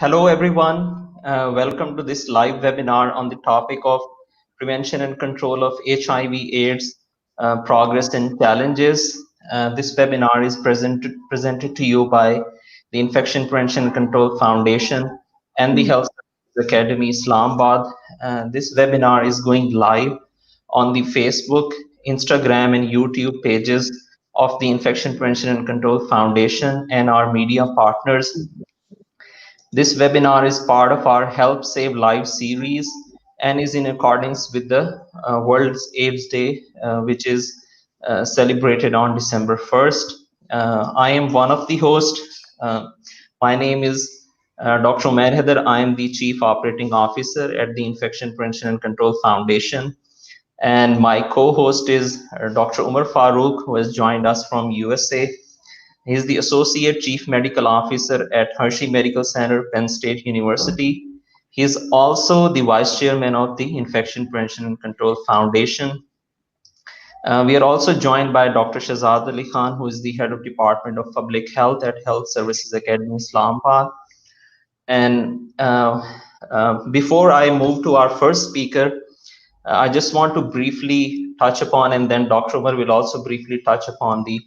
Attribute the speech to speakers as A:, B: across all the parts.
A: Hello, everyone. Welcome to this live webinar on the topic of prevention and control of HIV/AIDS, progress and challenges. This webinar is presented to you by the Infection Prevention and Control Foundation and the Health Services Academy, Islamabad. This webinar is going live on the Facebook, Instagram, and YouTube pages of the Infection Prevention and Control Foundation and our media partners. This webinar is part of our Help Save Lives series and is in accordance with the World's AIDS Day, which is celebrated on December 1st. I am one of the hosts. My name is Dr. Umair Haider. I am the Chief Operating Officer at the Infection Prevention and Control Foundation. And my co-host is Dr. Umar Farooq, who has joined us from USA. He is the Associate Chief Medical Officer at Hershey Medical Center, Penn State University. He is also the Vice Chairman of the Infection Prevention and Control Foundation. We are also joined by Dr. Shahzad Ali Khan, who is the Head of Department of Public Health at Health Services Academy, Islamabad. And before I move to our first speaker, I just want to briefly touch upon, and then Dr. Umar will also briefly touch upon the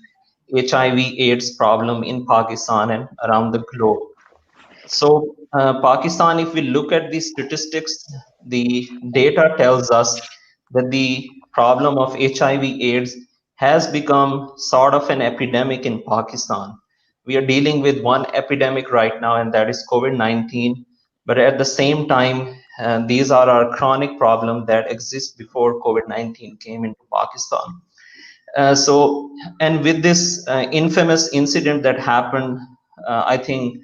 A: HIV/AIDS problem in Pakistan and around the globe. So Pakistan, if we look at the statistics, the data tells us that the problem of HIV/AIDS has become sort of an epidemic in Pakistan. We are dealing with one epidemic right now, and that is COVID-19. But at the same time, these are our chronic problems that exist before COVID-19 came into Pakistan. And with this infamous incident that happened, I think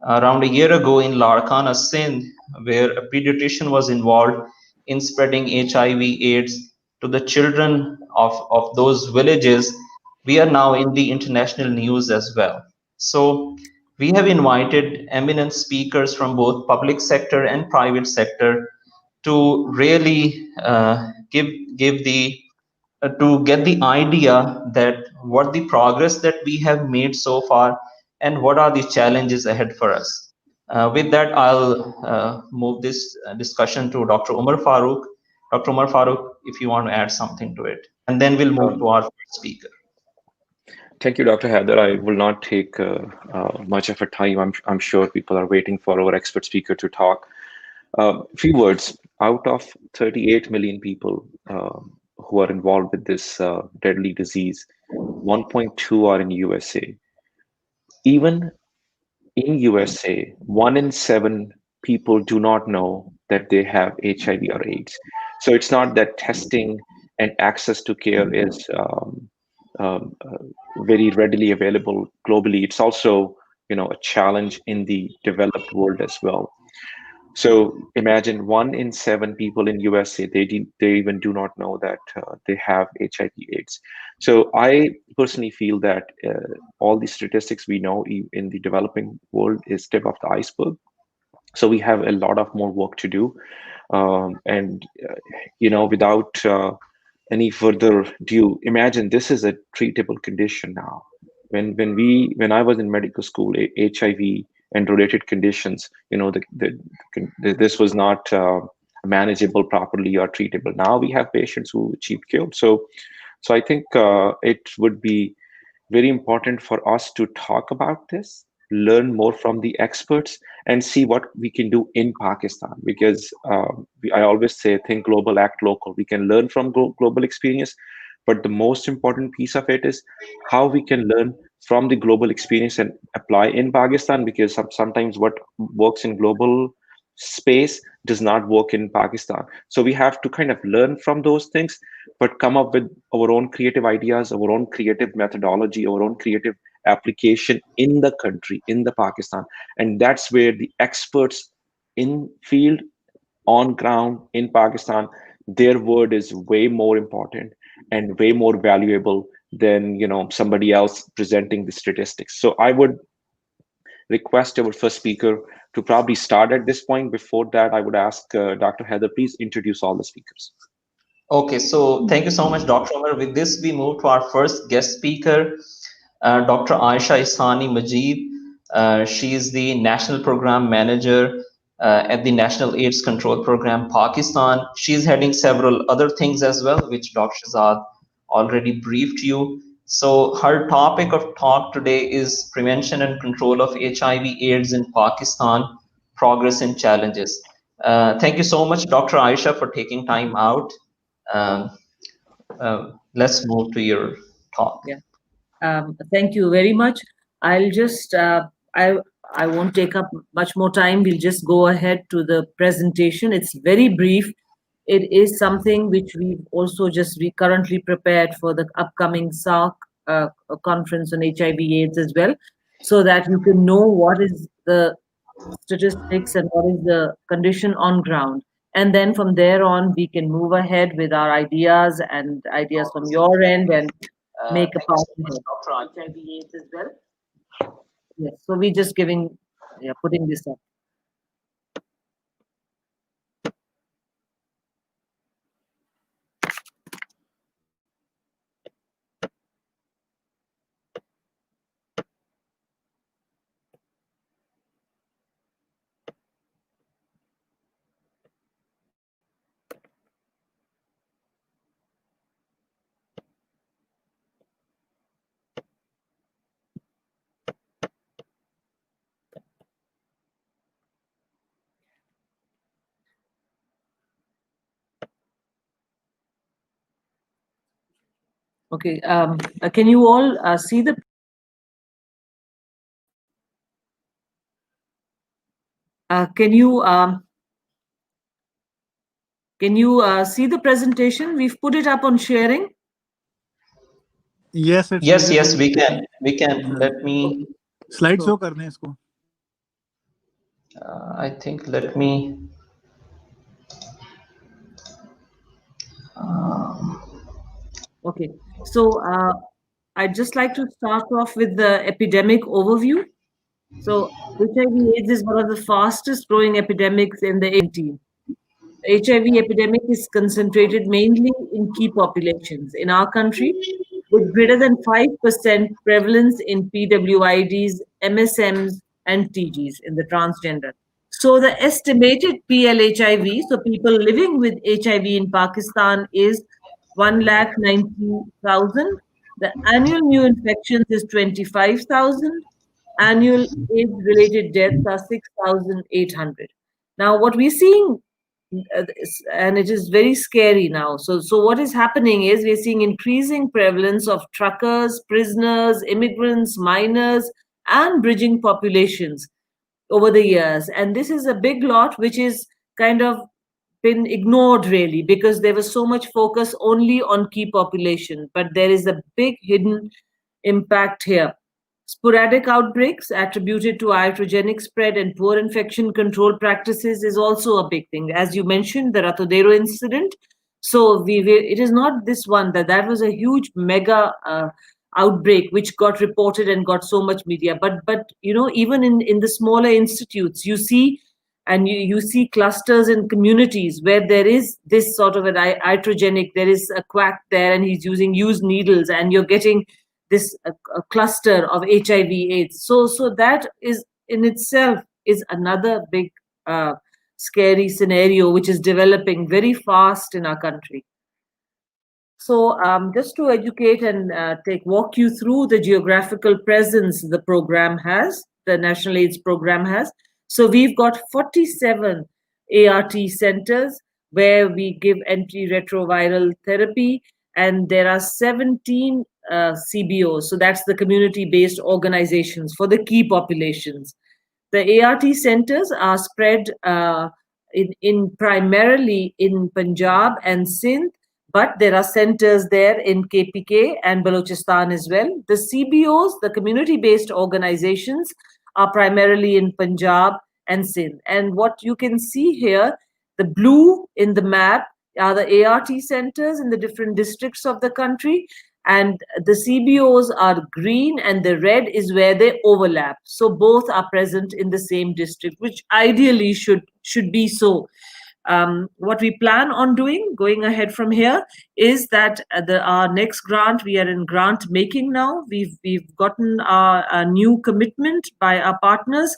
A: around a year ago in Larkana, Sindh, where a pediatrician was involved in spreading HIV/AIDS to the children of those villages, we are now in the international news as well. So we have invited eminent speakers from both public sector and private sector to really give the to get the idea that what the progress that we have made so far and what are the challenges ahead for us. With that, I'll move this discussion to Dr. Umar Farooq. Dr. Umar Farooq, if you want to add something to it, and then we'll move to our first speaker.
B: Thank you, Dr. Haider. I will not take much of a time. I'm sure people are waiting for our expert speaker to talk. Few words. Out of 38 million people who are involved with this deadly disease, 1.2 are in USA. Even in USA, 1 in 7 people do not know that they have HIV or AIDS. So it's not that testing and access to care is very readily available globally. It's also, a challenge in the developed world as well. So imagine 1 in 7 people in USA, they even do not know that they have HIV/AIDS. So I personally feel that all the statistics we know in the developing world is tip of the iceberg. So we have a lot of more work to do. Without any further ado, imagine this is a treatable condition now. When I was in medical school, HIV and related conditions, this was not manageable properly or treatable. Now we have patients who achieve cure. So I think it would be very important for us to talk about this, learn more from the experts, and see what we can do in Pakistan. Because I always say, think global, act local. We can learn from global experience, but the most important piece of it is how we can learn from the global experience and apply in Pakistan, because sometimes what works in global space does not work in Pakistan. So we have to kind of learn from those things, but come up with our own creative ideas, our own creative methodology, our own creative application in the country, in the Pakistan. And that's where the experts in field, on ground in Pakistan, their word is way more important and way more valuable than somebody else presenting the statistics. So I would request our first speaker to probably start at this point. Before that, I would ask Dr. Haider, please introduce all the speakers.
A: Okay, so thank you so much, Dr. Umar. With this, we move to our first guest speaker, Dr. Aisha Ihsani Majid. She is the National Program Manager at the National AIDS Control Program, Pakistan. She's heading several other things as well, which Dr. Shahzad already briefed you. So her topic of talk today is prevention and control of HIV/AIDS in Pakistan, progress and challenges. Thank you so much, Dr. Aisha, for taking time out. Um, let's move to your talk.
C: Yeah. Thank you very much. I'll just I won't take up much more time. We'll just go ahead to the presentation. It's very brief. It is something which we've also we currently prepared for the upcoming SARC conference on HIV/AIDS as well, so that you can know what is the statistics and what is the condition on ground. And then from there on, we can move ahead with our ideas and ideas from your end and make a path ahead. HIV/AIDS as well. Yes, so we're just putting this up. Okay, can you all see the can you see the presentation? We've put it up on sharing.
D: Yes, it's
A: Yes,
D: visible.
A: yes, we can. Let me.
D: Slide show करने हैं इसको.
A: I think let me.
C: Okay, so I'd just like to start off with the epidemic overview. So HIV/AIDS is one of the fastest growing epidemics in the 18. The HIV epidemic is concentrated mainly in key populations in our country, with greater than 5% prevalence in PWIDs, MSMs, and TGs in the transgender. So the estimated PLHIV, so people living with HIV in Pakistan, is 1,90,000. The annual new infections is 25,000. Annual AIDS-related deaths are 6,800. Now, what we're seeing, and it is very scary now. So what is happening is we're seeing increasing prevalence of truckers, prisoners, immigrants, minors, and bridging populations over the years. And this is a big lot which is kind of been ignored really, because there was so much focus only on key population, but there is a big hidden impact here. Sporadic outbreaks attributed to iatrogenic spread and poor infection control practices is also a big thing. As you mentioned, the Ratodero incident. So it is not this one, that was a huge mega outbreak which got reported and got so much media. But even in the smaller institutes, you see, and you see clusters in communities where there is this sort of an iatrogenic, there is a quack there and he's using used needles, and you're getting this a cluster of HIV/AIDS. So that is in itself is another big scary scenario which is developing very fast in our country. So just to educate and walk you through the geographical presence the program has, the National AIDS Program has. So we've got 47 ART centers where we give antiretroviral therapy, and there are 17 CBOs. So that's the community-based organizations for the key populations. The ART centers are spread in primarily in Punjab and Sindh, but there are centers there in KPK and Balochistan as well. The CBOs, the community-based organizations, are primarily in Punjab and Sindh. And what you can see here, the blue in the map are the ART centers in the different districts of the country, and the CBOs are green, and the red is where they overlap. So both are present in the same district, which ideally should be so. What we plan on doing going ahead from here is that our next grant, we are in grant making now. We've gotten a new commitment by our partners,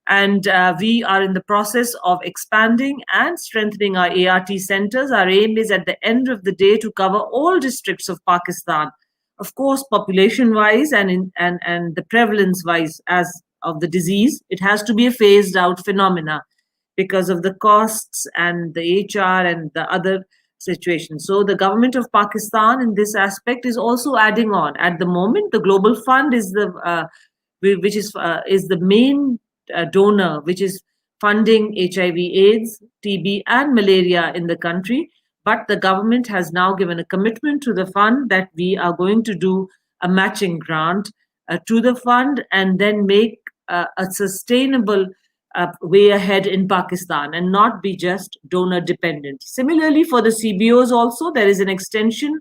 C: and we are in the process of expanding and strengthening our ART centers. Our aim is at the end of the day to cover all districts of Pakistan, of course, population-wise and the prevalence-wise as of the disease. It has to be a phased-out phenomena because of the costs and the HR and the other situations. So the government of Pakistan in this aspect is also adding on. At the moment, the Global Fund is the main donor, which is funding HIV/AIDS, TB, and malaria in the country. But the government has now given a commitment to the fund that we are going to do a matching grant to the fund and then make a sustainable way ahead in Pakistan and not be just donor dependent. Similarly, for the CBOs also, there is an extension.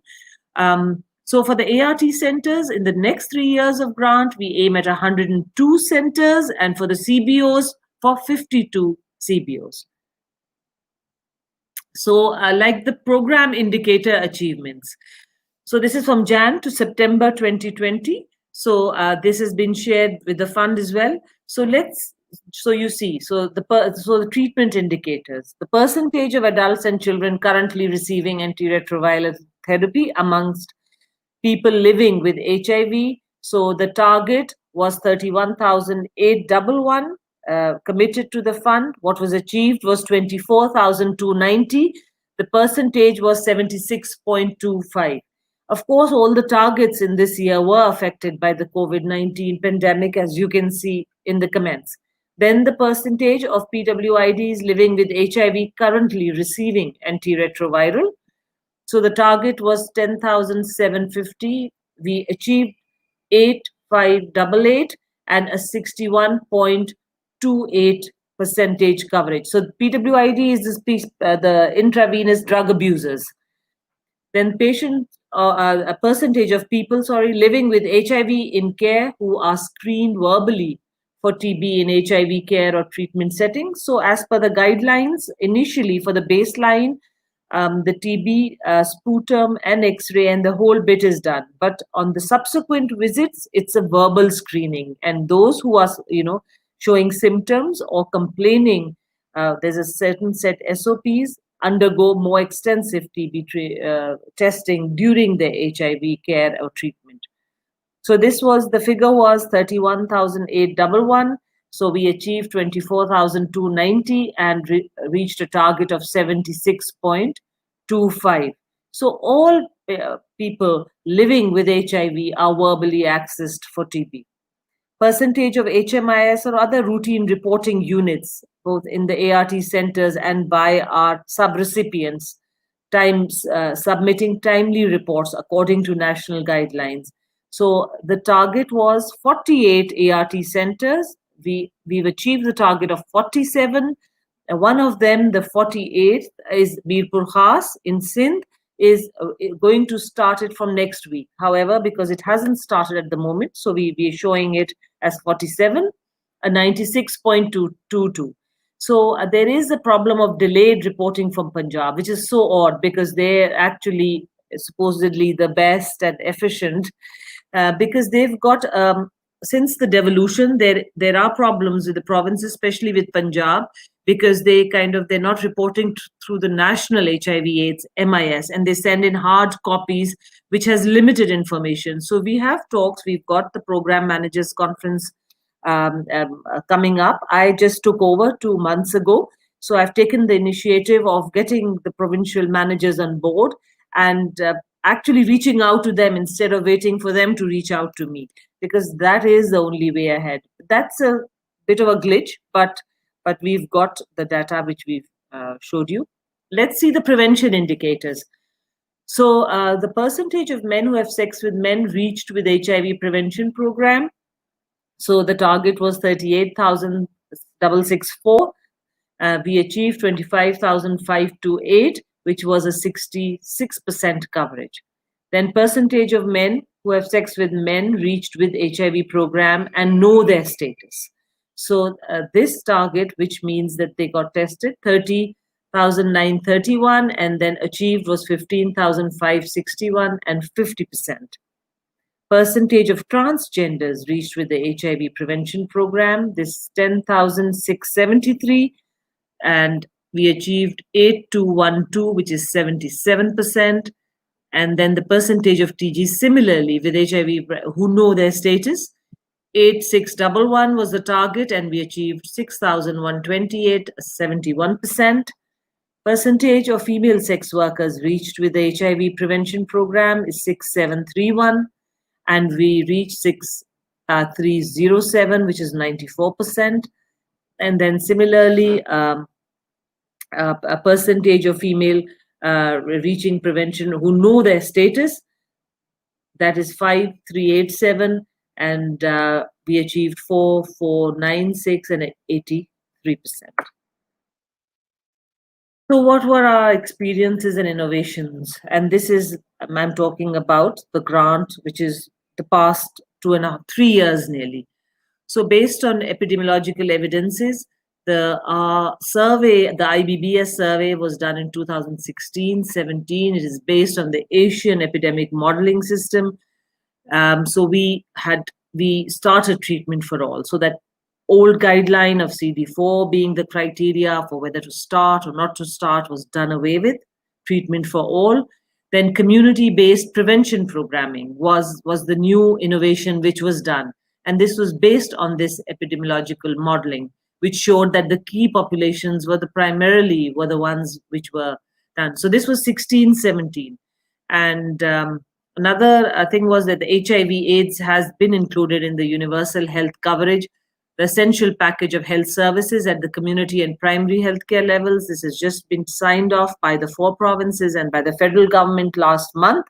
C: So for the ART centers, in the next 3 years of grant, we aim at 102 centers, and for the CBOs, for 52 CBOs. So like the program indicator achievements. So this is from Jan to September 2020. So this has been shared with the fund as well. So you see, so the treatment indicators, the percentage of adults and children currently receiving antiretroviral therapy amongst people living with HIV. So the target was 31,811 committed to the fund. What was achieved was 24,290. The percentage was 76.25. Of course, all the targets in this year were affected by the COVID-19 pandemic, as you can see in the comments. Then the percentage of PWIDs living with HIV currently receiving antiretroviral. So the target was 10,750. We achieved 8,588 and a 61.28% coverage. So PWID is the intravenous drug abusers. Then a percentage of people, living with HIV in care who are screened verbally for TB in HIV care or treatment settings. So as per the guidelines, initially for the baseline, the TB, sputum and X-ray and the whole bit is done. But on the subsequent visits, it's a verbal screening. And those who are, showing symptoms or complaining, there's a certain set SOPs, undergo more extensive TB testing during the HIV care or treatment. So the figure was 31,811. So we achieved 24,290 and reached a target of 76.25. So all people living with HIV are verbally accessed for TB. Percentage of HMIS or other routine reporting units, both in the ART centers and by our subrecipients, submitting timely reports according to national guidelines. So the target was 48 ART centers. We've achieved the target of 47. One of them, the 48th, is Mirpur Khas in Sindh, is going to start it from next week. However, because it hasn't started at the moment, so we are showing it as 47, a 96.22. So there is a problem of delayed reporting from Punjab, which is so odd because they're actually supposedly the best and efficient because they've got, since the devolution, there are problems with the provinces, especially with Punjab, because they're not reporting through the national HIV/AIDS MIS, and they send in hard copies, which has limited information. So we have talks. We've got the program managers conference coming up. I just took over 2 months ago. So I've taken the initiative of getting the provincial managers on board and actually reaching out to them instead of waiting for them to reach out to me, because that is the only way ahead. That's a bit of a glitch, but we've got the data which we've showed you. Let's see the prevention indicators. So the percentage of men who have sex with men reached with HIV prevention program. So the target was 38,664. We achieved 25,528, which was a 66% coverage. Then percentage of men who have sex with men reached with HIV program and know their status. So this target, which means that they got tested, 15,931, and then achieved was 15,561 and 50%. Percentage of transgenders reached with the HIV prevention program, this 10,673, and we achieved 8,212, which is 77%. And then the percentage of TG similarly with HIV who know their status, 8,611 was the target, and we achieved 6,128, 71%. Percentage of female sex workers reached with the HIV prevention program is 6,731, and we reached 6,307, which is 94%. And then similarly, a percentage of female reaching prevention who know their status, that is 5,387, and we achieved 4,496 and 83%. So what were our experiences and innovations? And this is, I'm talking about the grant, which is the past 2.5, 3 years nearly. So based on epidemiological evidences, the survey, the IBBS survey was done in 2016-17. It is based on the Asian epidemic modeling system. So we started treatment for all. So that old guideline of CD4 being the criteria for whether to start or not to start was done away with, treatment for all. Then community-based prevention programming was the new innovation which was done. And this was based on this epidemiological modeling, which showed that the key populations were the ones which were done. So this was 16-17. And another thing was that the HIV/AIDS has been included in the universal health coverage, the essential package of health services at the community and primary healthcare levels. This has just been signed off by the 4 provinces and by the federal government last month.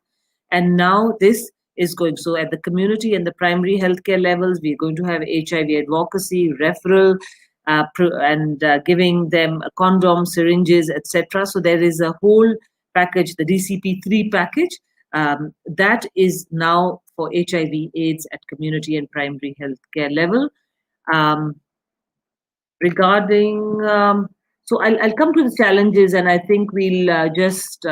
C: And now this is going, so at the community and the primary healthcare levels, we're going to have HIV advocacy, referral, and giving them condoms, syringes, etc. So there is a whole package, the DCP3 package, that is now for HIV/AIDS at community and primary healthcare level. Regarding, so I'll come to the challenges, and I think we'll just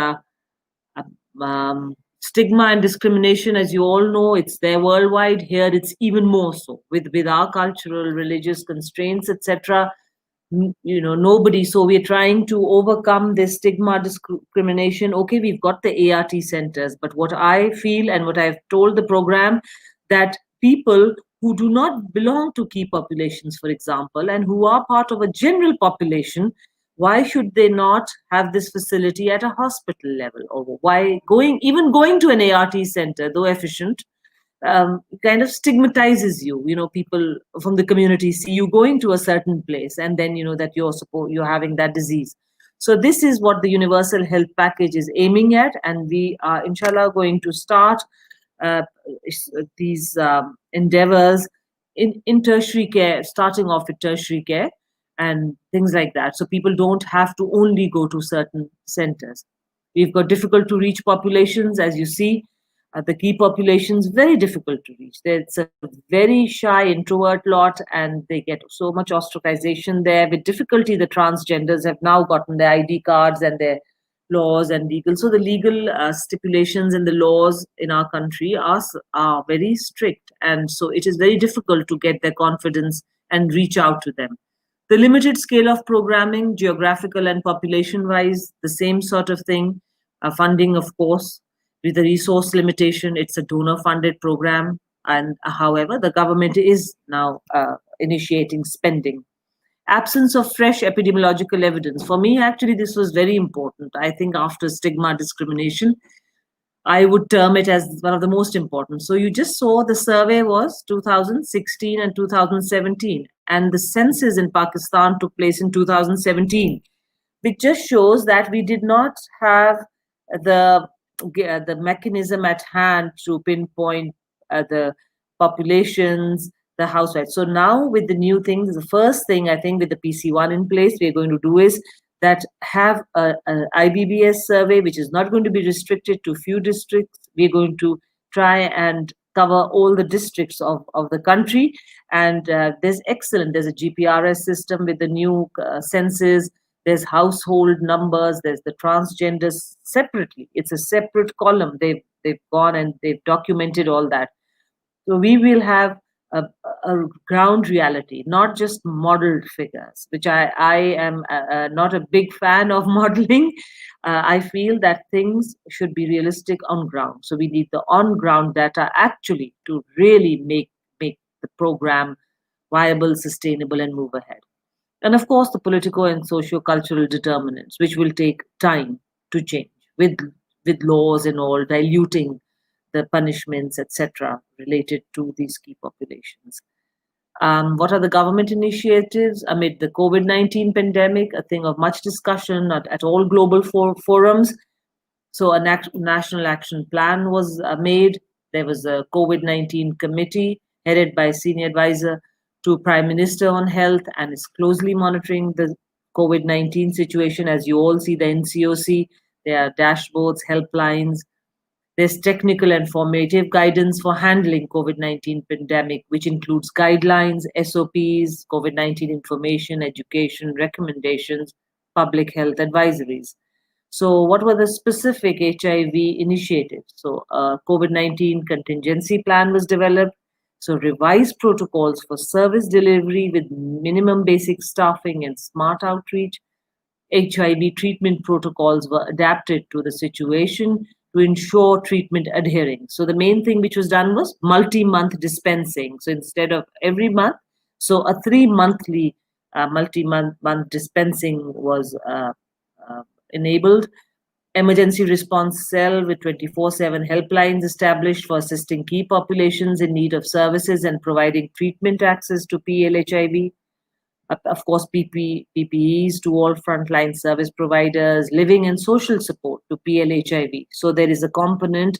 C: stigma and discrimination, as you all know, it's there worldwide. Here it's even more so with our cultural, religious constraints, etc. Nobody. So we're trying to overcome this stigma, discrimination. Okay, we've got the ART centers, but what I feel and what I've told the program, that people who do not belong to key populations, for example, and who are part of a general population, why should they not have this facility at a hospital level? Or why going to an ART center, though efficient, kind of stigmatizes you. People from the community see you going to a certain place, and then that you're having that disease. So this is what the universal health package is aiming at, and we are inshallah going to start these endeavors in tertiary care, starting off with tertiary care and things like that. So people don't have to only go to certain centers. We've got difficult to reach populations, as you see. The key populations, very difficult to reach. It's a very shy introvert lot, and they get so much ostracization there. With difficulty, the transgenders have now gotten their ID cards and their laws and legal. So the legal stipulations and the laws in our country are very strict. And so it is very difficult to get their confidence and reach out to them. The limited scale of programming, geographical and population-wise, the same sort of thing. Funding, of course, with the resource limitation, it's a donor-funded program. And however, the government is now initiating spending. Absence of fresh epidemiological evidence. For me, actually, this was very important. I think after stigma discrimination, I would term it as one of the most important. So you just saw the survey was 2016 and 2017, and the census in Pakistan took place in 2017, which just shows that we did not have the mechanism at hand to pinpoint the populations, the housewives. So now with the new things, the first thing I think with the PC1 in place, we're going to do is that have an IBBS survey, which is not going to be restricted to few districts. We're going to try and cover all the districts of the country. And there's a GPRS system with the new census. There's household numbers, there's the transgenders separately. It's a separate column. They've gone and they've documented all that. So we will have a ground reality, not just modeled figures, which I am not a big fan of modeling. I feel that things should be realistic on ground. So we need the on ground data actually to really make the program viable, sustainable, and move ahead. And of course, the political and socio-cultural determinants, which will take time to change with laws and all diluting the punishments, etc., related to these key populations. What are the government initiatives amid the COVID-19 pandemic? A thing of much discussion at all global forums. So a national action plan was made. There was a COVID-19 committee headed by senior advisor to Prime Minister on Health and is closely monitoring the COVID-19 situation. As you all see, the NCOC, there are dashboards, helplines. There's technical and formative guidance for handling COVID-19 pandemic, which includes guidelines, SOPs, COVID-19 information, education, recommendations, public health advisories. So what were the specific HIV initiatives? So COVID-19 contingency plan was developed. So revised protocols for service delivery with minimum basic staffing and smart outreach. HIV treatment protocols were adapted to the situation to ensure treatment adhering. So the main thing which was done was multi-month dispensing. So instead of every month, so a 3-monthly multi-month dispensing was enabled. Emergency response cell with 24/7 helplines established for assisting key populations in need of services and providing treatment access to PL-HIV. Of course, PPEs to all frontline service providers, living and social support to PL-HIV. So there is a component,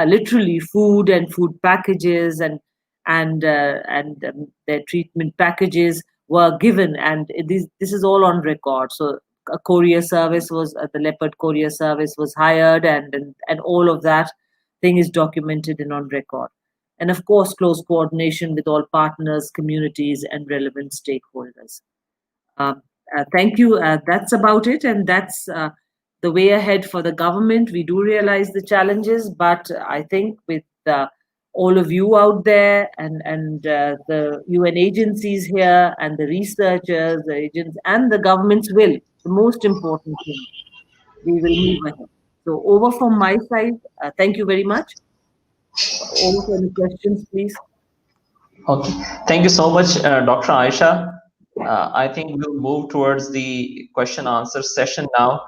C: literally food and food packages and their treatment packages were given, and this is all on record. So a courier service was the Leopard courier service was hired, and all of that thing is documented and on record. And of course, close coordination with all partners, communities, and relevant stakeholders. Thank you. That's about it, and that's the way ahead for the government. We do realize the challenges, but I think with all of you out there and the UN agencies here and the researchers, the agents, and the government's will, the most important thing, we will move ahead. So over from my side, thank you very much. Over for any questions, please.
A: Okay, thank you so much, Dr. Aisha. I think we'll move towards the question answer session now.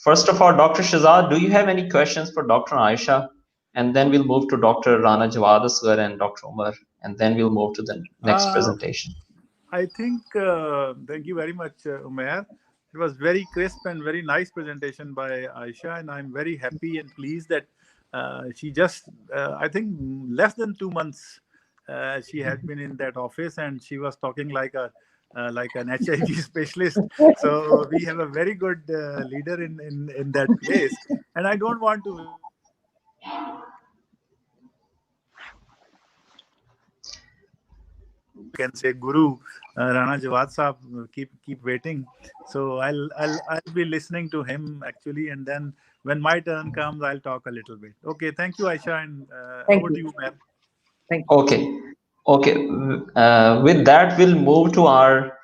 A: First of all, Dr. Shahzad, do you have any questions for Dr. Aisha? And then we'll move to Dr. Rana Jawad Asghar and Dr. Umar, and then we'll move to the next presentation.
D: I think, thank you very much, Umair. It was very crisp and very nice presentation by Aisha, and I'm very happy and pleased that she just, I think, less than 2 months she had been in that office, and she was talking like an HIV specialist. So we have a very good leader in that place, and I don't want to. Can say Guru Rana Jawad Saab, keep waiting. So I'll be listening to him actually, and then when my turn comes, I'll talk a little bit. Okay, thank you, Aisha, and over to you, ma'am.
C: Thank you.
A: Okay. With that, we'll move to our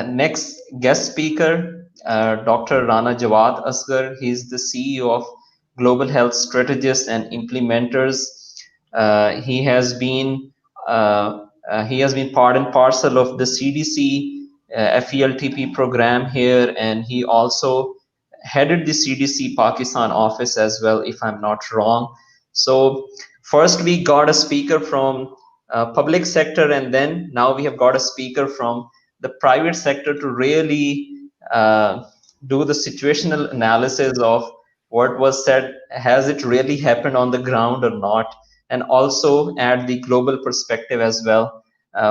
A: next guest speaker, Dr. Rana Jawad Asghar. He's the CEO of Global Health Strategists and Implementers. He has been part and parcel of the CDC FELTP program here, and he also headed the CDC Pakistan office as well, if I'm not wrong. So first we got a speaker from public sector, and then now we have got a speaker from the private sector to really do the situational analysis of what was said. Has it really happened on the ground or not? And also add the global perspective as well.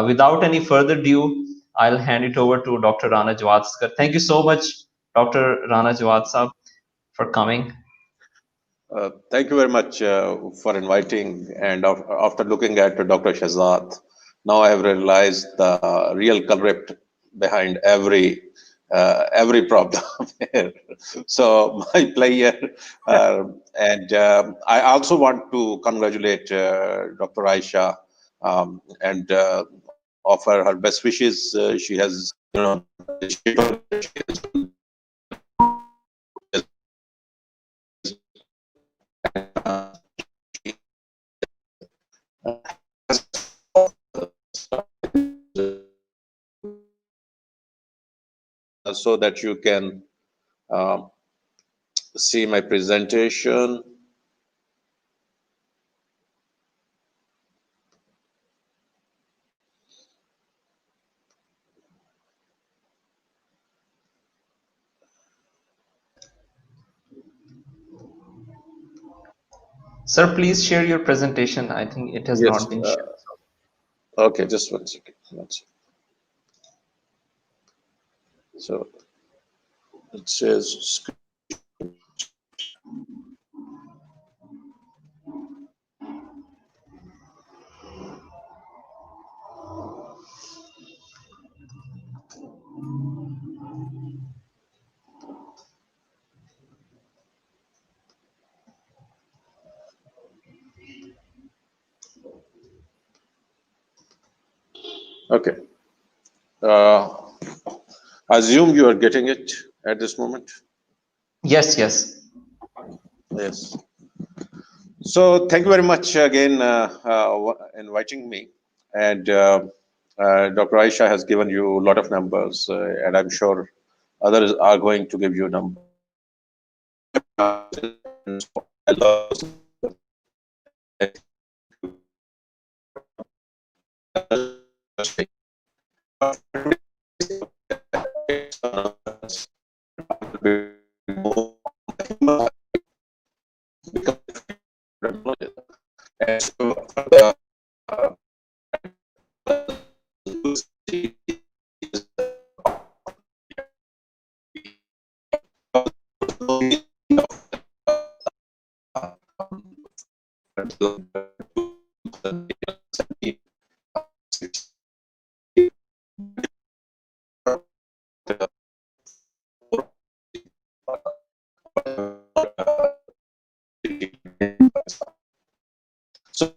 A: Without any further ado, I'll hand it over to Dr. Rana Jawad Asghar. Thank you so much, Dr. Rana Jawad Saab, for coming.
E: Thank you very much for inviting. And after looking at Dr. Shahzad, now I have realized the real culprit behind every every problem here. So my player, and I also want to congratulate Dr. Aisha and offer her best wishes. She has, she told me she has so that you can see my presentation.
A: Sir, please share your presentation. I think it has
E: Yes.
A: not been shared.
E: Okay, just 1 second. So it says, okay. Assume you are getting it at this moment.
A: Yes, yes.
E: Yes. So thank you very much again inviting me. And Dr. Aisha has given you a lot of numbers, and I'm sure others are going to give you numbers. And so, so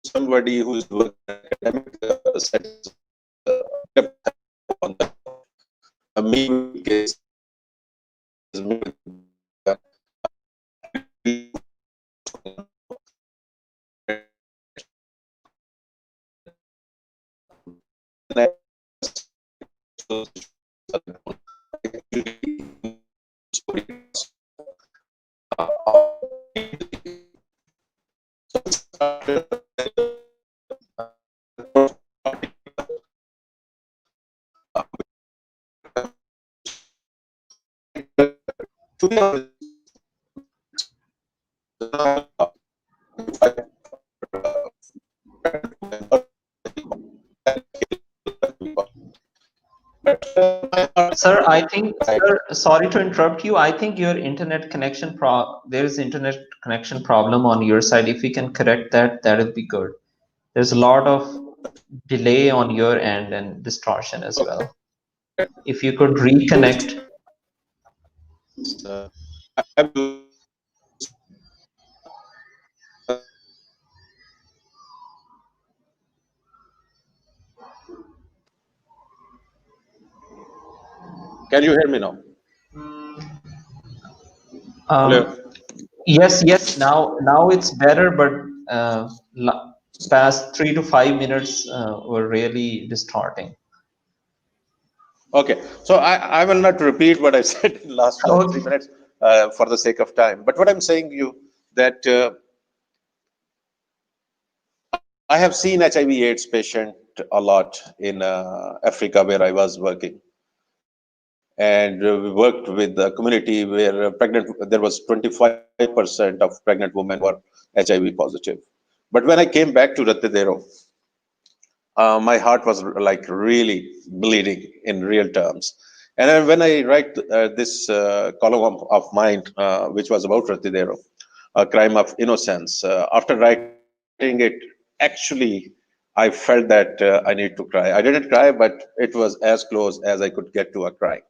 E: somebody who's working academic settings on the me case to be honest,
A: Sir, I think, sir, sorry to interrupt you. I think your internet connection there is internet connection problem on your side. If you can correct that, that would be good. There's a lot of delay on your end and distortion as well. If you could reconnect.
E: can you hear me now? Hello?
A: Yes, yes. Now it's better, but past 3 to 5 minutes were really distorting.
E: Okay, so I will not repeat what I said in the last 3 minutes for the sake of time. But what I'm saying to you that I have seen HIV/AIDS patient a lot in Africa where I was working, and we worked with the community where there was 25% of pregnant women were HIV positive. But when I came back to Ratidero, my heart was like really bleeding in real terms. And then when I write this column of mine, which was about Ratidero, a crime of innocence, after writing it, actually, I felt that I need to cry. I didn't cry, but it was as close as I could get to a cry.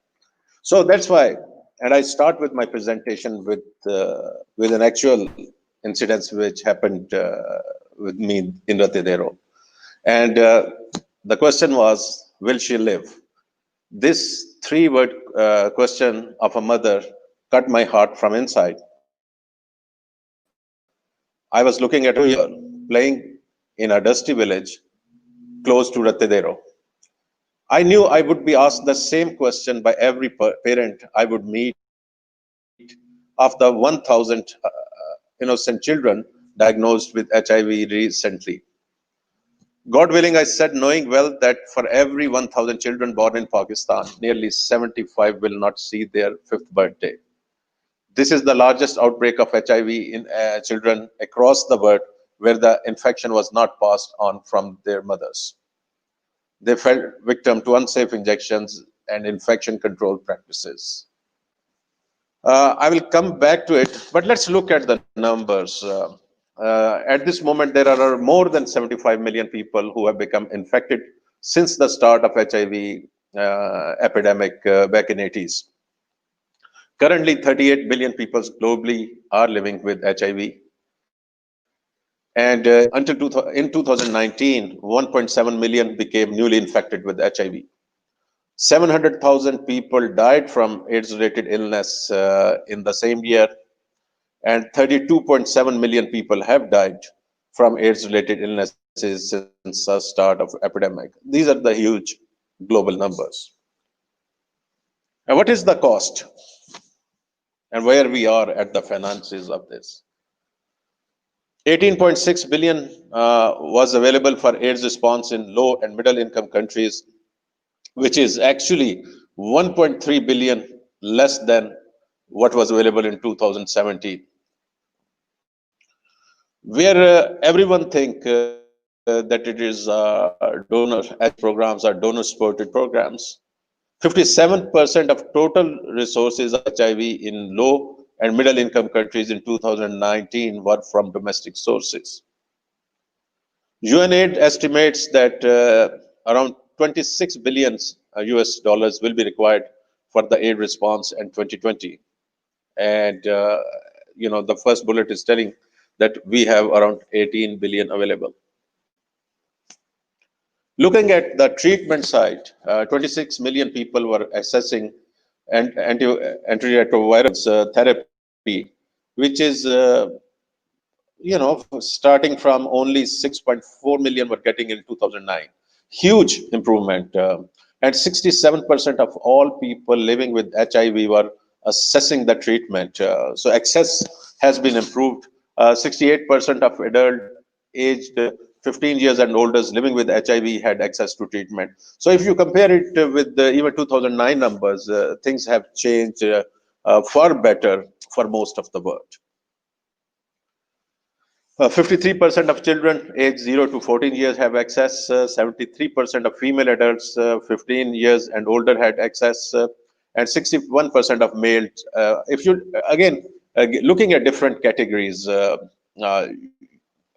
E: So that's why, and I start with my presentation with an actual incidents which happened with me in Ratidero. And the question was, will she live? This three-word question of a mother cut my heart from inside. I was looking at a young girl playing in a dusty village close to Ratidero. I knew I would be asked the same question by every parent I would meet of the 1,000 innocent children diagnosed with HIV recently. God willing, I said, knowing well that for every 1,000 children born in Pakistan, nearly 75 will not see their fifth birthday. This is the largest outbreak of HIV in children across the world where the infection was not passed on from their mothers. They fell victim to unsafe injections and infection control practices. I will come back to it, but let's look at the numbers. At this moment, there are more than 75 million people who have become infected since the start of HIV epidemic back in 80s. Currently, 38 billion people globally are living with HIV. And in 2019, 1.7 million became newly infected with HIV. 700,000 people died from AIDS-related illness in the same year, and 32.7 million people have died from AIDS-related illnesses since the start of epidemic. These are the huge global numbers. And what is the cost and where we are at the finances of this? 18.6 billion was available for AIDS response in low and middle income countries, which is actually 1.3 billion less than what was available in 2017. Where everyone think that it is donor programs are donor supported programs. 57% of total resources of HIV in low and middle income countries in 2019 were from domestic sources. UNAID estimates that around 26 billion US dollars will be required for the aid response in 2020. And the first bullet is telling that we have around 18 billion available. Looking at the treatment side, 26 million people were accessing antiretroviral therapy, which is starting from only 6.4 million were getting in 2009. Huge improvement. And 67% of all people living with HIV were assessing the treatment. So access has been improved. 68% of adult aged 15 years and older living with HIV had access to treatment. So if you compare it with the even 2009 numbers, things have changed far better for most of the world. 53% of children aged 0 to 14 years have access. 73% of female adults 15 years and older had access, and 61% of males. If you again looking at different categories,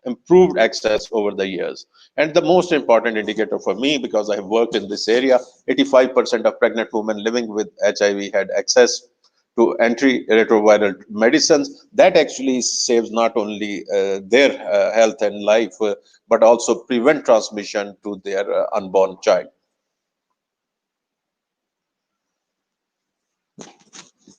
E: improved access over the years. And the most important indicator for me, because I have worked in this area, 85% of pregnant women living with HIV had access to antiretroviral medicines. That actually saves not only their health and life, but also prevent transmission to their unborn child.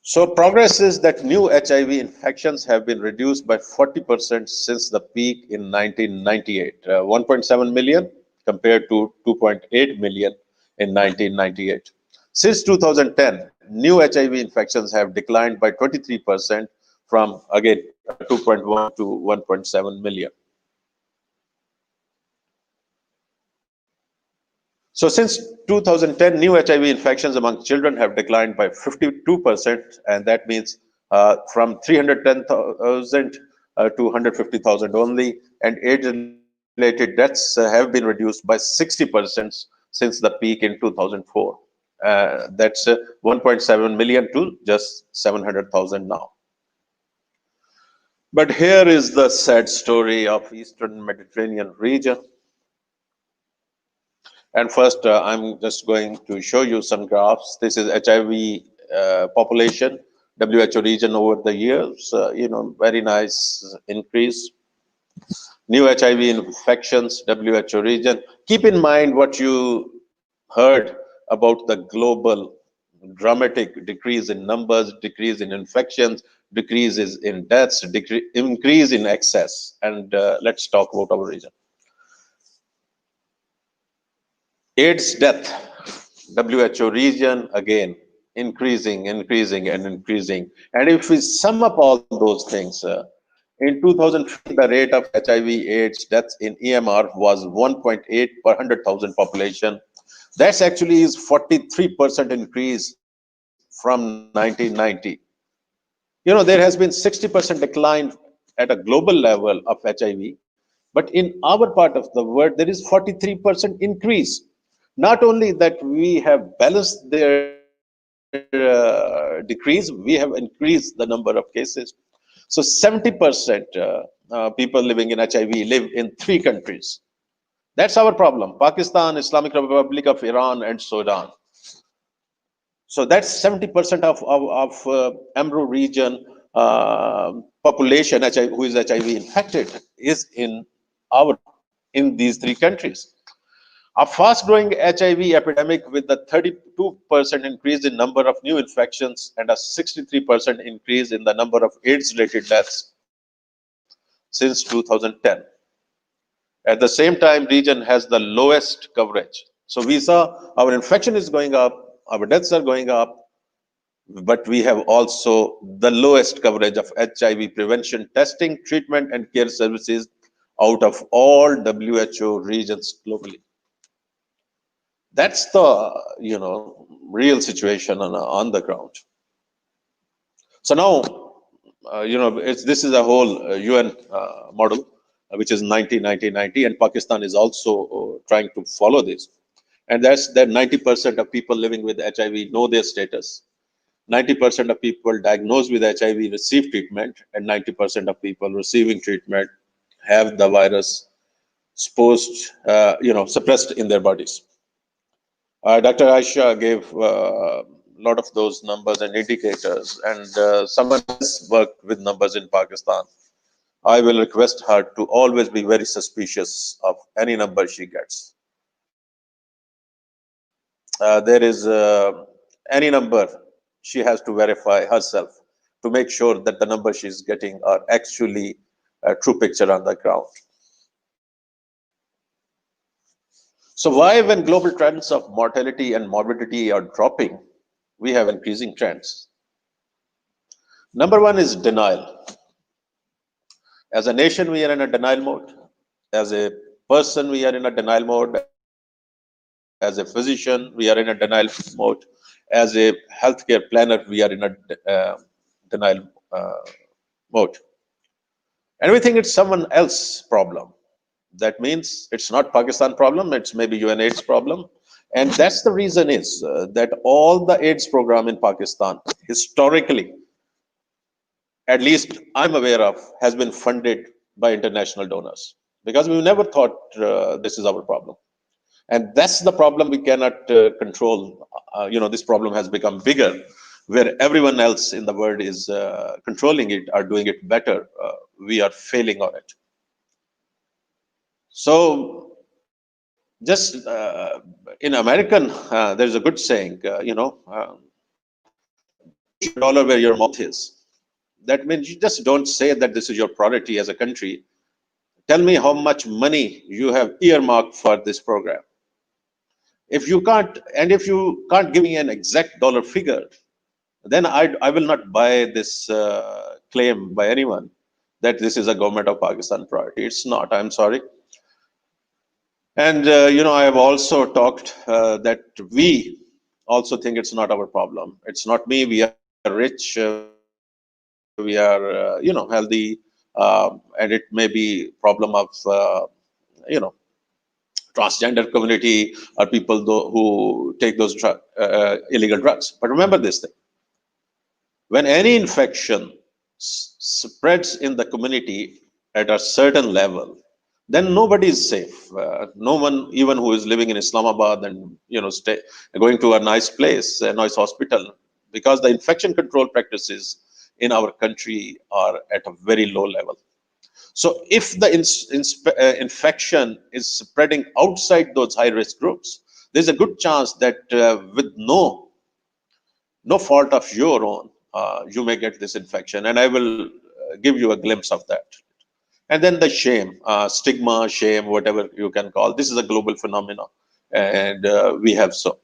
E: So progress is that new HIV infections have been reduced by 40% since the peak in 1998, 1.7 million compared to 2.8 million in 1998. Since 2010, new HIV infections have declined by 23% from, again, 2.1 to 1.7 million. So since 2010, new HIV infections among children have declined by 52%, and that means from 310,000 to 150,000 only, and AIDS-related deaths have been reduced by 60% since the peak in 2004. That's 1.7 million to just 700,000 now. But here is the sad story of Eastern Mediterranean region. And first, I'm just going to show you some graphs. This is HIV population, WHO region over the years. Very nice increase. New HIV infections, WHO region. Keep in mind what you heard about the global dramatic decrease in numbers, decrease in infections, decreases in deaths, increase in excess. And let's talk about our region. AIDS death, WHO region, again, increasing. And if we sum up all those things, in 2015, the rate of HIV AIDS deaths in EMR was 1.8 per 100,000 population. That's actually is 43% increase from 1990. There has been 60% decline at a global level of HIV, but in our part of the world, there is 43% increase. Not only that we have balanced their decrease, we have increased the number of cases. So 70% people living in HIV live in 3 countries. That's our problem: Pakistan, Islamic Republic of Iran, and Sudan. So that's 70% of AMRO region population who is HIV infected is in these 3 countries. A fast-growing HIV epidemic with a 32% increase in number of new infections and a 63% increase in the number of AIDS-related deaths since 2010. At the same time, region has the lowest coverage. So we saw our infection is going up, our deaths are going up, but we have also the lowest coverage of HIV prevention, testing, treatment, and care services out of all WHO regions globally. That's the real situation on the ground. So now this is a whole UN model which is 90, and Pakistan is also trying to follow this. And that's that 90% of people living with HIV know their status. 90% of people diagnosed with HIV receive treatment, and 90% of people receiving treatment have the virus suppressed in their bodies. Dr. Aisha gave a lot of those numbers and indicators, and someone else worked with numbers in Pakistan. I will request her to always be very suspicious of any number she gets. There is any number, she has to verify herself to make sure that the numbers she's getting are actually a true picture on the ground. So why, when global trends of mortality and morbidity are dropping, we have increasing trends? Number one is denial. As a nation, we are in a denial mode. As a person, we are in a denial mode. As a physician, we are in a denial mode. As a healthcare planner, we are in a denial mode. And we think it's someone else's problem. That means it's not Pakistan problem, it's maybe UN AIDS problem. And that's the reason is that all the AIDS program in Pakistan, historically, at least I'm aware of, has been funded by international donors. Because we never thought this is our problem. And that's the problem we cannot control. This problem has become bigger, where everyone else in the world is controlling it or doing it better. We are failing on it. So just in American, there's a good saying, $1 where your mouth is. That means you just don't say that this is your priority as a country. Tell me how much money you have earmarked for this program. If you can't give me an exact dollar figure, then I will not buy this claim by anyone that this is a government of Pakistan priority. It's not, I'm sorry. And, I have also talked that we also think it's not our problem. It's not me. We are rich. We are, healthy. And it may be problem of, transgender community or people who take those illegal drugs. But remember this thing. When any infection spreads in the community at a certain level, then nobody is safe. No one, even who is living in Islamabad and going to a nice place, a nice hospital, because the infection control practices in our country are at a very low level. So if the infection is spreading outside those high risk groups, there's a good chance that with no fault of your own, you may get this infection. And I will give you a glimpse of that. And then the shame, stigma, shame, whatever you can call. This is a global phenomenon, and we have so.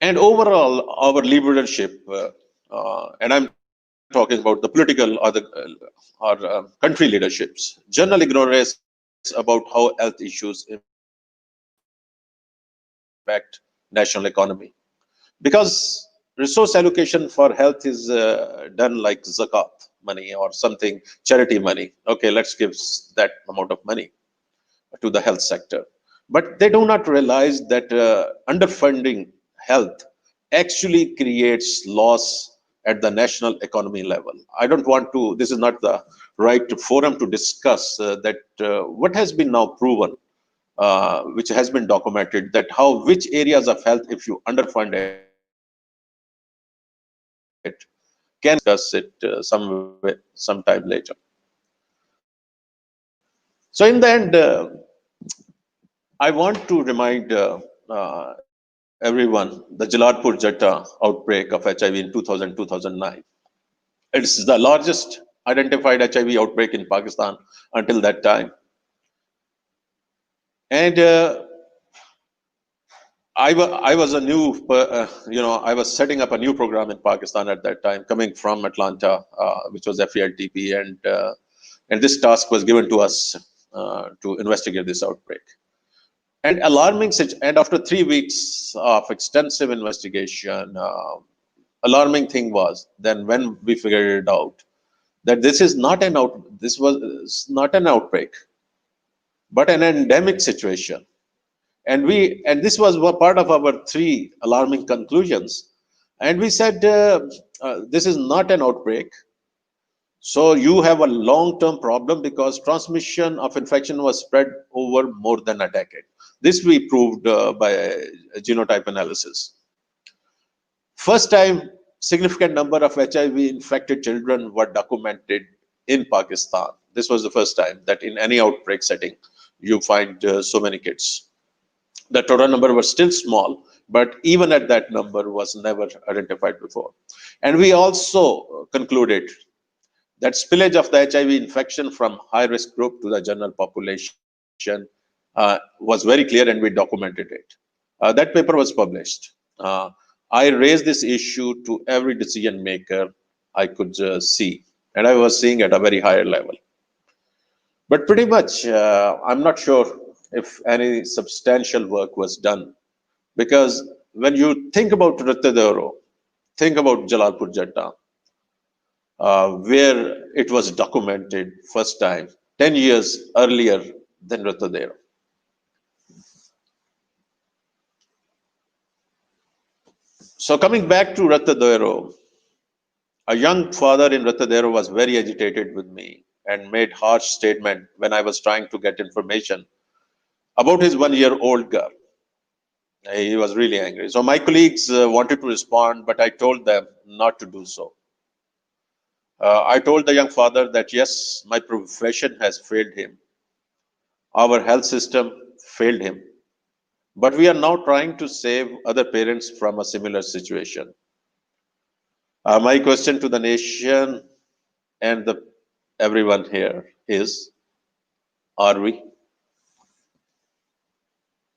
E: And overall, our leadership, and I'm talking about the political or country leaderships, general ignorance about how health issues impact national economy. Because resource allocation for health is done like zakat money or something, charity money. Okay, let's give that amount of money to the health sector. But they do not realize that underfunding health actually creates loss at the national economy level. I don't want to, this is not the right forum to discuss that what has been now proven, which has been documented, that which areas of health, if you underfund it, can discuss it sometime later. So in the end, I want to remind everyone the Jalalpur Jatta outbreak of HIV in 2009. It's the largest identified HIV outbreak in Pakistan until that time. And I was a new, I was setting up a new program in Pakistan at that time, coming from Atlanta, which was FELTP, and this task was given to us to investigate this outbreak. And and after 3 weeks of extensive investigation, alarming thing was then when we figured it out that this was not an outbreak, but an endemic situation. And this was part of our 3 alarming conclusions. And we said, this is not an outbreak. So you have a long-term problem because transmission of infection was spread over more than a decade. This we proved by genotype analysis. First time, significant number of HIV infected children were documented in Pakistan. This was the first time that in any outbreak setting, you find so many kids. The total number was still small, but even at that number was never identified before. And we also concluded that spillage of the HIV infection from high-risk group to the general population was very clear, and we documented it. That paper was published. I raised this issue to every decision maker I could see, and I was seeing at a very higher level. But pretty much, I'm not sure if any substantial work was done, because when you think about Ratadero, think about Jalalpur Jatta, where it was documented first time 10 years earlier than Ratadero. So coming back to Ratadero, a young father in Ratadero was very agitated with me and made harsh statement when I was trying to get information about his 1-year-old girl. He was really angry. So my colleagues wanted to respond, but I told them not to do so. I told the young father that yes, my profession has failed him. Our health system failed him. But we are now trying to save other parents from a similar situation. My question to the nation and everyone here is, are we?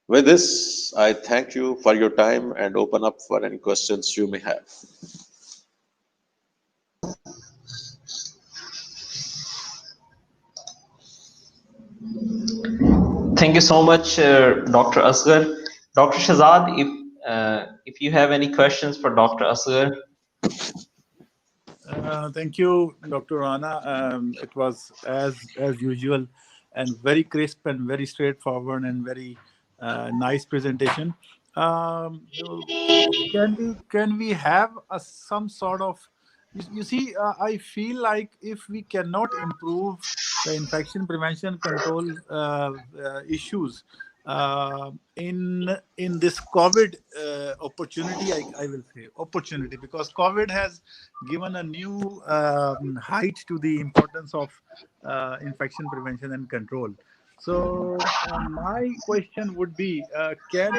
E: With this, I thank you for your time and open up for any questions you may have.
A: Thank you so much, Dr. Asghar. Dr. Shahzad, if you have any questions for Dr. Asghar.
D: Thank you, Dr. Rana. It was as usual and very crisp and very straightforward and very nice presentation. Um, can we have some sort of, you see, I feel like if we cannot improve the infection prevention control issues in this COVID opportunity, I will say opportunity, because COVID has given a new height to the importance of infection prevention and control. So my question would be, can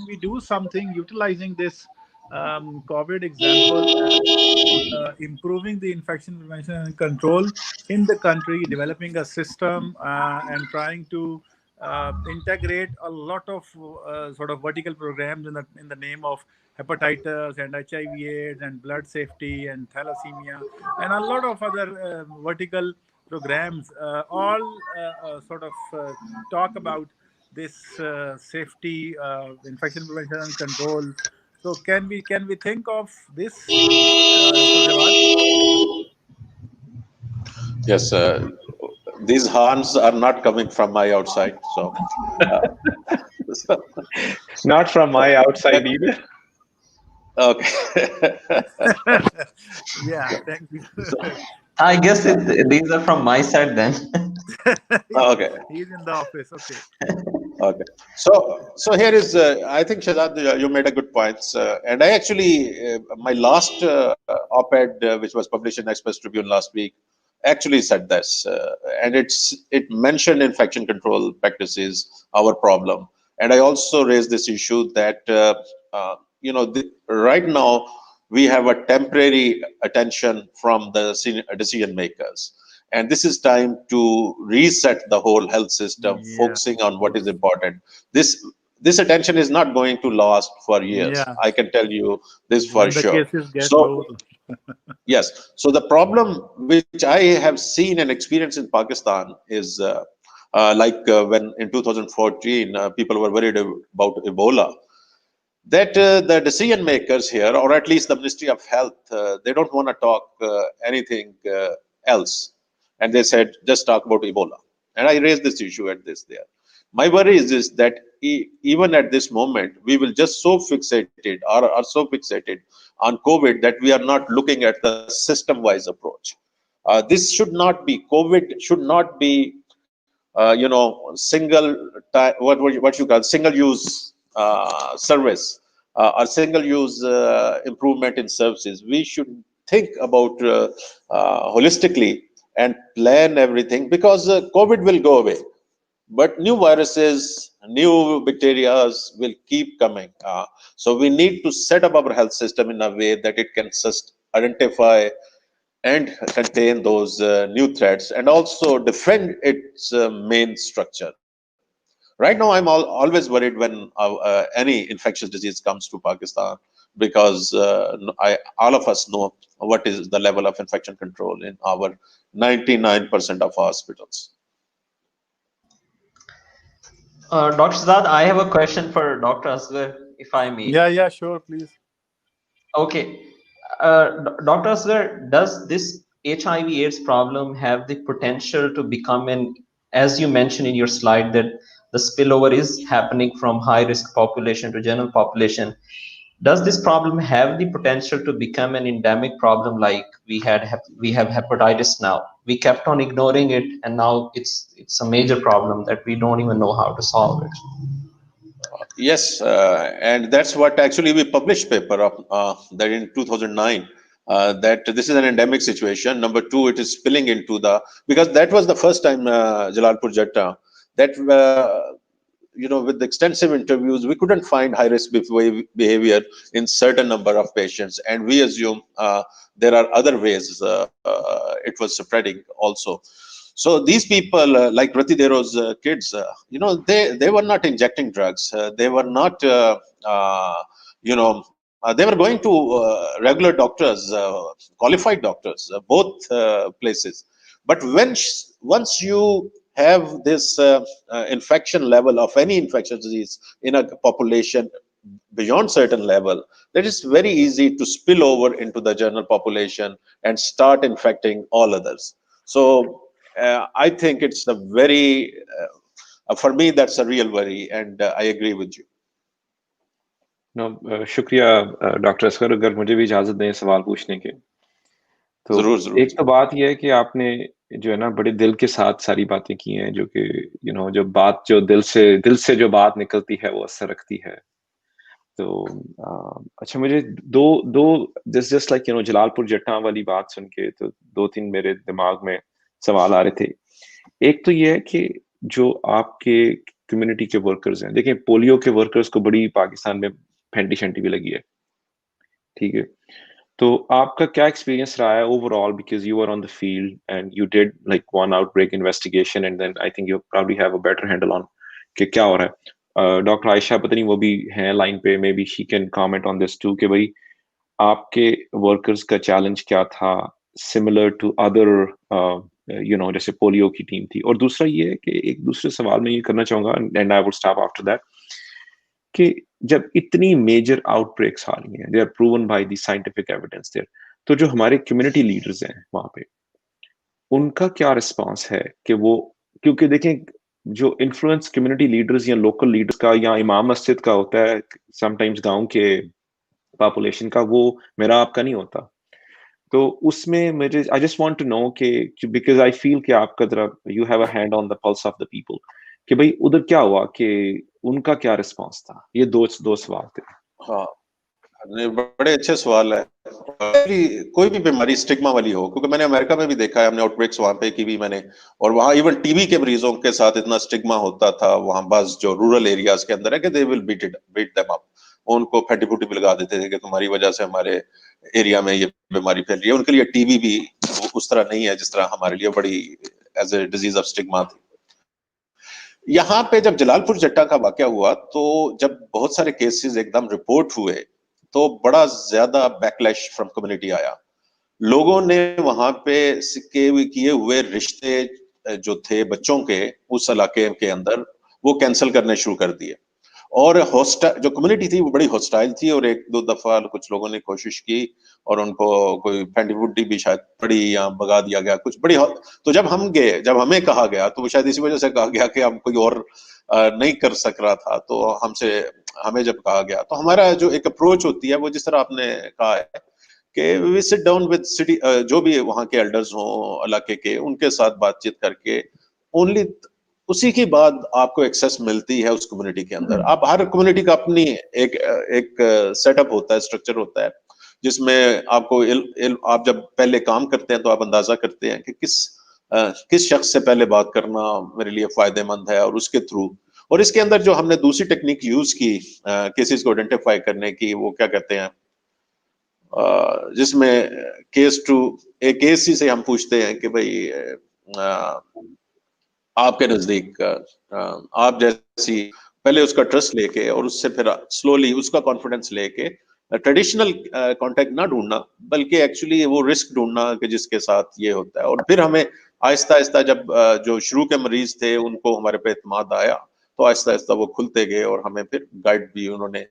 D: we do something utilizing this COVID example and improving the infection prevention and control in the country, developing a system and trying to integrate a lot of sort of vertical programs in the name of hepatitis and HIV/AIDS and blood safety and thalassemia and a lot of other vertical programs, all sort of talk about this safety, infection prevention and control. So can we think of this, Dr. Jawad?
E: Yes, these horns are not coming from my outside. So, uh, so
B: Not from my outside
E: that-
B: either.
E: okay.
D: Yeah, thank you.
E: So,
A: I guess these are from my side then.
E: okay.
D: He's in the office. Okay.
E: Okay. So here is, I think Shazad, you made a good points, and I actually my last op-ed, which was published in Express Tribune last week, actually said this, and it mentioned infection control practices, our problem, and I also raised this issue that right now we have a temporary attention from the senior decision makers. And this is time to reset the whole health system,
D: Yeah,
E: focusing on
D: of
E: what is
D: course.
E: important. This attention is not going to last for years.
D: Yeah,
E: I can tell you this for
D: when the
E: sure.
D: cases get low.
E: So yes, so the problem which I have seen and experienced in Pakistan is when in 2014 people were worried about Ebola, that the decision makers here, or at least the Ministry of Health, they don't want to talk anything else, and they said just talk about Ebola. And I raised this issue at this there. My worry is that even at this moment, we will just so fixated or are so fixated on COVID that we are not looking at the system-wise approach. This should not be COVID. Should not be single what you call single use service or single use improvement in services. We should think about holistically and plan everything, because COVID will go away, but new viruses, new bacteria will keep coming. So we need to set up our health system in a way that it can identify and contain those new threats, and also defend its main structure. Right now, I'm always worried when any infectious disease comes to Pakistan, because all of us know what is the level of infection control in our 99% of hospitals.
A: Dr. Sadat, I have a question for Dr. Asghar, if I may.
D: Yeah, sure, please.
A: Okay. Dr. Asghar, does this HIV/AIDS problem have the potential to become as you mentioned in your slide, that the spillover is happening from high-risk population to general population? Does this problem have the potential to become an endemic problem, like we have hepatitis now? We kept on ignoring it, and now it's a major problem that we don't even know how to solve it.
E: Yes, and that's what actually we published paper of that in 2009. That this is an endemic situation. Number two, it is spilling into because that was the first time, Jalalpur Jatta, that with extensive interviews, we couldn't find high risk behavior in certain number of patients, and we assume there are other ways it was spreading also. So these people, like Rati Dero's kids, they were not injecting drugs. They were not, they were going to regular doctors, qualified doctors, both places. But once you have this infection level of any infectious disease in a population beyond certain level, that is very easy to spill over into the general population and start infecting all others. So I think it's a very for me that's a real worry, and I agree with you.
B: شکریہ doctor Asghar. اگر مجھے بھی اجازت دیں سوال پوچھنے کے تو
E: ضرور ضرور.
B: ایک تو بات یہ ہے کہ آپ نے جو ہے نا بڑے دل کے ساتھ ساری باتیں کی ہیں، جو کہ جو بات جو دل سے جو بات نکلتی ہے وہ اثر رکھتی ہے. تو اچھا، مجھے دو جسٹ لائک جلال پور جٹاں والی بات سن کے تو 2-3 میرے دماغ میں سوال آ رہے تھے. ایک تو یہ ہے کہ جو آپ کے کمیونٹی کے ورکرز ہیں، دیکھیں پولیو کے ورکرز کو بڑی پاکستان میں پھینٹی شنٹی بھی لگی ہے، ٹھیک ہے. تو آپ کا کیا ایکسپیرینس رہا ہے overall, because you are on the field and you did like one outbreak investigation and then I think you probably have a better handle on کہ کیا ہو رہا ہے. ڈاکٹر عائشہ پتہ نہیں وہ بھی ہیں لائن پہ، maybe she can comment on this too کہ بھائی آپ کے ورکرز کا چیلنج کیا تھا سملر ٹو ادر جیسے پولیو کی ٹیم تھی. اور دوسرا یہ ہے کہ ایک دوسرے سوال میں یہ کرنا چاہوں گا and I will stop after that کہ جب اتنی میجر آؤٹ بریکس آ رہی ہیں، they are proven by the scientific evidence there, تو جو ہمارے کمیونٹی لیڈرز ہیں وہاں پہ ان کا کیا رسپانس ہے کہ وہ، کیونکہ دیکھیں جو انفلوئنس کمیونٹی لیڈرز یا لوکل لیڈرز کا یا امام مسجد کا ہوتا ہے سم ٹائمز گاؤں کے پاپولیشن کا، وہ میرا آپ کا نہیں ہوتا. تو اس میں مجھے I just want to know کہ بیکاز آئی فیل کہ آپ کا ذرا you have a hand on the pulse of the people کہ بھائی ادھر کیا ہوا، کہ ان کا کیا رسپانس تھا. یہ دو سوال تھے.
E: ہاں بڑے اچھے سوال ہے. کوئی بھی بیماری اسٹگما والی ہو، کیونکہ میں نے امریکہ میں بھی دیکھا ہے، ہم نے آؤٹ بریکس وہاں پہ کی بھی میں نے، اور وہاں ایون ٹی بی کے مریضوں کے ساتھ اتنا اسٹگما ہوتا تھا وہاں بعض جو رورل ایریاز کے اندر ہے کہ دے ول بیٹ دیم اپ، ان کو پھٹی پھوٹی بھی لگا دیتے تھے کہ تمہاری وجہ سے ہمارے ایریا میں یہ بیماری پھیل رہی ہے. ان کے لیے ٹی بی بھی اس طرح نہیں ہے جس طرح ہمارے لیے بڑی as a disease of stigma تھی. یہاں پہ جب جلال پور جٹا کا واقعہ ہوا تو جب بہت سارے کیسز ایک دم رپورٹ ہوئے تو بڑا زیادہ بیکلیش فرام کمیونٹی آیا. لوگوں نے وہاں پہ کیے ہوئے رشتے جو تھے بچوں کے اس علاقے کے اندر وہ کینسل کرنے شروع کر دیے، اور جو کمیونٹی تھی وہ بڑی ہاسٹائل تھی، اور 1-2 دفعہ کچھ لوگوں نے کوشش کی اور ان کو کوئی پھینٹی وڈی بھی شاید پڑی یا بگا دیا گیا کچھ بڑی. تو جب ہم گئے، جب ہمیں کہا گیا تو وہ شاید اسی وجہ سے کہا گیا کہ ہم کوئی اور نہیں کر سک رہا تھا، تو ہمیں جب کہا گیا تو ہمارا جو ایک اپروچ ہوتی ہے وہ جس طرح آپ نے کہا ہے کہ وی سٹ ڈاؤن ود سٹی، جو بھی وہاں کے ایلڈرز ہوں علاقے کے، ان کے ساتھ بات چیت کر کے اونلی اسی کے بعد آپ کو ایکسیس ملتی ہے اس کمیونٹی کے اندر. آپ ہر کمیونٹی کا اپنی ایک سیٹ اپ ہوتا ہے، اسٹرکچر ہوتا ہے جس میں آپ کو آپ جب پہلے کام کرتے ہیں تو آپ اندازہ کرتے ہیں کہ کس شخص سے پہلے بات کرنا میرے لیے فائدہ مند ہے، اور اس کے تھرو. اور اس کے اندر جو ہم نے دوسری ٹیکنیک یوز کی کیسز کو آئیڈینٹیفائی کرنے کی، وہ کیا کہتے ہیں، جس میں کیس سے ہم پوچھتے ہیں کہ بھائی آپ کے نزدیک آپ جیسی، پہلے اس کا ٹرسٹ لے کے اور اس سے پھر سلولی اس کا کانفیڈنس لے کے ٹریڈیشنل کانٹیکٹ نہ ڈھونڈنا بلکہ ایکچولی وہ رسک ڈھونڈنا کہ جس کے ساتھ یہ ہوتا ہے. اور پھر ہمیں آہستہ آہستہ جب جو شروع کے مریض تھے ان کو ہمارے پہ اعتماد آیا تو آہستہ آہستہ وہ کھلتے گئے اور ہمیں پھر گائیڈ بھی انہوں نے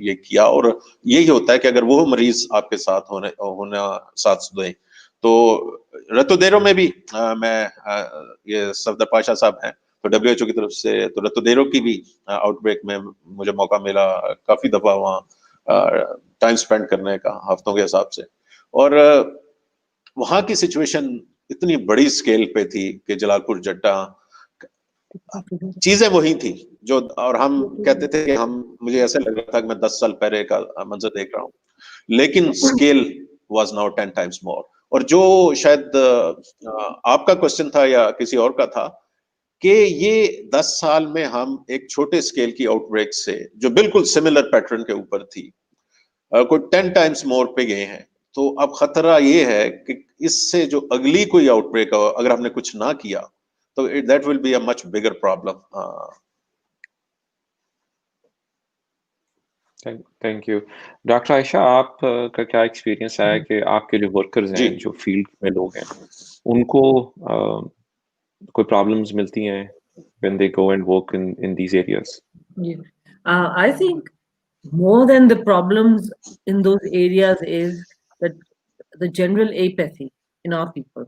E: یہ کیا. اور یہی ہوتا ہے کہ اگر وہ مریض آپ کے ساتھ ہونا ساتھ دیں تو رتو دیرو میں بھی میں یہ صفدر پاشا صاحب ہیں تو WHO کی طرف سے، تو رتو دیرو کی بھی آؤٹ بریک میں مجھے موقع ملا کافی دفعہ وہاں ٹائم سپینڈ کرنے کا ہفتوں کے حساب سے. اور وہاں کی سچویشن اتنی بڑی سکیل پہ تھی کہ جلال پور جٹا چیزیں وہی تھی جو، اور ہم کہتے تھے کہ مجھے ایسے لگ رہا تھا کہ میں 10 سال پہلے کا منظر دیکھ رہا ہوں، لیکن scale was now 10 times more. اور جو شاید آپ کا کوشچن تھا یا کسی اور کا تھا کہ یہ 10 سال میں ہم ایک چھوٹے سکیل کی آؤٹ بریک سے جو بالکل سملر پیٹرن کے اوپر تھی کوئی 10 times more پہ گئے ہیں. تو اب خطرہ یہ ہے کہ اس سے جو اگلی کوئی آؤٹ بریک اگر ہم نے کچھ نہ کیا تو that will be a much bigger problem.
B: Thank you. Doctor Ayesha آپ کا کیا ایکسپیرینس ہے کہ آپ کے جو ورکرز ہیں، جو فیلڈ میں لوگ ہیں، ان کو کوئی پرابلمز ملتی ہیں when they go and work in these areas?
C: I think more than the problems in those areas is that the general apathy in our people.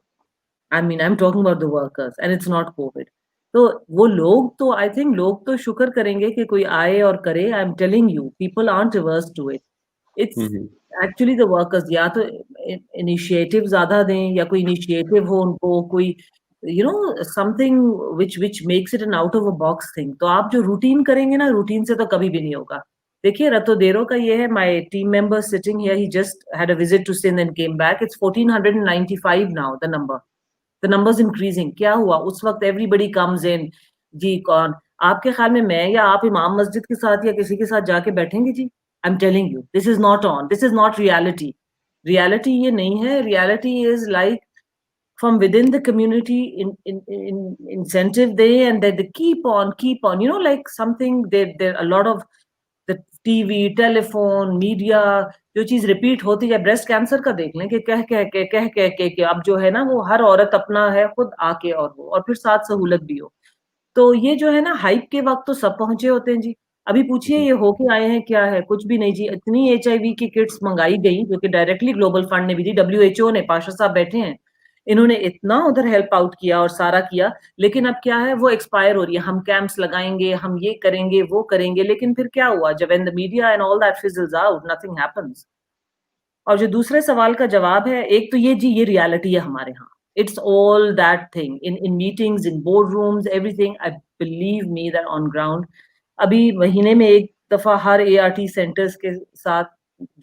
C: I mean, I'm talking about the workers, and it's not COVID. तो वो लोग तो I think लोग तो शुक्र करेंगे कि कोई आए और करे. I'm telling you, people aren't averse to it. It's actually the workers. या तो initiative ज़्यादा दें, या कोई initiative हो उनको, कोई something which makes it an out of a box thing. तो आप जो routine करेंगे ना, routine से तो कभी भी नहीं होगा. देखिए रतो देरो का ये है, my team member sitting here, he just had a visit to Sindh and came back. It's 1495 now, the number. The numbers increasing. क्या हुआ उस वक्त? Everybody comes in. जी कौन आपके ख्याल में, मैं या आप इमाम मस्जिद के साथ या किसी के साथ जाके बैठेंगे जी? I'm telling you, this is not on. This is not reality. Reality ये नहीं है. Reality is like from within the community, in incentive and they keep on, like something. There a lot of the TV, telephone, media, जो चीज repeat होती है. Breast cancer का देख लें कि कह अब जो है ना, वो हर औरत अपना है खुद आके और फिर साथ सहूलत भी हो. तो ये जो है ना, हाइप के वक्त तो सब पहुंचे होते हैं जी. अभी पूछिए ये होके आए हैं क्या है? कुछ भी नहीं जी. इतनी HIV की किट्स मंगाई गई जो कि डायरेक्टली ग्लोबल फंड ने भी दी. WHO ने, पाशा साहब बैठे हैं, इन्होंने इतना उधर हेल्प आउट किया और सारा किया. लेकिन अब क्या है, वो एक्सपायर हो रही है. हम कैंप्स लगाएंगे, हम ये करेंगे, वो करेंगे, लेकिन फिर क्या हुआ? जब in the media and all that fizzles out, nothing happens. और जो दूसरे सवाल का जवाब है, एक तो ये जी, ये रियलिटी है हमारे यहाँ. It's all that thing in meetings, in boardrooms, everything. I believe me that on ground, अभी महीने में एक दफा हर ART सेंटर्स के साथ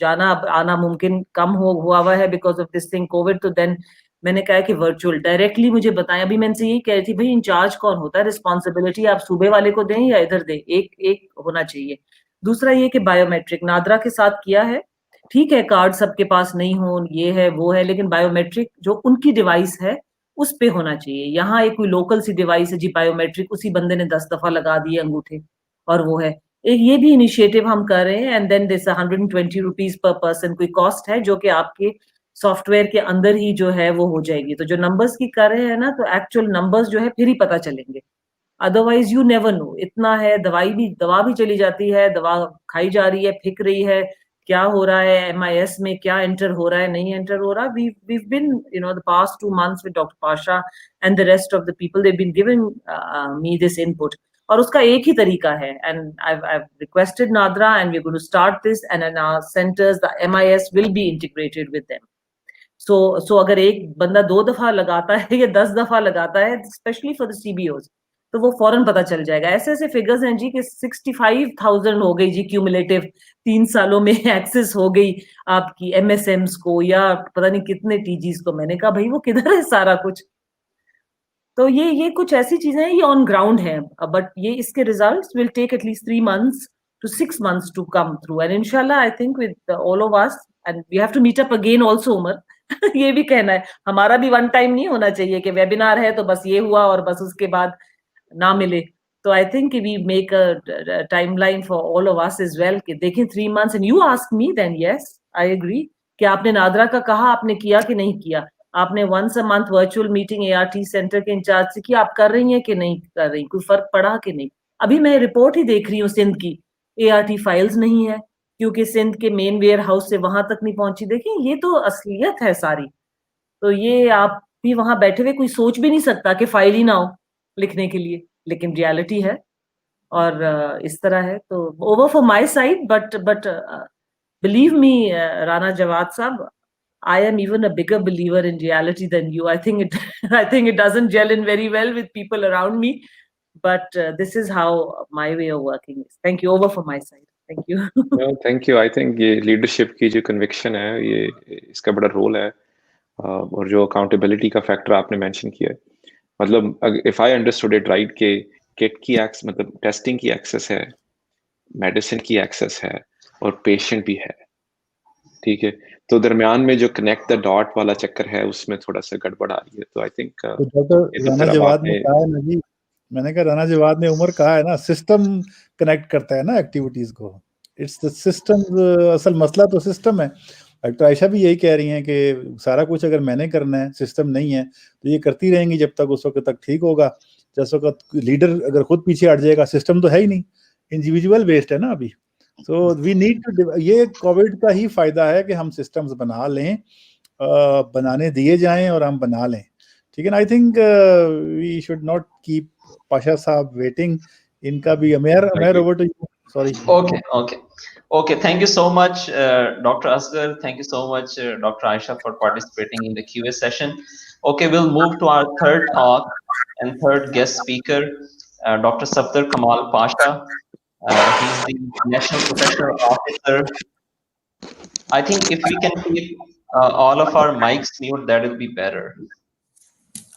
C: जाना आना मुमकिन कम हुआ है because of this thing COVID. तो then मैंने कहा कि वर्चुअल डायरेक्टली मुझे बताएं. अभी मैं इनसे यही कह रही थी, भाई इंचार्ज कौन होता है? रिस्पॉन्सिबिलिटी आप सूबे वाले को दें या इधर दें? एक होना चाहिए. दूसरा ये कि बायोमेट्रिक नादरा के साथ किया है. ठीक है, कार्ड सबके पास नहीं हो, ये है वो है, लेकिन बायोमेट्रिक जो उनकी डिवाइस है उस पे होना चाहिए. यहाँ एक कोई लोकल सी डिवाइस है जी, बायोमेट्रिक उसी बंदे ने 10 दफा लगा दिए अंगूठे और वो है. एक ये भी इनिशिएटिव हम कर रहे हैं. And then this 120 rupees per person कोई कॉस्ट है जो कि आपके सॉफ्टवेयर के अंदर ही जो है वो हो जाएगी. तो जो नंबर्स की कर रहे हैं ना, तो एक्चुअल नंबर्स जो है फिर ही पता चलेंगे. Otherwise you never know. इतना है, दवा भी चली जाती है, दवा खाई जा रही है, फिक रही है, क्या हो रहा है MIS में, क्या एंटर हो रहा है, नहीं एंटर हो रहा. We've been, the past 2 months with Dr. Pasha and the rest of the people, they've been giving me this input. और उसका एक ही तरीका है. And I've requested Nadra, and we're going to start this, and in our centers the MIS will be integrated with them. So अगर एक बंदा 2 दफा लगाता है या 10 दफा लगाता है, especially for the CBOs, तो वो फौरन पता चल जाएगा. ऐसे ऐसे फिगर्स हैं जी कि 65,000 हो गई जी क्यूमुलेटिव 3 सालों में एक्सेस हो गई आपकी MSMs को, या पता नहीं कितने TGs को. मैंने कहा भाई वो किधर है सारा कुछ? तो ये कुछ ऐसी चीजें हैं, ये ऑन ग्राउंड है. बट ये इसके results will take at least 3 months to 6 months to come through, and inshallah I think with all of us, and we have to meet up again also, Umar. ये भी कहना है, हमारा भी वन टाइम नहीं होना चाहिए कि वेबिनार है तो बस ये हुआ और बस उसके बाद ना मिले. तो I think we make a timeline for all of us as well कि देखें 3 months. And you ask me, then yes I agree कि आपने नादरा का कहा, आपने किया कि नहीं किया? आपने once a month virtual meeting ART centre के इंचार्ज से की, आप कर रही हैं कि नहीं कर रही? कोई फर्क पड़ा कि नहीं? अभी मैं रिपोर्ट ही देख रही हूँ, सिंध की ART फाइल्स नहीं है क्योंकि सिंध के मेन वेयर हाउस से वहां तक नहीं पहुंची. देखिए ये तो असलियत है सारी. तो ये आप भी वहां बैठे हुए कोई सोच भी नहीं सकता कि फाइल ही ना हो लिखने के लिए, लेकिन रियलिटी है और इस तरह है. तो over for my side, but believe me Rana Jawad sahab, I am even a bigger believer in reality than you. I think it doesn't gel in very well with people around me, but this is how my way of working is. Thank you. Over from my side. Thank you.
B: No, thank you. I think ये leadership की जो conviction है, ये इसका बड़ा role है. और जो accountability का factor आपने mention किया है, मतलब if I understood it right कि kit की access, मतलब testing की access है, medicine की access है और patient भी है. ठीक है, तो दरमियान में जो कनेक्ट द डॉट वाला चक्कर है उसमें थोड़ा सा गड़बड़ आ रही है. तो आई थिंक
D: राना जवाद ने कहा है ना जी, मैंने कहा राना जवाद ने उमर कहा है ना, सिस्टम कनेक्ट करता है ना एक्टिविटीज को. It's the system. असल मसला तो सिस्टम है. डॉक्टर आयशा भी यही कह रही हैं कि सारा कुछ अगर मैंने करना है, सिस्टम नहीं है, तो ये करती रहेंगी जब तक उस वक्त तक ठीक होगा. जिस वक्त लीडर अगर खुद पीछे हट जाएगा, सिस्टम तो है ही नहीं, इंडिविजुअल बेस्ड है ना अभी. सो वी नीड टू, ये कोविड का ही फायदा है कि हम सिस्टम्स बना लें, बनाने दिए जाएं और हम बना लें. ठीक है ना? I think we should not keep Pasha Saab waiting. इनका भी Umair, over to you. Sorry.
A: Okay. Thank you so much, Dr. Asghar. Thank you so much, Dr. Aisha, for participating in the QA session. Okay, we'll move to our third talk and third guest speaker, Dr. Safdar Kamal Pasha. He's the National Professional Officer. I think if we can keep all of our mics mute, that will be better.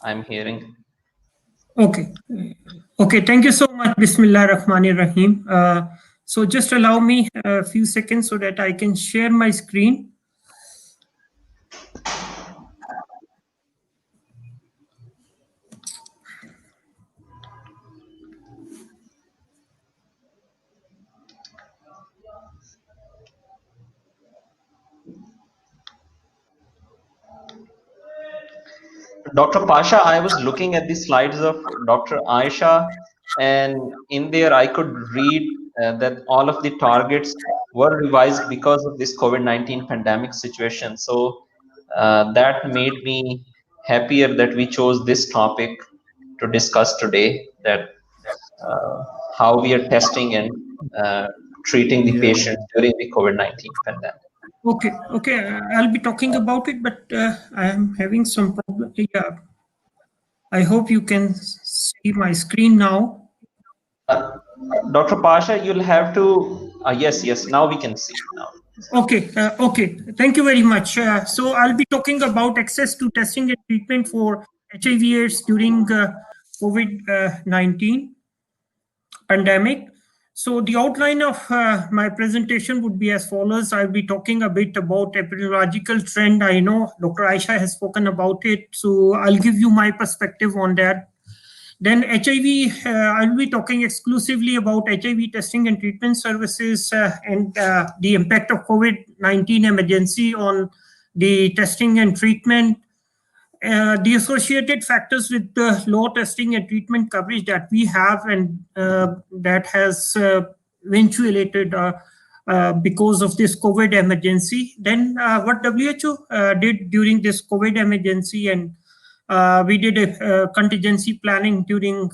A: I'm hearing.
F: Okay, thank you so much. Bismillah Rahmanir Rahim. So just allow me a few seconds so that I can share my screen.
A: Dr. Pasha, I was looking at the slides of Dr. Aisha, and in there I could read that all of the targets were revised because of this COVID-19 pandemic situation. So that made me happier that we chose this topic to discuss today, that how we are testing and treating the patients during the COVID-19 pandemic.
F: Okay, I'll be talking about it, but I am having some problem. Yeah, I hope you can see my screen now.
A: Dr. Pasha, you'll have to, yes, now we can see now.
F: Okay, thank you very much. So I'll be talking about access to testing and treatment for HIV/AIDS during COVID-19 pandemic. So the outline of my presentation would be as follows. I'll be talking a bit about epidemiological trend. I know Dr. Aisha has spoken about it, so I'll give you my perspective on that. Then HIV, I'll be talking exclusively about HIV testing and treatment services and the impact of COVID-19 emergency on the testing and treatment. The associated factors with the low testing and treatment coverage that we have, and that has eventuated because of this COVID emergency. Then what WHO did during this COVID emergency, and we did a contingency planning during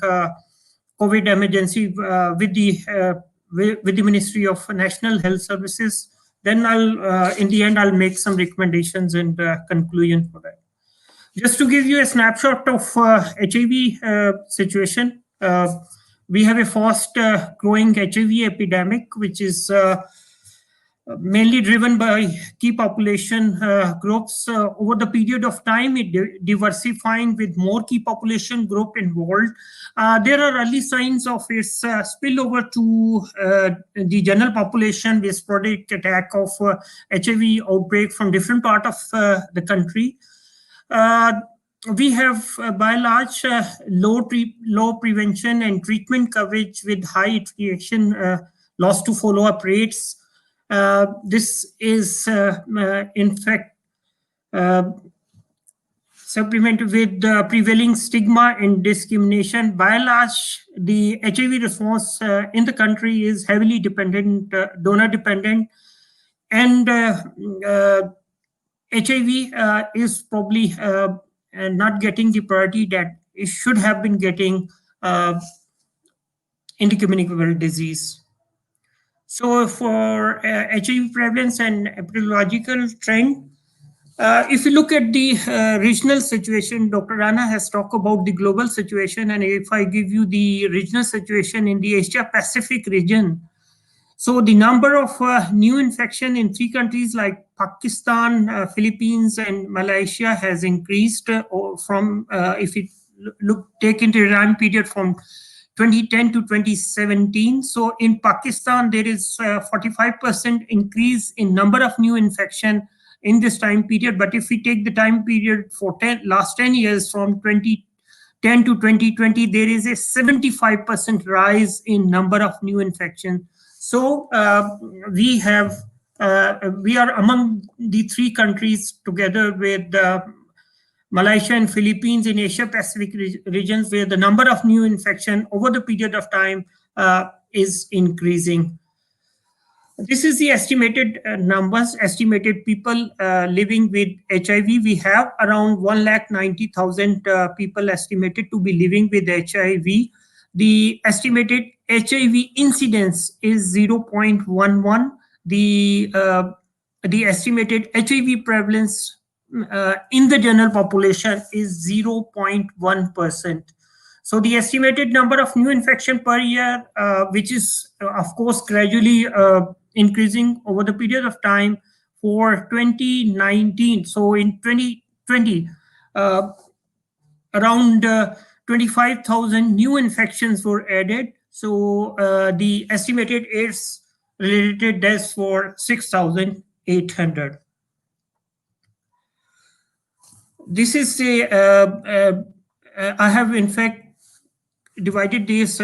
F: COVID emergency with the Ministry of National Health Services. Then in the end, I'll make some recommendations and conclusion for that. Just to give you a snapshot of HIV situation, we have a fast growing HIV epidemic, which is mainly driven by key population groups. Over the period of time, it diversifying with more key population group involved. There are early signs of its spillover to the general population with sporadic attack of HIV outbreak from different part of the country. We have, by and large, low prevention and treatment coverage with high iteration loss to follow-up rates. This is, in fact, supplemented with the prevailing stigma and discrimination. By and large, the HIV response in the country is heavily dependent, donor dependent, and HIV is probably not getting the priority that it should have been getting in the communicable disease. So for HIV prevalence and epidemiological trend, if you look at the regional situation, Dr. Rana has talked about the global situation, and if I give you the regional situation in the Asia Pacific region, so the number of new infection in 3 countries like Pakistan, Philippines, and Malaysia has increased from, if you take into a time period from 2010 to 2017. So in Pakistan, there is 45% increase in number of new infection in this time period. But if we take the time period for last 10 years, from 2010 to 2020, there is a 75% rise in number of new infections. So we are among the 3 countries together with Malaysia and Philippines in Asia Pacific regions where the number of new infection over the period of time is increasing. This is the estimated numbers, estimated people living with HIV. We have around 190,000 people estimated to be living with HIV. The estimated HIV incidence is 0.11. The estimated HIV prevalence in the general population is 0.1%. So the estimated number of new infection per year, which is of course gradually increasing over the period of time for 2019. So in 2020, around 25,000 new infections were added. So the estimated AIDS-related deaths for 6,800. This is I have in fact divided this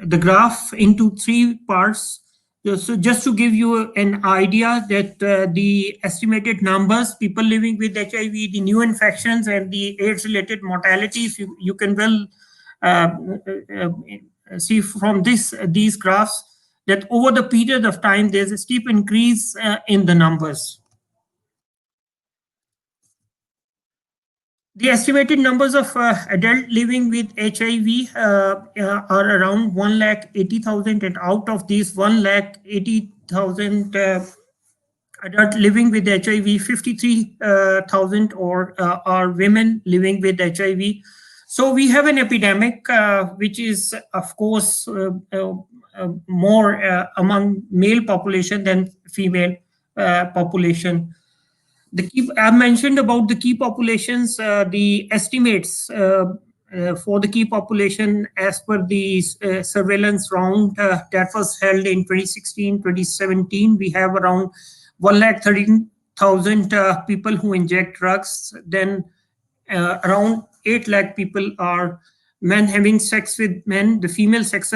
F: the graph into 3 parts. So just to give you an idea that the estimated numbers, people living with HIV, the new infections, and the AIDS-related mortalities, you can well see from these graphs that over the period of time, there's a steep increase in the numbers. The estimated numbers of adults living with HIV are around 180,000, and out of these 180,000 adults living with HIV, 53,000 are women living with HIV. So we have an epidemic which is, of course, more among male population than female population. I mentioned about the key populations, the estimates for the key population as per the surveillance round that was held in 2016, 2017. We have around 113,000 people who inject drugs. Then around 8 lakh people are men having sex with men. The female sex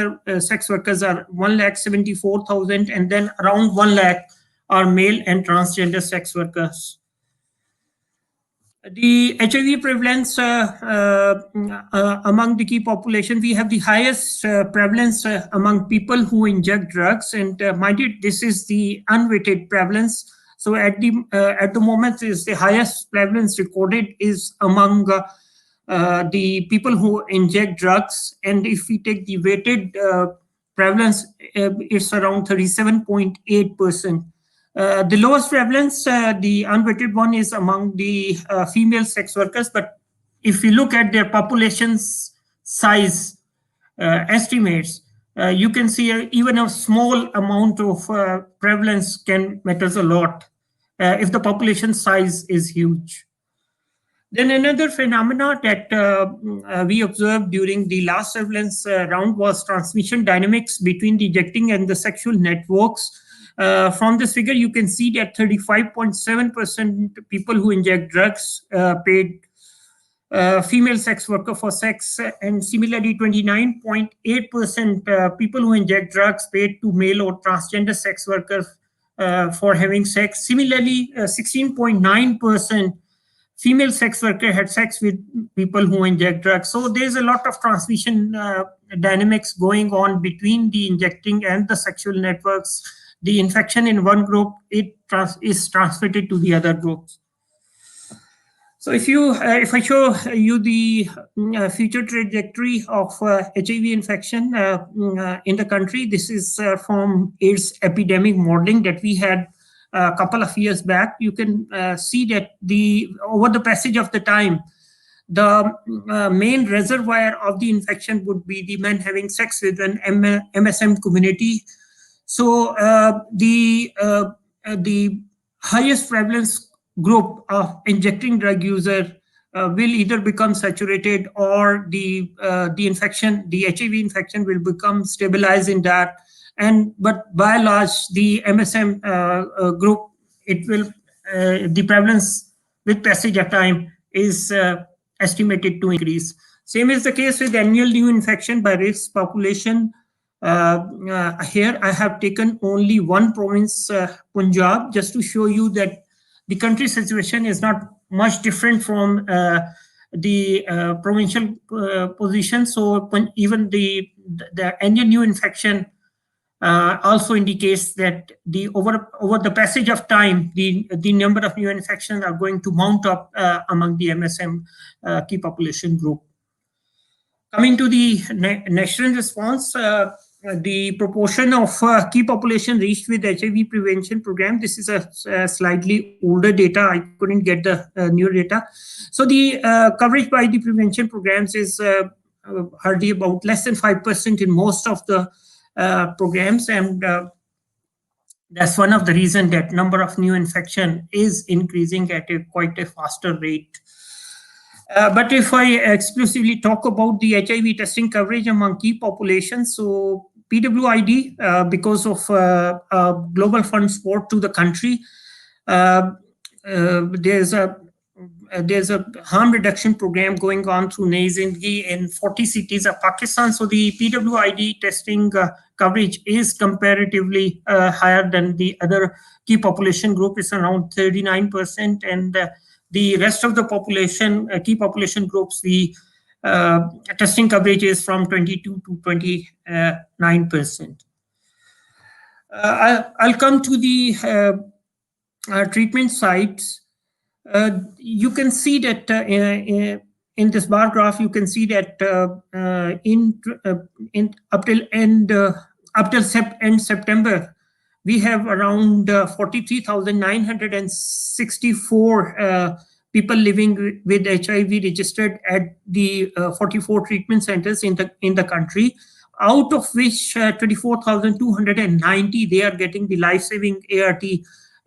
F: workers are 174,000, and then around 1 lakh are male and transgender sex workers. The HIV prevalence among the key population, we have the highest prevalence among people who inject drugs, and mind you, this is the unweighted prevalence. So at the moment, is the highest prevalence recorded is among the people who inject drugs, and if we take the weighted prevalence, it's around 37.8%. The lowest prevalence, the unweighted one, is among the female sex workers. But if we look at their population's size estimates, you can see even a small amount of prevalence can matters a lot if the population size is huge. Then another phenomena that we observed during the last surveillance round was transmission dynamics between the injecting and the sexual networks. From this figure, you can see that 35.7% people who inject drugs paid female sex worker for sex, and similarly 29.8% people who inject drugs paid to male or transgender sex workers for having sex. Similarly, 16.9% female sex worker had sex with people who inject drugs. So there's a lot of transmission dynamics going on between the injecting and the sexual networks. The infection in one group, is transmitted to the other groups. So if I show you the future trajectory of HIV infection in the country, this is from AIDS epidemic modeling that we had a couple of years back. You can see that over the passage of the time, the main reservoir of the infection would be the men having sex with an MSM community. So the highest prevalence group of injecting drug user will either become saturated, or the infection, the HIV infection, will become stabilized in that. But by and large, the MSM group, it will the prevalence with passage of time is estimated to increase. Same is the case with annual new infection by race population. Here I have taken only one province, Punjab, just to show you that the country situation is not much different from the provincial position. So even the annual new infection also indicates that the over the passage of time, the number of new infections are going to mount up among the MSM key population group. Coming to the national response, the proportion of key population reached with HIV prevention program. This is a slightly older data. I couldn't get the newer data. So the coverage by the prevention programs is hardly about less than 5% in most of the programs, and that's one of the reasons that number of new infection is increasing at quite a faster rate. But if I exclusively talk about the HIV testing coverage among key populations, so PWID, because of global fund support to the country, there's a harm reduction program going on through Nazindagi in 40 cities of Pakistan. So the PWID testing coverage is comparatively higher than the other key population group. It's around 39%, and the rest of the population, key population groups, the testing coverage is from 22 to 29%. I'll come to the treatment sites. You can see that in this bar graph, you can see that up till end September, we have around 43,964 people living with HIV registered at the 44 treatment centers in the country, out of which 24,290 they are getting the life-saving ART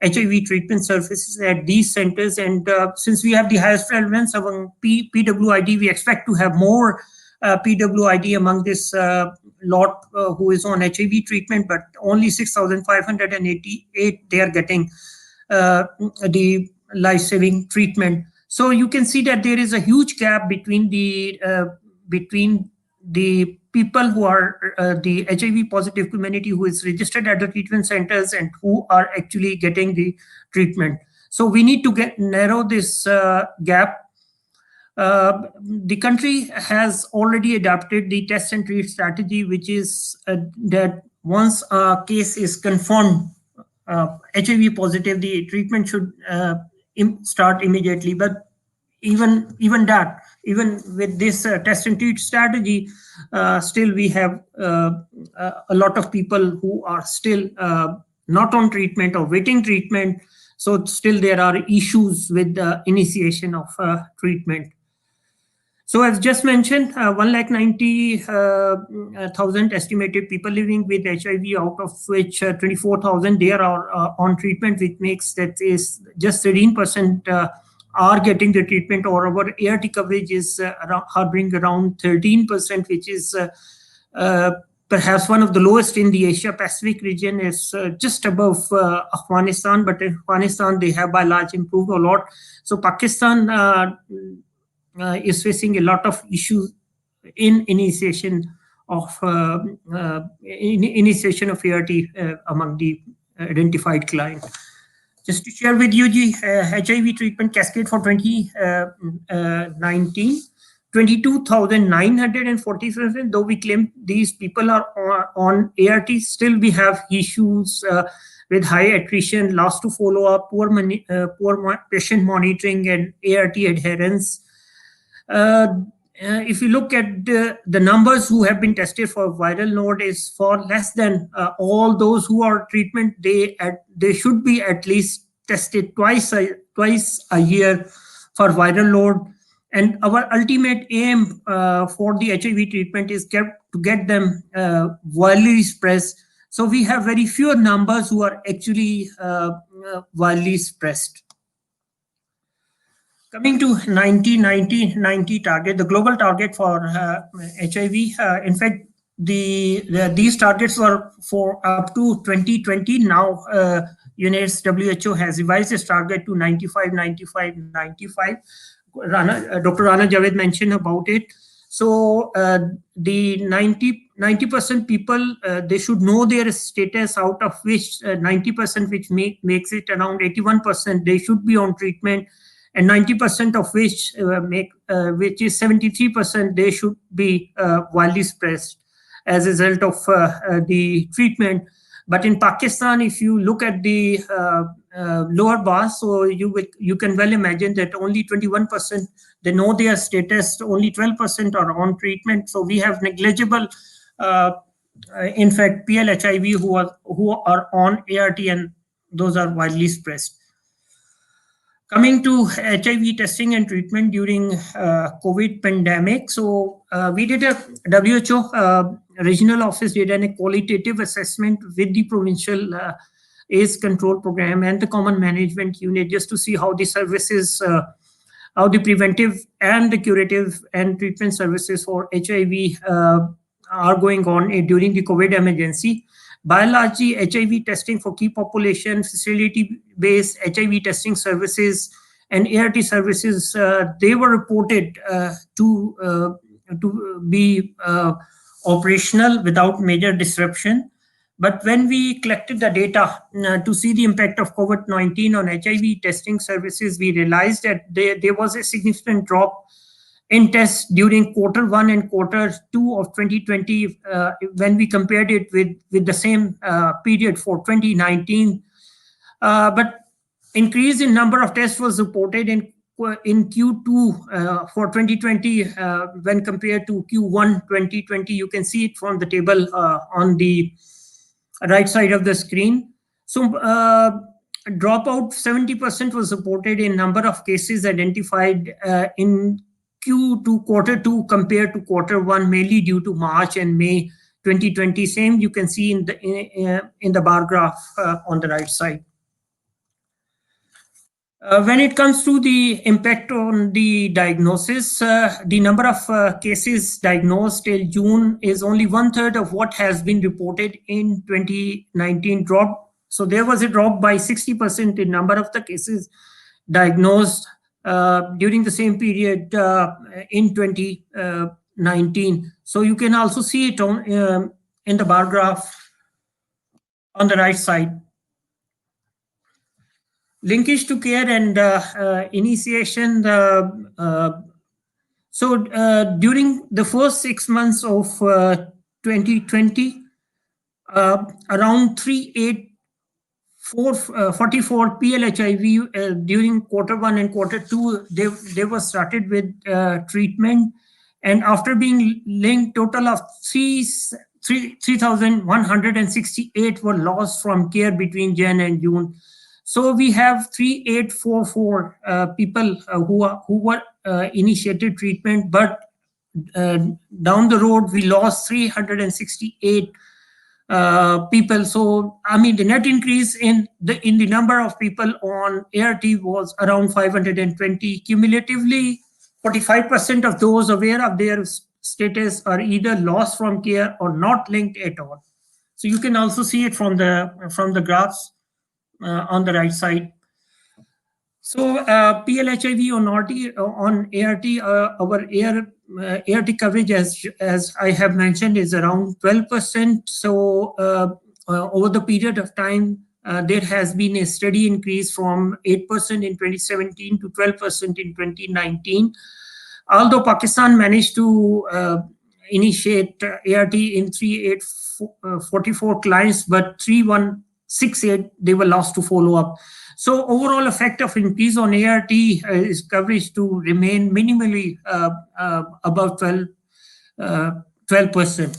F: HIV treatment services at these centers. And since we have the highest prevalence among PWID, we expect to have more PWID among this lot who is on HIV treatment, but only 6,588 they are getting the life-saving treatment. So you can see that there is a huge gap between the people who are the HIV positive community who is registered at the treatment centers and who are actually getting the treatment. So we need to narrow this gap. The country has already adopted the test and treat strategy, which is that once a case is confirmed HIV positive, the treatment should start immediately. But even with this test and treat strategy, still we have a lot of people who are still not on treatment or waiting treatment. So still there are issues with the initiation of treatment. So as just mentioned, 190,000 estimated people living with HIV, out of which 24,000 they are on treatment, which makes that is just 13% are getting the treatment, or our ART coverage is hovering around 13%, which is perhaps one of the lowest in the Asia Pacific region. Is just above Afghanistan, but in Afghanistan they have by large improved a lot. So Pakistan is facing a lot of issues in initiation of ART among the identified clients. Just to share with you the HIV treatment cascade for 2019, 22,947, though we claim these people are on ART, still we have issues with high attrition, loss to follow-up, poor patient monitoring, and ART adherence. If you look at the numbers who have been tested for viral load is for less than all those who are treatment, they should be at least tested twice a year for viral load. And our ultimate aim for the HIV treatment is to get them virally expressed. So we have very few numbers who are actually virally expressed. Coming to 90 target, the global target for HIV. In fact, these targets were for up to 2020. Now, UNAIDS WHO has revised this target to 95. Dr. Rana Javed mentioned about it. So the 90% people, they should know their status, out of which 90%, which makes it around 81%, they should be on treatment. And 90% of which is 73%, they should be widely expressed. as a result of the treatment. But in Pakistan, if you look at the lower bar, so you can well imagine that only 21% they know their status, only 12% are on treatment. So we have negligible, in fact, PLHIV who are on ART, and those are widely expressed. Coming to HIV testing and treatment during COVID pandemic, so we did a WHO regional office did a qualitative assessment with the provincial AIDS control program and the common management unit just to see how the services, how the preventive and the curative and treatment services for HIV are going on during the COVID emergency. By and large, HIV testing for key population, facility-based HIV testing services, and ART services, they were reported to be operational without major disruption. But when we collected the data to see the impact of COVID-19 on HIV testing services, we realized that there was a significant drop in tests during Q1 and Q2 of 2020 when we compared it with the same period for 2019. But increase in number of tests was reported in Q2 for 2020 when compared to Q1 2020. You can see it from the table on the right side of the screen. So dropout 70% was reported in number of cases identified in Q2 compared to Q1, mainly due to March and May 2020. Same you can see in the bar graph on the right side. When it comes to the impact on the diagnosis, the number of cases diagnosed till June is only 1/3 of what has been reported in 2019 drop. So there was a drop by 60% in number of the cases diagnosed during the same period in 2019. So you can also see it on in the bar graph on the right side. Linkage to care and initiation. So during the first 6 months of 2020, around 44 PLHIV during Q1 and Q2, they were started with treatment, and after being linked, total of 3,168 were lost from care between Jan and June. So we have 3,844 people who were initiated treatment, but down the road we lost 368 people. So I mean the net increase in the number of people on ART was around 520. Cumulatively, 45% of those aware of their status are either lost from care or not linked at all. So you can also see it from the graphs on the right side. So PLHIV on ART, our ART coverage, as I have mentioned, is around 12%. So over the period of time, there has been a steady increase from 8% in 2017 to 12% in 2019. Although Pakistan managed to initiate ART in 3,844 clients, but 3,168 they were lost to follow up. So overall effect of increase on ART is coverage to remain minimally above 12%.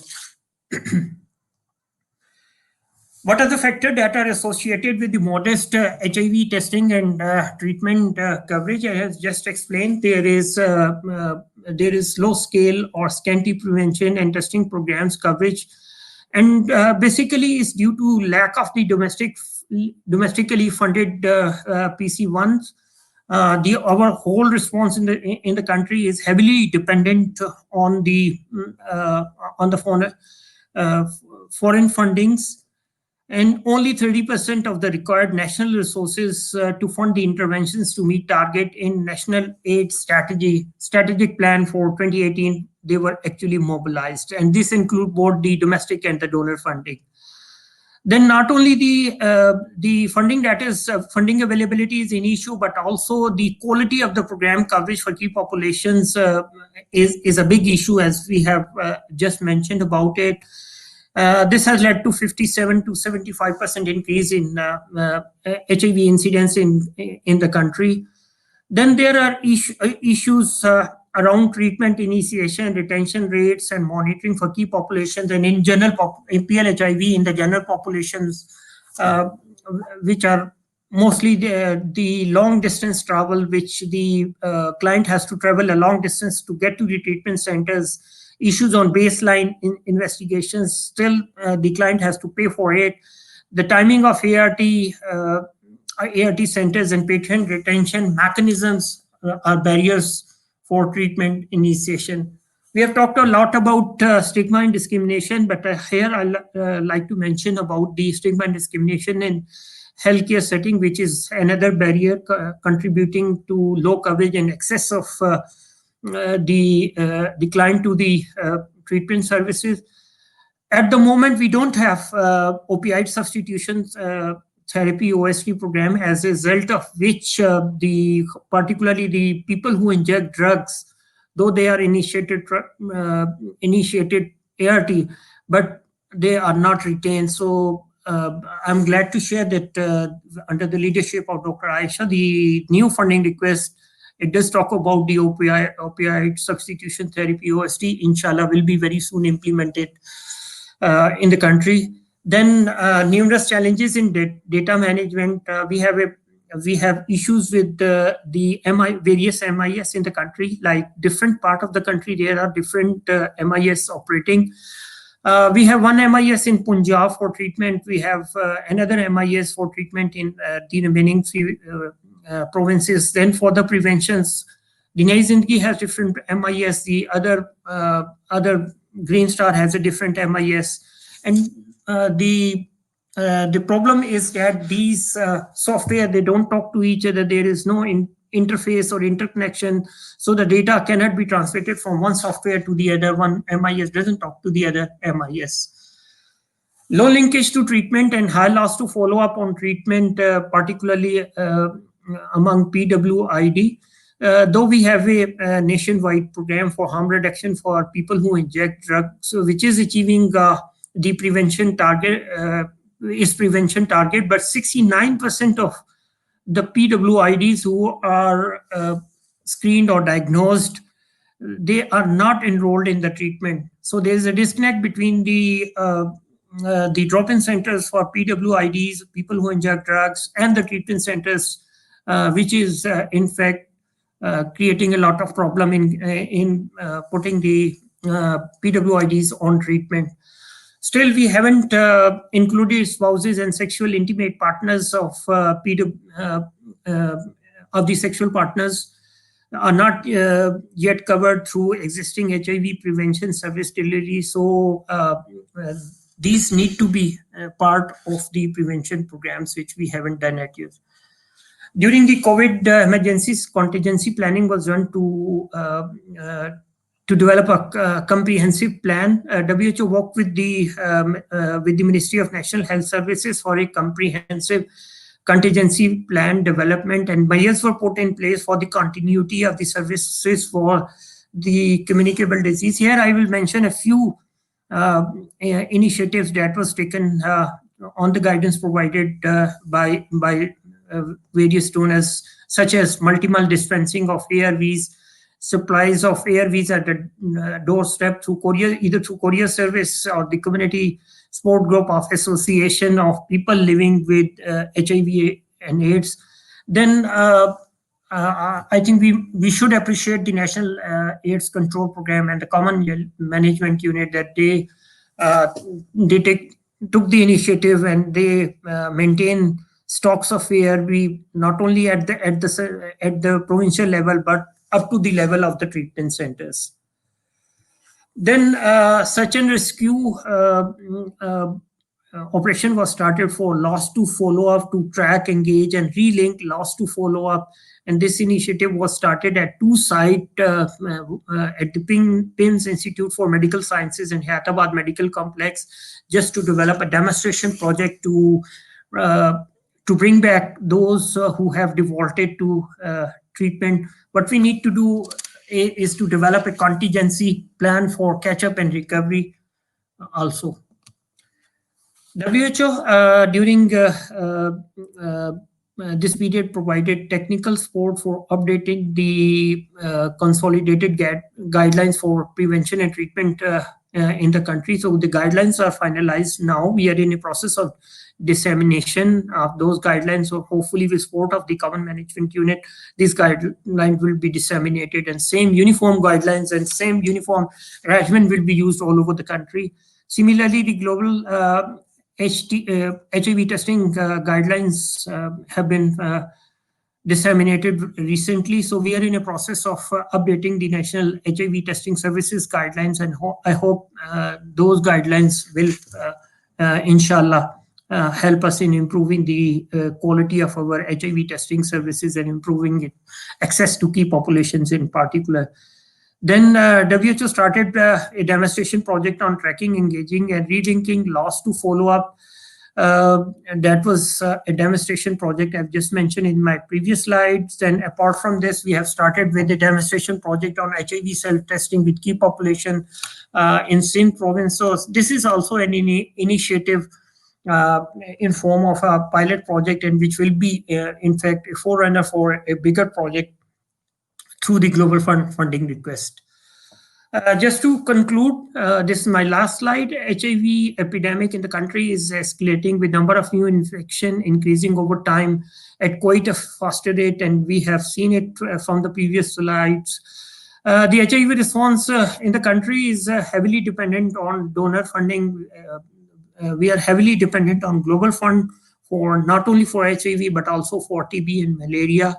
F: What are the factors that are associated with the modest HIV testing and treatment coverage? I have just explained there is low scale or scanty prevention and testing programs coverage, and basically is due to lack of the domestically funded PC1s. Our whole response in the country is heavily dependent on the foreign fundings, and only 30% of the required national resources to fund the interventions to meet target in National AIDS Strategic Plan for 2018, they were actually mobilized, and this includes both the domestic and the donor funding. Then not only the funding, that is funding availability is an issue, but also the quality of the program coverage for key populations is a big issue, as we have just mentioned about it. This has led to 57 to 75% increase in HIV incidence in the country. Then there are issues around treatment initiation, retention rates, and monitoring for key populations, and in general, PLHIV in the general populations, which are mostly the long distance travel, which the client has to travel a long distance to get to the treatment centers. Issues on baseline investigations, still the client has to pay for it. The timing of ART centers and patient retention mechanisms are barriers for treatment initiation. We have talked a lot about stigma and discrimination, but here I'd like to mention about the stigma and discrimination in healthcare setting, which is another barrier contributing to low coverage and excess of the client to the treatment services. At the moment, we don't have opioid substitution therapy OST program, as a result of which particularly the people who inject drugs, though they are initiated ART, but they are not retained. So I'm glad to share that under the leadership of Dr. Aisha, the new funding request, it does talk about the opioid substitution therapy OST, inshallah, will be very soon implemented in the country. Then numerous challenges in data management. We have issues with the various MIS in the country. Like different part of the country, there are different MIS operating. We have one MIS in Punjab for treatment. We have another MIS for treatment in the remaining three provinces. Then for the preventions, the Nai Zindagi has different MIS. The other Green Star has a different MIS. And the problem is that these software, they don't talk to each other. There is no interface or interconnection, so the data cannot be transmitted from one software to the other. One MIS doesn't talk to the other MIS. Low linkage to treatment and high loss to follow up on treatment, particularly among PWID. Though we have a nationwide program for harm reduction for people who inject drugs, which is achieving the prevention target, but 69% of the PWIDs who are screened or diagnosed, they are not enrolled in the treatment. So there's a disconnect between the drop-in centers for PWIDs, people who inject drugs, and the treatment centers, which is in fact creating a lot of problem in putting the PWIDs on treatment. Still, we haven't included spouses and sexual intimate partners of the sexual partners are not yet covered through existing HIV prevention service delivery. So these need to be part of the prevention programs, which we haven't done at yet. During the COVID emergencies, contingency planning was done to develop a comprehensive plan. WHO worked with the Ministry of National Health Services for a comprehensive contingency plan development, and measures were put in place for the continuity of the services for the communicable disease. Here I will mention a few initiatives that was taken on the guidance provided by various donors, such as multiple dispensing of ARVs, supplies of ARVs at the doorstep through courier, either through courier service or the community support group of association of people living with HIV and AIDS. Then I think we should appreciate the National AIDS Control Program and the Common Management Unit that they took the initiative and they maintain stocks of ARV not only at the provincial level but up to the level of the treatment centers. Then search and rescue operation was started for loss to follow-up, to track, engage, and relink loss to follow-up. And this initiative was started at two sites at the PIMS Institute for Medical Sciences and Hyderabad Medical Complex, just to develop a demonstration project to bring back those who have defaulted to treatment. What we need to do is to develop a contingency plan for catch-up and recovery also. WHO during this period provided technical support for updating the consolidated guidelines for prevention and treatment in the country. So the guidelines are finalized now. We are in a process of dissemination of those guidelines. So hopefully with support of the Common Management Unit, these guidelines will be disseminated, and same uniform guidelines and same uniform regimen will be used all over the country. Similarly, the global HIV testing guidelines have been disseminated recently. So we are in a process of updating the National HIV Testing Services guidelines, and I hope those guidelines will, inshallah, help us in improving the quality of our HIV testing services and improving access to key populations in particular. Then WHO started a demonstration project on tracking, engaging, and relinking loss to follow-up. That was a demonstration project I've just mentioned in my previous slides. Then apart from this, we have started with a demonstration project on HIV self-testing with key population in Sindh province. So this is also an initiative in form of a pilot project, and which will be, in fact, a forerunner for a bigger project through the global funding request. Just to conclude, this is my last slide. HIV epidemic in the country is escalating, with number of new infection increasing over time at quite a faster rate, and we have seen it from the previous slides. The HIV response in the country is heavily dependent on donor funding. We are heavily dependent on global fund for not only for HIV but also for TB and malaria.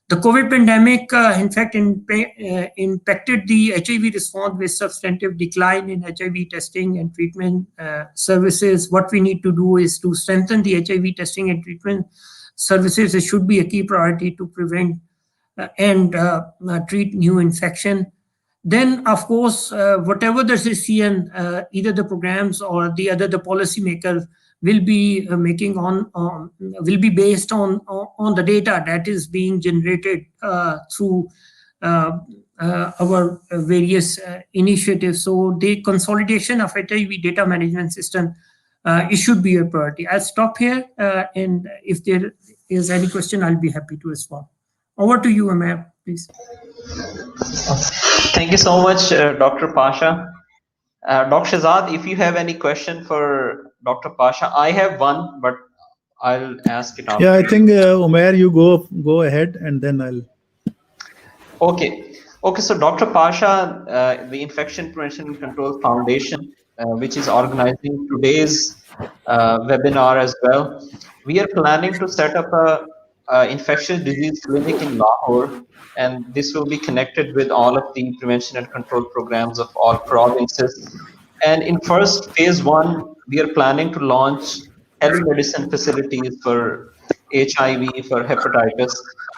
F: The COVID pandemic, in fact, impacted the HIV response with substantive decline in HIV testing and treatment services. What we need to do is to strengthen the HIV testing and treatment services. It should be a key priority to prevent and treat new infection. Then, of course, whatever the decision, either the programs or the policymakers will be making will be based on the data that is being generated through our various initiatives. So the consolidation of HIV data management system, it should be a priority. I'll stop here, and if there is any question, I'll be happy to respond. Over to you, Amir, please.
A: Thank you so much, Dr. Pasha. Dr. Shahzad, if you have any question for Dr. Pasha, I have one, but I'll ask it after.
D: Yeah, I think Umair, you go ahead, and then I'll.
A: Okay. So Dr. Pasha, the Infection Prevention and Control Foundation, which is organizing today's webinar as well, we are planning to set up a infectious disease clinic in Lahore, and this will be connected with all of the prevention and control programs of all provinces. And in phase 1, we are planning to launch telemedicine facilities for HIV, for hepatitis.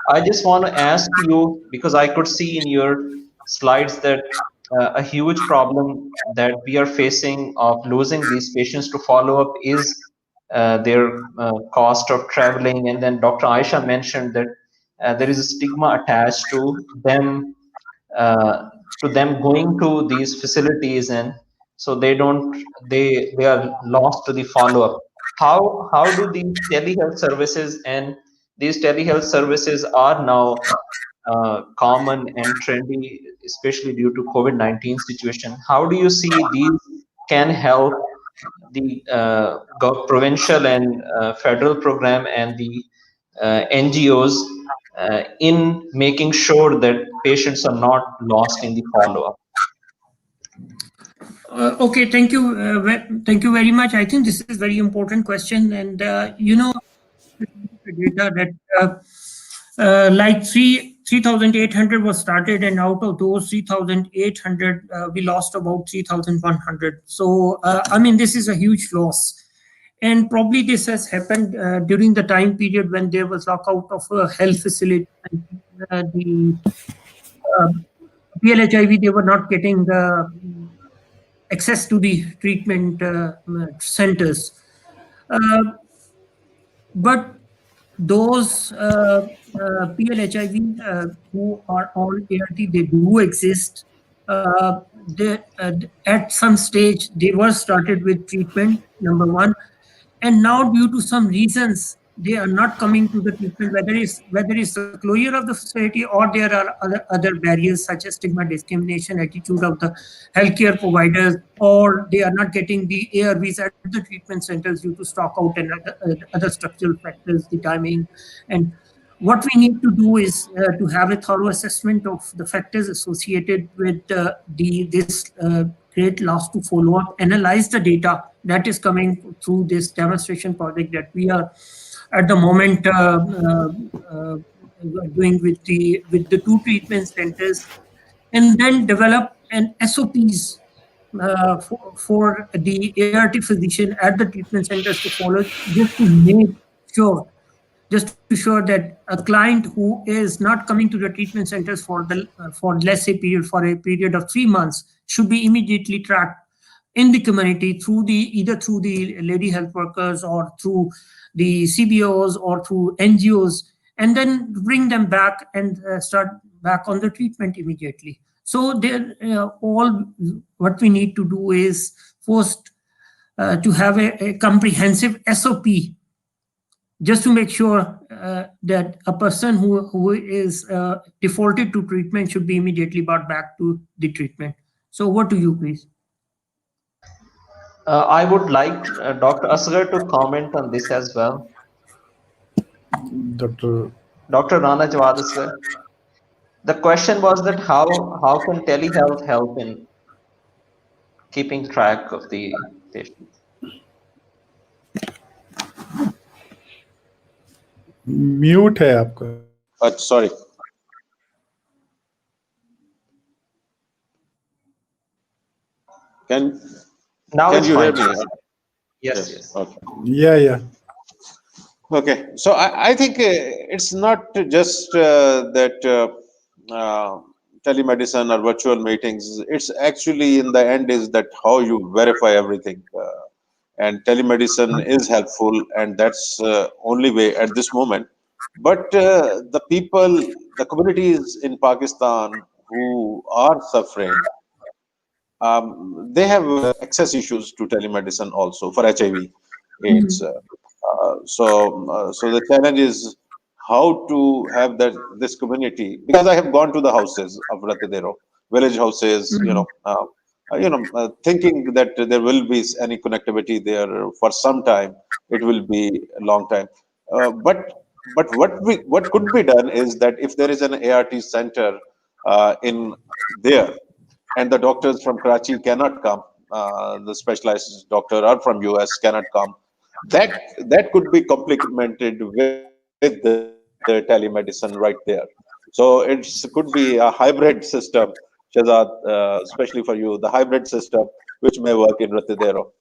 A: I just want to ask you, because I could see in your slides that a huge problem that we are facing of losing these patients to follow up is their cost of traveling. And then Dr. Aisha mentioned that there is a stigma attached to them going to these facilities, and so they are lost to the follow-up. How do these telehealth services, and these telehealth services are now common and trendy, especially due to COVID-19 situation. How do you see these can help the provincial and federal program and the NGOs in making sure that patients are not lost in the follow-up?
F: Okay, thank you very much. I think this is a very important question, and data that like 3,800 was started, and out of those 3,800, we lost about 3,100. So I mean, this is a huge loss, And probably this has happened during the time period when there was lockout of health facility. The PLHIV, they were not getting the access to the treatment centers. But those PLHIV who are on ART, they do exist. At some stage, they were started with treatment, number one. And now, due to some reasons, they are not coming to the treatment, whether it's the closure of the facility or there are other barriers such as stigma, discrimination, attitude of the healthcare providers, or they are not getting the ARVs at the treatment centers due to stock out and other structural factors, the timing. And what we need to do is to have a thorough assessment of the factors associated with this great loss to follow up, analyze the data that is coming through this demonstration project that we are at the moment doing with the two treatment centers, and then develop an SOPs for the ART physician at the treatment centers to follow, sure just to show that a client who is not coming to the treatment centers for let's say for a period of 3 months should be immediately tracked in the community through either through the lady health workers or through the CBOs or through NGOs, and then bring them back and start back on the treatment immediately. So all what we need to do is first to have a comprehensive SOP just to make sure that a person who is defaulted to treatment should be immediately brought back to the treatment. So what do you please?
A: I would like Dr. Asghar to comment on this as well.
D: Dr.
A: Rana Jawad Asghar. The question was that how can telehealth help in keeping track of the patient?
D: Mute है आपका.
E: Sorry. Can you hear me?
A: Yes.
D: Okay. Yeah.
E: Okay. So I think it's not just that telemedicine or virtual meetings. It's actually in the end is that how you verify everything. And telemedicine is helpful, and that's only way at this moment. But the people, the communities in Pakistan who are suffering, they have access issues to telemedicine also for HIV AIDS. So the challenge is how to have this community, because I have gone to the houses of Ratidero, village houses, thinking that there will be any connectivity there for some time. It will be a long time. But what could be done is that if there is an ART center in there, and the doctors from Karachi cannot come, the specialized doctor or from US cannot come, that could be complemented with the telemedicine right there. So it could be a hybrid system, Shazad, especially for you, the hybrid system, which may work in Ratidero,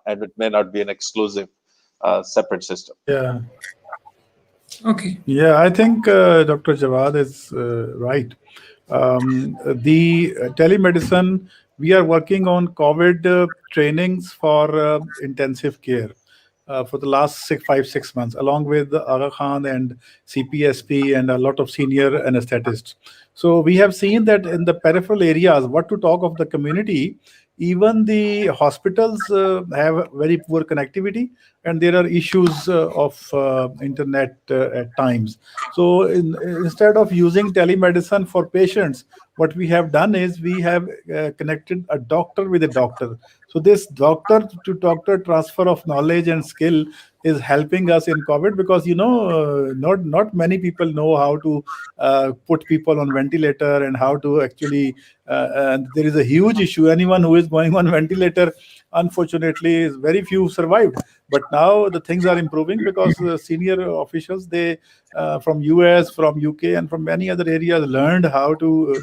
E: and it may not be an exclusive separate system.
D: Yeah.
F: Okay.
D: Yeah, I think Dr. Jawad is right. The telemedicine, we are working on COVID trainings for intensive care for the last 5-6 months, along with Aga Khan and CPSP and a lot of senior anesthetists. So we have seen that in the peripheral areas, what to talk of the community, even the hospitals have very poor connectivity, and there are issues of internet at times. So instead of using telemedicine for patients, what we have done is we have connected a doctor with a doctor. So this doctor to doctor transfer of knowledge and skill is helping us in COVID, because not many people know how to put people on ventilator and how to actually. And there is a huge issue. Anyone who is going on ventilator, unfortunately, is very few survived. But now the things are improving because senior officials, they from US, from UK, and from many other areas learned how to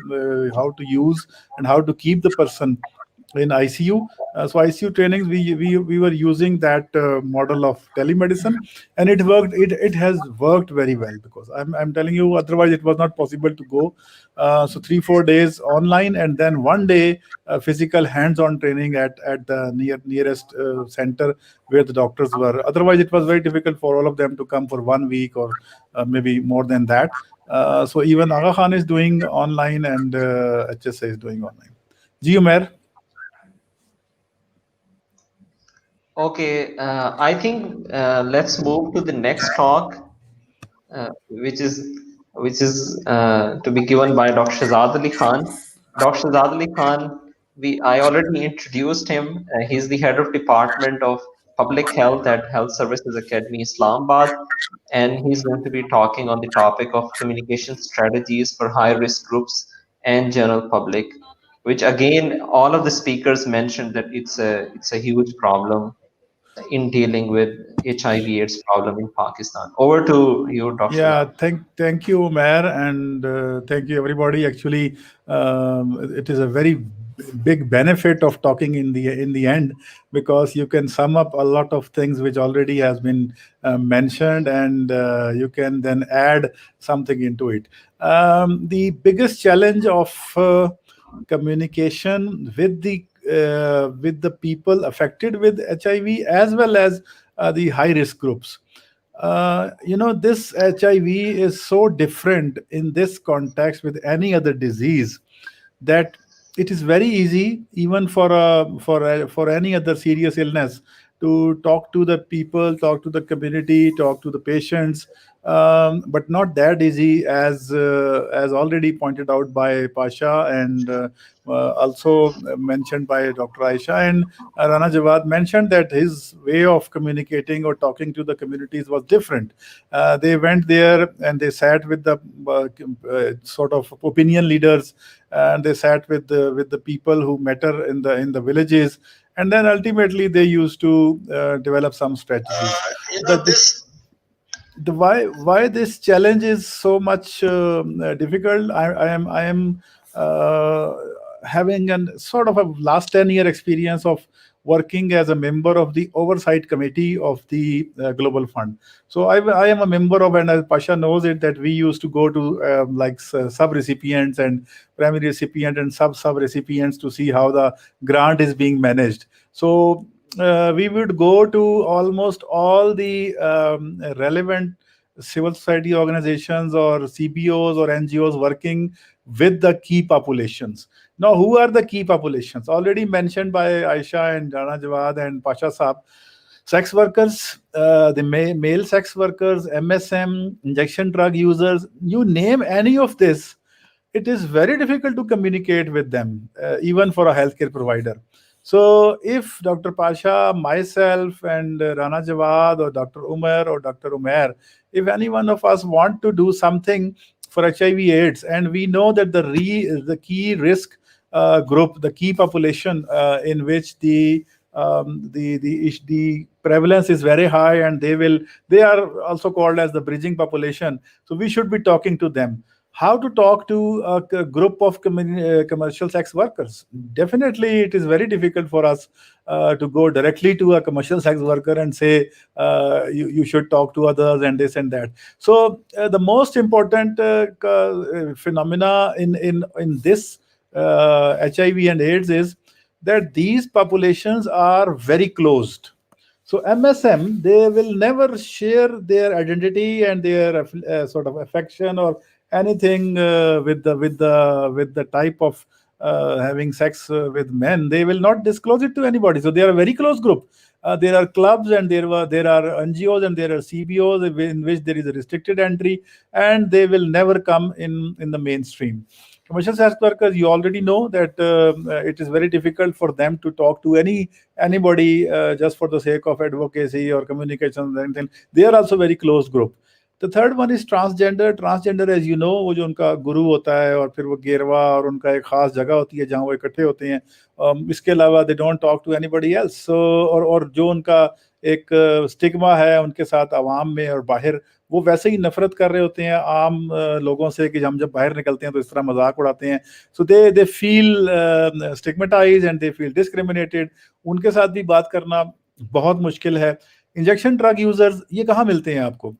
D: use and how to keep the person in ICU. So ICU trainings, we were using that model of telemedicine, and it worked. It has worked very well, because I'm telling you, otherwise it was not possible to go. So 3-4 days online, and then one day physical hands-on training at the nearest center where the doctors were. Otherwise, it was very difficult for all of them to come for 1 week, or maybe more than that. So even Aga Khan is doing online, and HSA is doing online. Ji Umair?
A: Okay, I think let's move to the next talk, which is to be given by Dr. Shahzad Ali Khan. Dr. Shahzad Ali Khan, I already introduced him. He's the head of Department of Public Health at Health Services Academy, Islamabad, and he's going to be talking on the topic of communication strategies for high-risk groups and general public, which again, all of the speakers mentioned that it's a huge problem in dealing with HIV/AIDS problem in Pakistan. Over to you, Dr.
D: Yeah,
A: Shahzad.
D: thank you, Mayor, and thank you, everybody. Actually, it is a very big benefit of talking in the end, because you can sum up a lot of things which already has been mentioned, and you can then add something into it. The biggest challenge of communication with the people affected with HIV, as well as the high risk groups. This HIV is so different in this context with any other disease, that it is very easy, even for any other serious illness, to talk to the people, talk to the community, talk to the patients, but not that easy, as already pointed out by Pasha, and also mentioned by Dr. Aisha, and Rana Jawad mentioned that his way of communicating or talking to the communities was different. They went there and they sat with the sort of opinion leaders, and they sat with the people who matter in the villages, and then ultimately they used to develop some strategies. The why this challenge is so much difficult. I am having a sort of a last 10-year experience of working as a member of the oversight committee of the Global Fund. So I am a member of, and as Pasha knows it, that we used to go to sub recipients and primary recipient and sub recipients to see how the grant is being managed. So we would go to almost all the relevant civil society organizations or CBOs or NGOs working with the key populations. Now, who are the key populations? Already mentioned by Aisha and Rana Jawad and Pasha Saab. Sex workers, the male sex workers, MSM, injection drug users, you name any of this, it is very difficult to communicate with them, even for a healthcare provider. So if Dr. Pasha, myself, and Rana Jawad, or Dr. Umar, or Dr. Umair, if any one of us want to do something for HIV/AIDS, and we know that the key risk group, the key population in which the prevalence is very high, and they are also called as the bridging population. So we should be talking to them. How to talk to a group of commercial sex workers? Definitely, it is very difficult for us to go directly to a commercial sex worker and say, you should talk to others and this and that. So the most important phenomena in this HIV and AIDS is that these populations are very closed. So MSM, they will never share their identity and their sort of affection or anything with the type of having sex with men. They will not disclose it to anybody. So they are a very close group. There are clubs, and there are NGOs, and there are CBOs in which there is a restricted entry, and they will never come in the mainstream. Commercial sex workers, you already know that it is very difficult for them to talk to anybody just for the sake of advocacy or communication or anything. They are also very close group. The third one is transgender. Transgender, as you know, वो जो उनका गुरु होता है और फिर वो गेरवा और उनका एक खास जगह होती है जहाँ वो इकट्ठे होते हैं. इसके अलावा they don't talk to anybody else. So और जो उनका एक स्टिग्मा है उनके साथ आवाम में और बाहर, وہ ویسے ہی نفرت کر رہے ہوتے ہیں عام لوگوں سے کہ ہم جب باہر نکلتے ہیں تو اس طرح مذاق اڑاتے ہیں. سو دے فیل اسٹگمیٹائز اینڈ دے فیل ڈسکریمنیٹڈ. ان کے ساتھ بھی بات کرنا بہت مشکل ہے. انجیکشن ڈرگ یوزرز یہ کہاں ملتے ہیں آپ کو؟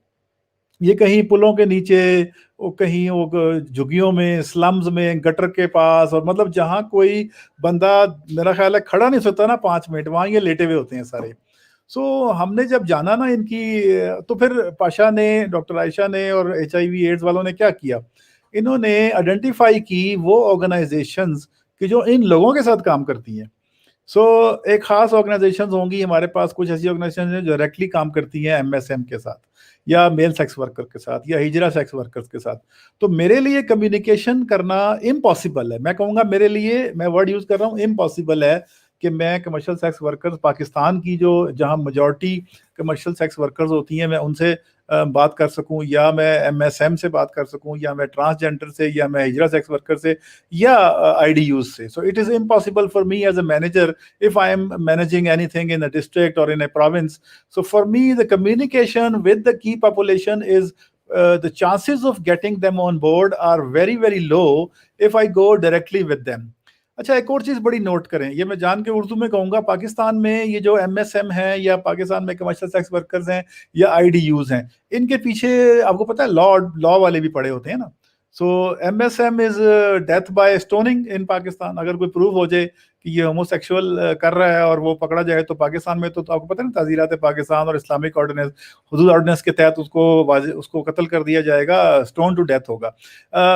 D: یہ کہیں پلوں کے نیچے, وہ کہیں وہ جھگیوں میں, سلمز میں, گٹر کے پاس, اور مطلب جہاں کوئی بندہ میرا خیال ہے کھڑا نہیں سکتا نا 5 منٹ, وہاں یہ لیٹے ہوئے ہوتے ہیں سارے. سو ہم نے جب جانا نا ان کی, تو پھر پاشا نے, ڈاکٹر عائشہ نے اور HIV ایڈز والوں نے کیا کیا, انہوں نے آئیڈینٹیفائی کی وہ آرگنائزیشنز کہ جو ان لوگوں کے ساتھ کام کرتی ہیں. سو ایک خاص آرگنائزیشنز ہوں گی ہمارے پاس, کچھ ایسی آرگنائزیشنز ہیں جو ڈائریکٹلی کام کرتی ہیں MSM کے ساتھ, یا میل سیکس ورکر کے ساتھ, یا ہجرا سیکس ورکرز کے ساتھ. تو میرے لیے کمیونیکیشن کرنا امپاسبل ہے. میں کہوں گا میرے لیے, میں ورڈ یوز کر رہا ہوں, امپاسبل ہے کہ میں کمرشل سیکس ورکرز پاکستان کی جو جہاں میجورٹی کمرشل سیکس ورکرز ہوتی ہیں, میں ان سے بات کر سکوں, یا میں MSM سے بات کر سکوں, یا میں ٹرانسجینڈر سے, یا میں ہجرا سیکس ورکر سے, یا IDUs سے. So it is impossible for me as a manager if I am managing anything in a district or in a province. So for me the communication with the key population is the chances of getting them on board are very very low if I go directly with them. اچھا ایک اور چیز بڑی note کریں, یہ میں جان کے اردو میں کہوں گا, پاکستان میں یہ جو MSM ہیں, یا پاکستان میں کمرشل سیکس ورکرز ہیں, یا IDUs ہیں, ان کے پیچھے آپ کو پتہ ہے لا والے بھی پڑے ہوتے ہیں نا. So MSM is death by stoning in Pakistan. اگر کوئی پروو ہو جائے کہ یہ ہومو سیکشول کر رہا ہے اور وہ پکڑا جائے, تو پاکستان میں تو آپ کو پتہ ہے نا, تعزیرات پاکستان اور اسلامک آرڈیننس, حدود آرڈیننس کے تحت اس کو قتل کر دیا جائے گا, اسٹون ٹو ڈیتھ ہوگا.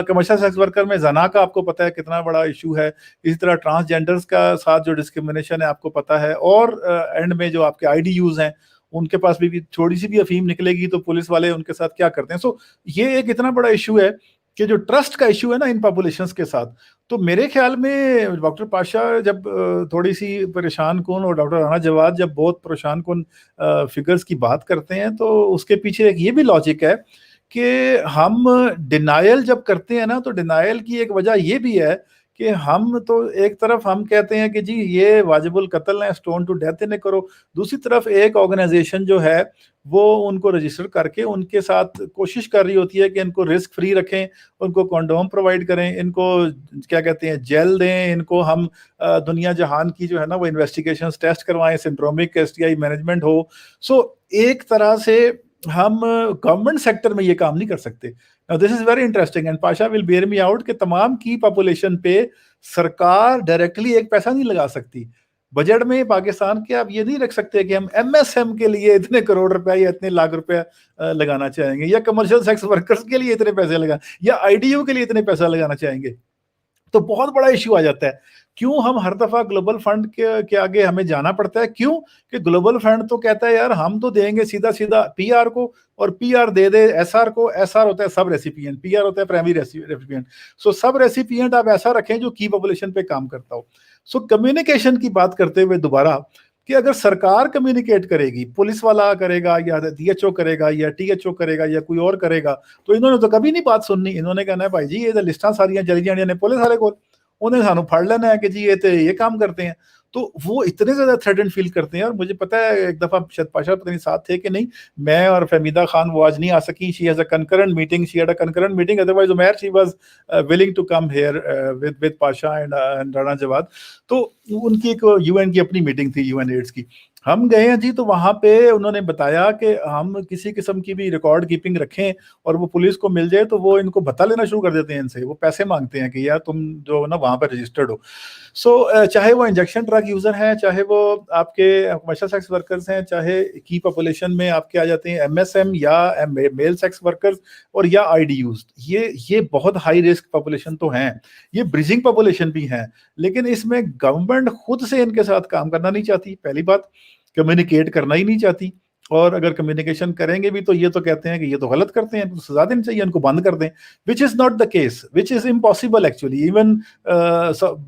D: کمرشل سیکس ورکر میں زنا کا آپ کو پتہ ہے کتنا بڑا ایشو ہے. اسی طرح ٹرانسجینڈرز کا ساتھ جو ڈسکرمنیشن ہے آپ کو پتہ ہے. اور اینڈ میں جو آپ کے IDUs ہیں, ان کے پاس بھی تھوڑی سی بھی افیم نکلے گی تو پولیس والے ان کے ساتھ کیا کرتے ہیں. سو یہ ایک اتنا بڑا ایشو ہے کہ جو ٹرسٹ کا ایشو ہے نا ان پاپولیشنز کے ساتھ. تو میرے خیال میں ڈاکٹر پاشا جب تھوڑی سی پریشان کن, اور ڈاکٹر رانا جواد جب بہت پریشان کن فگرز کی بات کرتے ہیں, تو اس کے پیچھے ایک یہ بھی لاجک ہے کہ ہم ڈینائل جب کرتے ہیں نا, تو ڈینائل کی ایک وجہ یہ بھی ہے کہ ہم تو ایک طرف ہم کہتے ہیں کہ جی یہ واجب القتل ہیں, سٹون ٹو ڈیتھ انہیں کرو, دوسری طرف ایک آرگنائزیشن جو ہے وہ ان کو رجسٹر کر کے ان کے ساتھ کوشش کر رہی ہوتی ہے کہ ان کو رسک فری رکھیں, ان کو کونڈوم پرووائڈ کریں, ان کو کیا کہتے ہیں جیل دیں, ان کو ہم دنیا جہان کی جو ہے نا وہ انویسٹیگیشنز ٹیسٹ کروائیں, سنڈرومک STI مینجمنٹ ہو. سو ایک طرح سے ہم گورنمنٹ سیکٹر میں یہ کام نہیں کر سکتے. Now this is very interesting and Pasha will bear me out کہ تمام کی پاپولیشن پہ سرکار ڈائریکٹلی ایک پیسہ نہیں لگا سکتی. بجٹ میں پاکستان کے آپ یہ نہیں رکھ سکتے کہ ہم MSM کے لیے اتنے کروڑ روپے یا اتنے لاکھ روپے لگانا چاہیں گے, یا کمرشل سیکس ورکرز کے لیے اتنے پیسے لگانا, یا IDU کے لیے اتنے پیسہ لگانا چاہیں گے. تو بہت بڑا ایشو آ جاتا ہے. کیوں ہم ہر دفعہ گلوبل فنڈ کے آگے ہمیں جانا پڑتا ہے؟ کیوں کہ گلوبل فنڈ تو کہتا ہے یار ہم تو دیں گے سیدھا سیدھا PR کو, اور PR دے دے SR کو. SR ہوتا ہے سب ریسیپینٹ, PR ہوتا ہے پرائمری ریسیپینٹ. سو سب ریسیپینٹ آپ ایسا رکھیں جو کی پاپولیشن پہ کام کرتا ہو. سو کمیونیکیشن کی بات کرتے ہوئے دوبارہ کہ اگر سرکار کمیونیکیٹ کرے گی, پولیس والا کرے گا, یا DHO کرے گا, یا THO کرے گا, یا کوئی اور کرے گا, تو انہوں نے تو کبھی نہیں بات سننی. انہوں نے کہنا ہے بھائی جی یہ لسٹاں ساریاں چلی جانیاں نے پولیس والے کو, انہیں سانو پھڑ لینا ہے کہ جی یہ کام کرتے ہیں. تو وہ اتنے زیادہ تھریٹن فیل کرتے ہیں. اور مجھے پتا ہے ایک دفعہ شاید پاشا پتہ نہیں ساتھ تھے کہ نہیں, میں اور فہمیدہ خان وہ آج نہیں آ سکی. She has a concurrent meeting, she had a concurrent meeting, otherwise Umair she was willing to come here with Pasha and Rana Jawad. تو ان کی ایک UN کی اپنی میٹنگ تھی, UN ایڈز کی. ہم گئے ہیں جی, تو وہاں پہ انہوں نے بتایا کہ ہم کسی قسم کی بھی ریکارڈ کیپنگ رکھیں اور وہ پولیس کو مل جائے تو وہ ان کو بھتہ لینا شروع کر دیتے ہیں. ان سے وہ پیسے مانگتے ہیں کہ یار تم جو نا وہاں پہ رجسٹرڈ ہو. سو چاہے وہ انجیکشن ڈرگ یوزر ہیں, چاہے وہ آپ کے کمرشل سیکس ورکرز ہیں, چاہے کی پاپولیشن میں آپ کے آ جاتے ہیں MSM یا میل سیکس ورکرز اور یا IDUs, یہ بہت ہائی رسک پاپولیشن تو ہیں. یہ بریجنگ پاپولیشن بھی ہیں, لیکن اس میں گورنمنٹ خود سے ان کے ساتھ کام کرنا نہیں چاہتی. پہلی بات, کمیونیکیٹ کرنا ہی نہیں چاہتی. اور اگر کمیونیکیشن کریں گے بھی تو یہ تو کہتے ہیں کہ یہ تو غلط کرتے ہیں, تو سزا دینی چاہیے, ان کو بند کر دیں, which is not the case, which is impossible actually. Even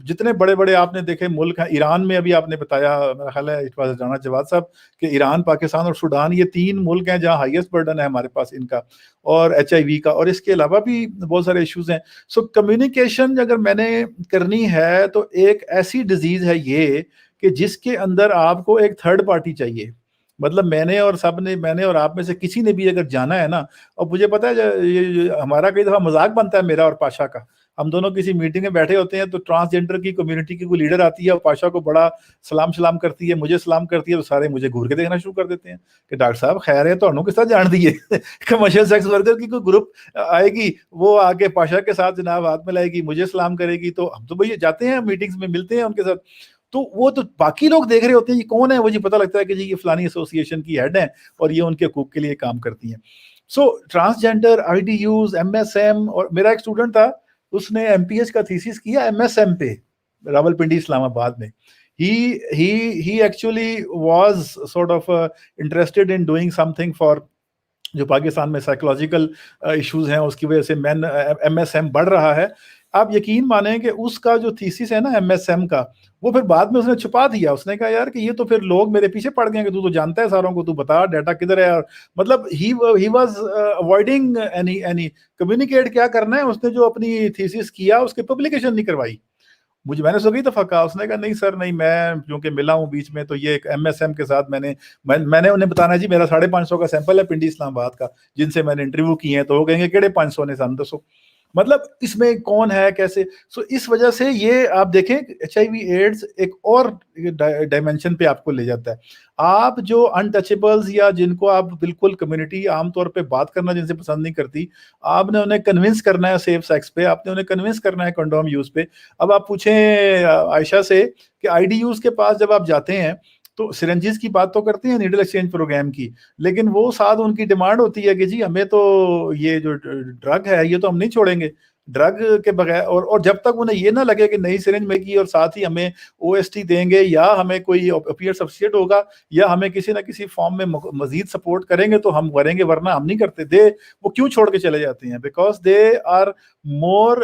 D: جتنے بڑے بڑے آپ نے دیکھے ملک ہیں, ایران میں ابھی آپ نے بتایا, میرا خیال ہے اٹ واز رانا جواد صاحب, کہ ایران, پاکستان اور سوڈان, یہ 3 ملک ہیں جہاں ہائیسٹ برڈن ہے ہمارے پاس ان کا, اور HIV کا, اور اس کے علاوہ بھی بہت سارے ایشوز ہیں. سو کمیونیکیشن اگر میں نے کرنی ہے تو ایک ایسی ڈیزیز ہے یہ کہ جس کے اندر آپ کو ایک تھرڈ پارٹی چاہیے. مطلب میں نے اور آپ میں سے کسی نے بھی اگر جانا ہے نا, اور مجھے پتا ہے ہمارا کئی دفعہ مذاق بنتا ہے میرا اور پاشا کا, ہم دونوں کسی میٹنگ میں بیٹھے ہوتے ہیں تو ٹرانسجینڈر کی کمیونٹی کی کوئی لیڈر آتی ہے اور پاشا کو بڑا سلام کرتی ہے, مجھے سلام کرتی ہے, تو سارے مجھے گھور کے دیکھنا شروع کر دیتے ہیں کہ ڈاکٹر صاحب خیر ہے, تو کس طرح جان دیے کمرشل سیکس ورکر کی کوئی گروپ آئے گی, وہ آ کے پاشا کے ساتھ جناب ہاتھ میں لائے گی, مجھے سلام کرے گی, تو ہم تو بھائی جاتے ہیں میٹنگز میں ملتے ہیں ان کے ساتھ, تو وہ تو باقی لوگ دیکھ رہے ہوتے ہیں یہ کون ہے, وہ جی پتہ لگتا ہے کہ جی یہ فلانی ایسوسیشن کی ہیڈ ہیں اور یہ ان کے حقوق کے لیے کام کرتی ہیں. So transgender, I D Us, M S M, اور میرا ایک اسٹوڈنٹ تھا اس نے ایم پی ایچ کا تھیسس کیا ایم ایس ایم پہ راولپنڈی اسلام آباد میں. He actually was sort of interested in doing something for جو پاکستان میں سائیکولوجیکل ایشوز ہیں اس کی وجہ سے مین ایم ایس ایم بڑھ رہا ہے. آپ یقین مانیں کہ اس کا جو تھیسس ہے نا ایم ایس ایم کا, وہ پھر بعد میں اس نے چھپا دیا. اس نے کہا یار کہ یہ تو پھر لوگ میرے پیچھے پڑ گئے کہ تو جانتا ہے ساروں کو, تو بتا ڈیٹا کدھر ہے. مطلب he was avoiding any communicate کیا کرنا ہے. اس نے جو اپنی تھیسس کیا اس کی پبلیکیشن نہیں کروائی. میں نے کئی دفعہ کہا, اس نے کہا نہیں سر نہیں, میں کیونکہ ملا ہوں بیچ میں, تو یہ ایک ایم ایس ایم کے ساتھ میں نے انہیں بتانا جی میرا 550 کا سیمپل ہے پنڈی اسلام آباد کا, جن سے میں نے انٹرویو کیے ہیں, تو وہ کہیں گے کہڑے 500 نے سن دسو. مطلب اس میں کون ہے کیسے. سو اس وجہ سے یہ آپ دیکھیں ایچ آئی وی ایڈز ایک اور ڈائمینشن پہ آپ کو لے جاتا ہے. آپ جو انٹچیبلز یا جن کو آپ بالکل کمیونٹی عام طور پہ بات کرنا جن سے پسند نہیں کرتی, آپ نے انہیں کنونس کرنا ہے سیف سیکس پہ, آپ نے انہیں کنونس کرنا ہے کنڈوم یوز پہ. اب آپ پوچھیں عائشہ سے کہ آئی ڈی یوز کے پاس جب آپ جاتے ہیں تو سرنجز کی بات تو کرتے ہیں نیڈل ایکسچینج پروگرام کی, لیکن وہ ساتھ ان کی ڈیمانڈ ہوتی ہے کہ جی ہمیں تو یہ جو ڈرگ ہے یہ تو ہم نہیں چھوڑیں گے ڈرگ کے بغیر, اور جب تک انہیں یہ نہ لگے کہ نئی سرنج میں کی اور ساتھ ہی ہمیں او ایس ٹی دیں گے یا ہمیں کوئی اپیئر سبسٹیٹ ہوگا یا ہمیں کسی نہ کسی فارم میں مزید سپورٹ کریں گے تو ہم کریں گے, ورنہ ہم نہیں کرتے. وہ کیوں چھوڑ کے چلے جاتے ہیں؟ Because they are more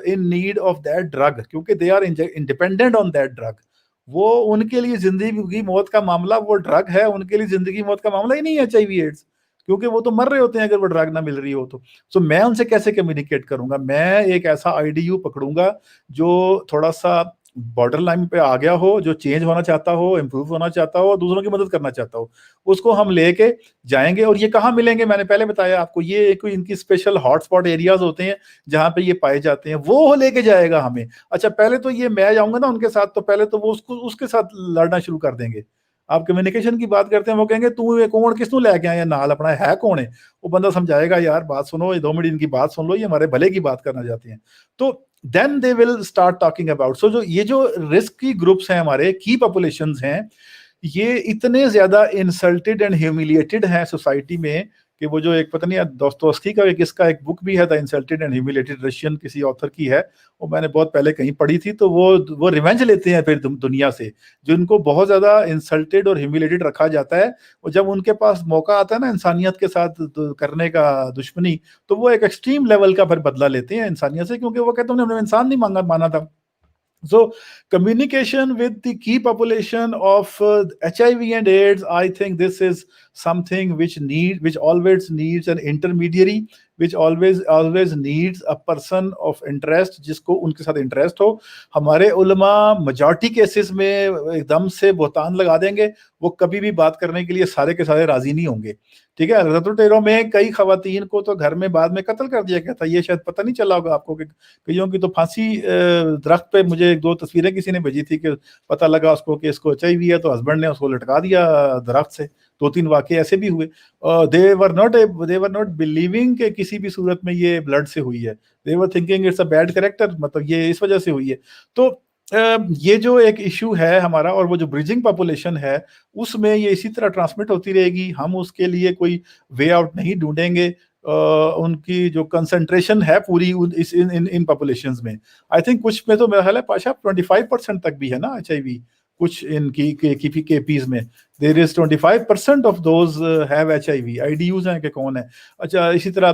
D: in need of that drug, کیونکہ they are independent on that drug. وہ ان کے لیے زندگی موت کا معاملہ وہ ڈرگ ہے, ان کے لیے زندگی موت کا معاملہ ہی نہیں ہے ایچ آئی وی ایڈز, کیونکہ وہ تو مر رہے ہوتے ہیں اگر وہ ڈرگ نہ مل رہی ہو تو. سو میں ان سے کیسے کمیونیکیٹ کروں گا؟ میں ایک ایسا آئی ڈی یو پکڑوں گا جو تھوڑا سا بارڈر لائن پہ آ گیا ہو, جو چینج ہونا چاہتا ہو, امپروو ہونا چاہتا ہو, دوسروں کی مدد کرنا چاہتا ہو, اس کو ہم لے کے جائیں گے. اور یہ کہاں ملیں گے؟ میں نے پہلے بتایا آپ کو, یہ کوئی ان کی اسپیشل ہاٹ اسپاٹ ایریاز ہوتے ہیں جہاں پہ یہ پائے جاتے ہیں, وہ لے کے جائے گا ہمیں. اچھا پہلے تو یہ میں جاؤں گا نا ان کے ساتھ, تو پہلے تو وہ اس کے ساتھ لڑنا شروع کر دیں گے. آپ کمیونیکیشن کی بات کرتے ہیں, وہ کہیں گے تو یہ کون کس نو لے کے آیا نال اپنا ہے کون ہے؟ وہ بندہ سمجھائے گا یار بات سنو, یہ 2 منٹ ان کی بات سن لو, یہ ہمارے بھلے کی بات کرنا چاہتے ہیں. تو then they will start talking about. So یہ جو رسک کی گروپس ہیں ہمارے کی پاپولیشنز ہیں, یہ اتنے زیادہ انسلٹڈ اینڈ ہیوملیٹڈ ہیں سوسائٹی میں کہ وہ جو ایک پتہ نہیں دوستوسکی کا کس کا ایک بک بھی ہے, دا انسلٹڈ اینڈ ہیوملیٹڈ رشین کسی آتھر کی ہے, وہ میں نے بہت پہلے کہیں پڑھی تھی. تو وہ ریونج لیتے ہیں پھر دنیا سے, جن کو بہت زیادہ انسلٹڈ اور ہیوملیٹڈ رکھا جاتا ہے, اور جب ان کے پاس موقع آتا ہے نا انسانیت کے ساتھ کرنے کا دشمنی, تو وہ ایک ایکسٹریم لیول کا پھر بدلہ لیتے ہیں انسانیت سے, کیونکہ وہ کہتے ہیں انہوں نے انسان نہیں مانا تھا. So communication with the key population of HIV and AIDS, I think this is something which always needs an intermediary, which always needs a person of interest جس کو ان کے ساتھ انٹرسٹ ہو. ہمارے علماء میجارٹی کیسز میں ایک دم سے بہتان لگا دیں گے, وہ کبھی بھی بات کرنے کے لیے سارے کے سارے راضی نہیں ہوں گے. ٹھیک ہے, رضا الٹیروں میں کئی خواتین کو تو گھر میں بعد میں قتل کر دیا گیا تھا. یہ شاید پتہ نہیں چلا ہوگا آپ کو کہ کئیوں کی تو پھانسی درخت پہ, مجھے 2 تصویریں کسی نے بھیجی تھی کہ پتہ لگا اس کو کہ اس کو ایچ آئی وی ہے, تو ہسبینڈ نے اس کو لٹکا دیا درخت سے. 2-3 واقعے ایسے بھی ہوئے. they were not believing کہ کسی بھی صورت میں یہ بلڈ سے ہوئی ہے. they were thinking it's a bad character, مطلب یہ اس وجہ سے ہوئی ہے. تو یہ جو ایک ایشو ہے ہمارا, اور وہ جو بریجنگ پاپولیشن ہے اس میں یہ اسی طرح ٹرانسمٹ ہوتی رہے گی. ہم اس کے لیے کوئی وے آؤٹ نہیں ڈھونڈیں گے. ان کی جو کنسنٹریشن ہے پوری ان پاپولیشنز میں, آئی تھنک کچھ میں تو میرا خیال ہے پاشا 25% تک بھی ہے نا ایچ آئی وی, کچھ ان کی کے پیز میں there is 25% of those have HIV. I D use ہیں کہ کون ہے. اچھا اسی طرح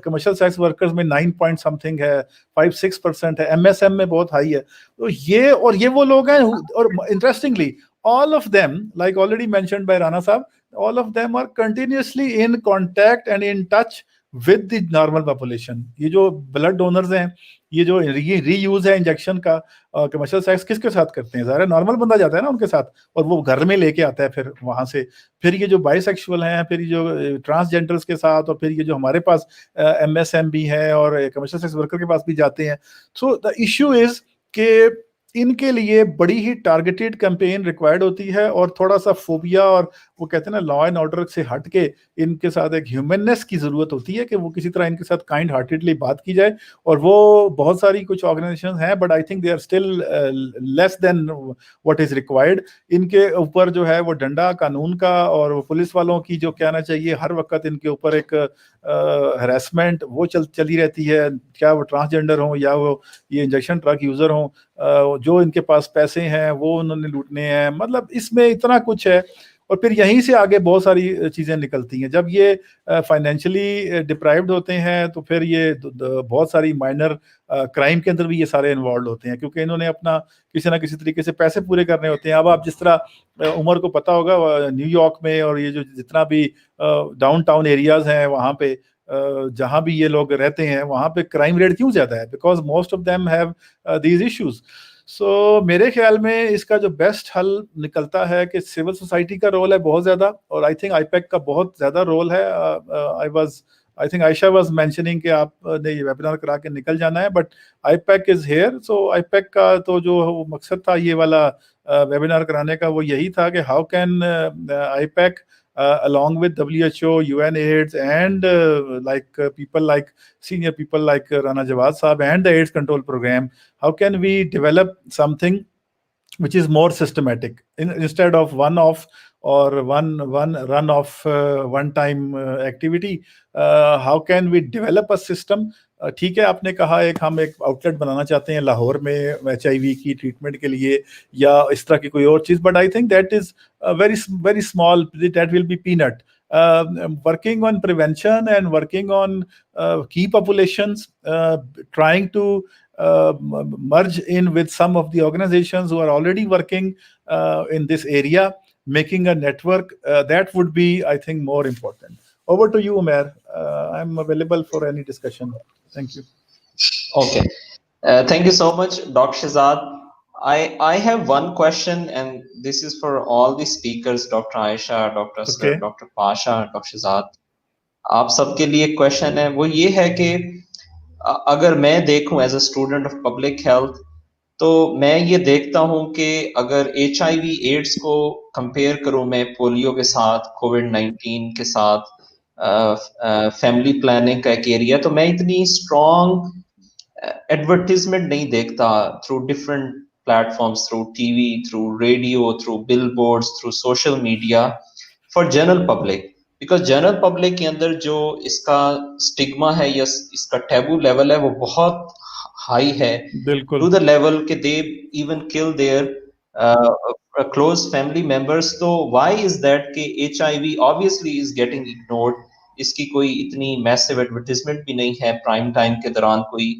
D: کمرشل سیکس ورکرز میں 9 point something ہے, 5-6% ہے, ایم ایس ایم میں بہت ہائی ہے. تو یہ وہ لوگ ہیں, اور interestingly all of them, like already mentioned by Rana Sahab, all of them are continuously in contact and in touch with the normal population. یہ جو blood donors ہیں, یہ جو ری یوز ہے انجیکشن کا, کمرشل سیکس کس کے ساتھ کرتے ہیں؟ ظاہر نارمل بندہ جاتا ہے نا ان کے ساتھ, اور وہ گھر میں لے کے آتا ہے پھر وہاں سے. پھر یہ جو بائی سیکشول ہیں, پھر یہ جو ٹرانسجینڈرس کے ساتھ, اور پھر یہ جو ہمارے پاس MSM بھی ہیں اور کمرشل سیکس ورکر کے پاس بھی جاتے ہیں. سو دا ایشو از کہ ان کے لیے بڑی ہی ٹارگیٹڈ کیمپین ریکوائرڈ ہوتی ہے, اور تھوڑا سا فوبیا اور وہ کہتے ہیں نا لا اینڈ آرڈر سے ہٹ کے ان کے ساتھ ایک ہیومننس کی ضرورت ہوتی ہے کہ وہ کسی طرح ان کے ساتھ کائنڈ ہارٹیڈلی بات کی جائے. اور وہ بہت ساری کچھ آرگنائزیشن ہیں, but I think they are still less than what is required. ان کے اوپر جو ہے وہ ڈنڈا قانون کا اور وہ پولیس والوں کی جو کہنا چاہیے, ہر وقت ان کے اوپر ایک ہراسمنٹ وہ چلی رہتی ہے, کیا وہ ٹرانسجینڈر ہوں یا وہ یہ انجیکشن ڈرگ یوزر ہوں, جو ان کے پاس پیسے ہیں وہ انہوں نے لوٹنے ہیں. مطلب اس میں اتنا کچھ ہے. اور پھر یہیں سے آگے بہت ساری چیزیں نکلتی ہیں. جب یہ فائنینشلی ڈپرائیوڈ ہوتے ہیں تو پھر یہ بہت ساری مائنر کرائم کے اندر بھی یہ سارے انوالوڈ ہوتے ہیں, کیونکہ انہوں نے اپنا کسی نہ کسی طریقے سے پیسے پورے کرنے ہوتے ہیں. اب آپ جس طرح عمر کو پتہ ہوگا, نیو یارک میں اور یہ جو جتنا بھی ڈاؤن ٹاؤن ایریاز ہیں وہاں پہ جہاں بھی یہ لوگ رہتے ہیں, وہاں پہ کرائم ریٹ کیوں زیادہ ہے؟ Because most of them have these issues. So میرے خیال میں اس کا جو بیسٹ حل نکلتا ہے کہ سول سوسائٹی کا رول ہے بہت زیادہ, اور آئی تھنک IPAC کا بہت زیادہ رول ہے. I think Aisha was mentioning کہ آپ نے یہ ویبینار کرا کے نکل جانا ہے, but IPAC is here. So IPAC کا تو جو مقصد تھا یہ والا ویبینار کرانے کا وہ یہی تھا کہ how can IPAC along with WHO, UNAIDS and senior people like Rana Jawad Saab and the AIDS control program, how can we develop something which is more systematic instead of one-off or one run-off one-time activity. How can we develop a system? ٹھیک ہے, آپ نے کہا ہم ایک out late بنانا چاہتے ہیں لاہور میں HIV کی ٹریٹمنٹ کے لیے یا اس طرح کی کوئی اور چیز, but I think that is very small, that will be peanut. Working on prevention and working on key populations, trying to merge in with some of the organizations who are already working in this area, making a network, that would be, I think, more important. Over to you, Umair. I'm available for any discussion. Thank you.
A: Okay. Thank you so much, Dr. Shahzad. I have one question, and this is for all the speakers, Dr. Aisha, Dr. Asghar,
D: Okay.
A: Dr. Pasha, Dr. Shahzad. آپ سب کے لیے ایک question ہے, وہ یہ ہے کہ اگر میں دیکھوں as a student of public health, تو میں یہ دیکھتا ہوں کہ اگر HIV ایڈس کو کمپیئر کروں میں پولیو کے ساتھ, COVID-19 کے ساتھ, فیملی پلاننگ کا ایک ایریا, تو میں اتنی اسٹرانگ ایڈورٹیزمنٹ نہیں دیکھتا through different platforms, through TV, through radio, through billboards, through social media for general public. Because general public کے اندر جو اس کا اسٹگما ہے یا اس کا ٹیبو لیول ہے وہ بہت ہائی ہے,
D: بالکل
A: ٹو دا لیول کہ دے ایون کل دیئر close family members. تو why is that کہ HIV obviously is getting ignored, اس کی کوئی اتنی میسو ایڈورٹیزمنٹ بھی نہیں ہے, پرائم ٹائم کے دوران کوئی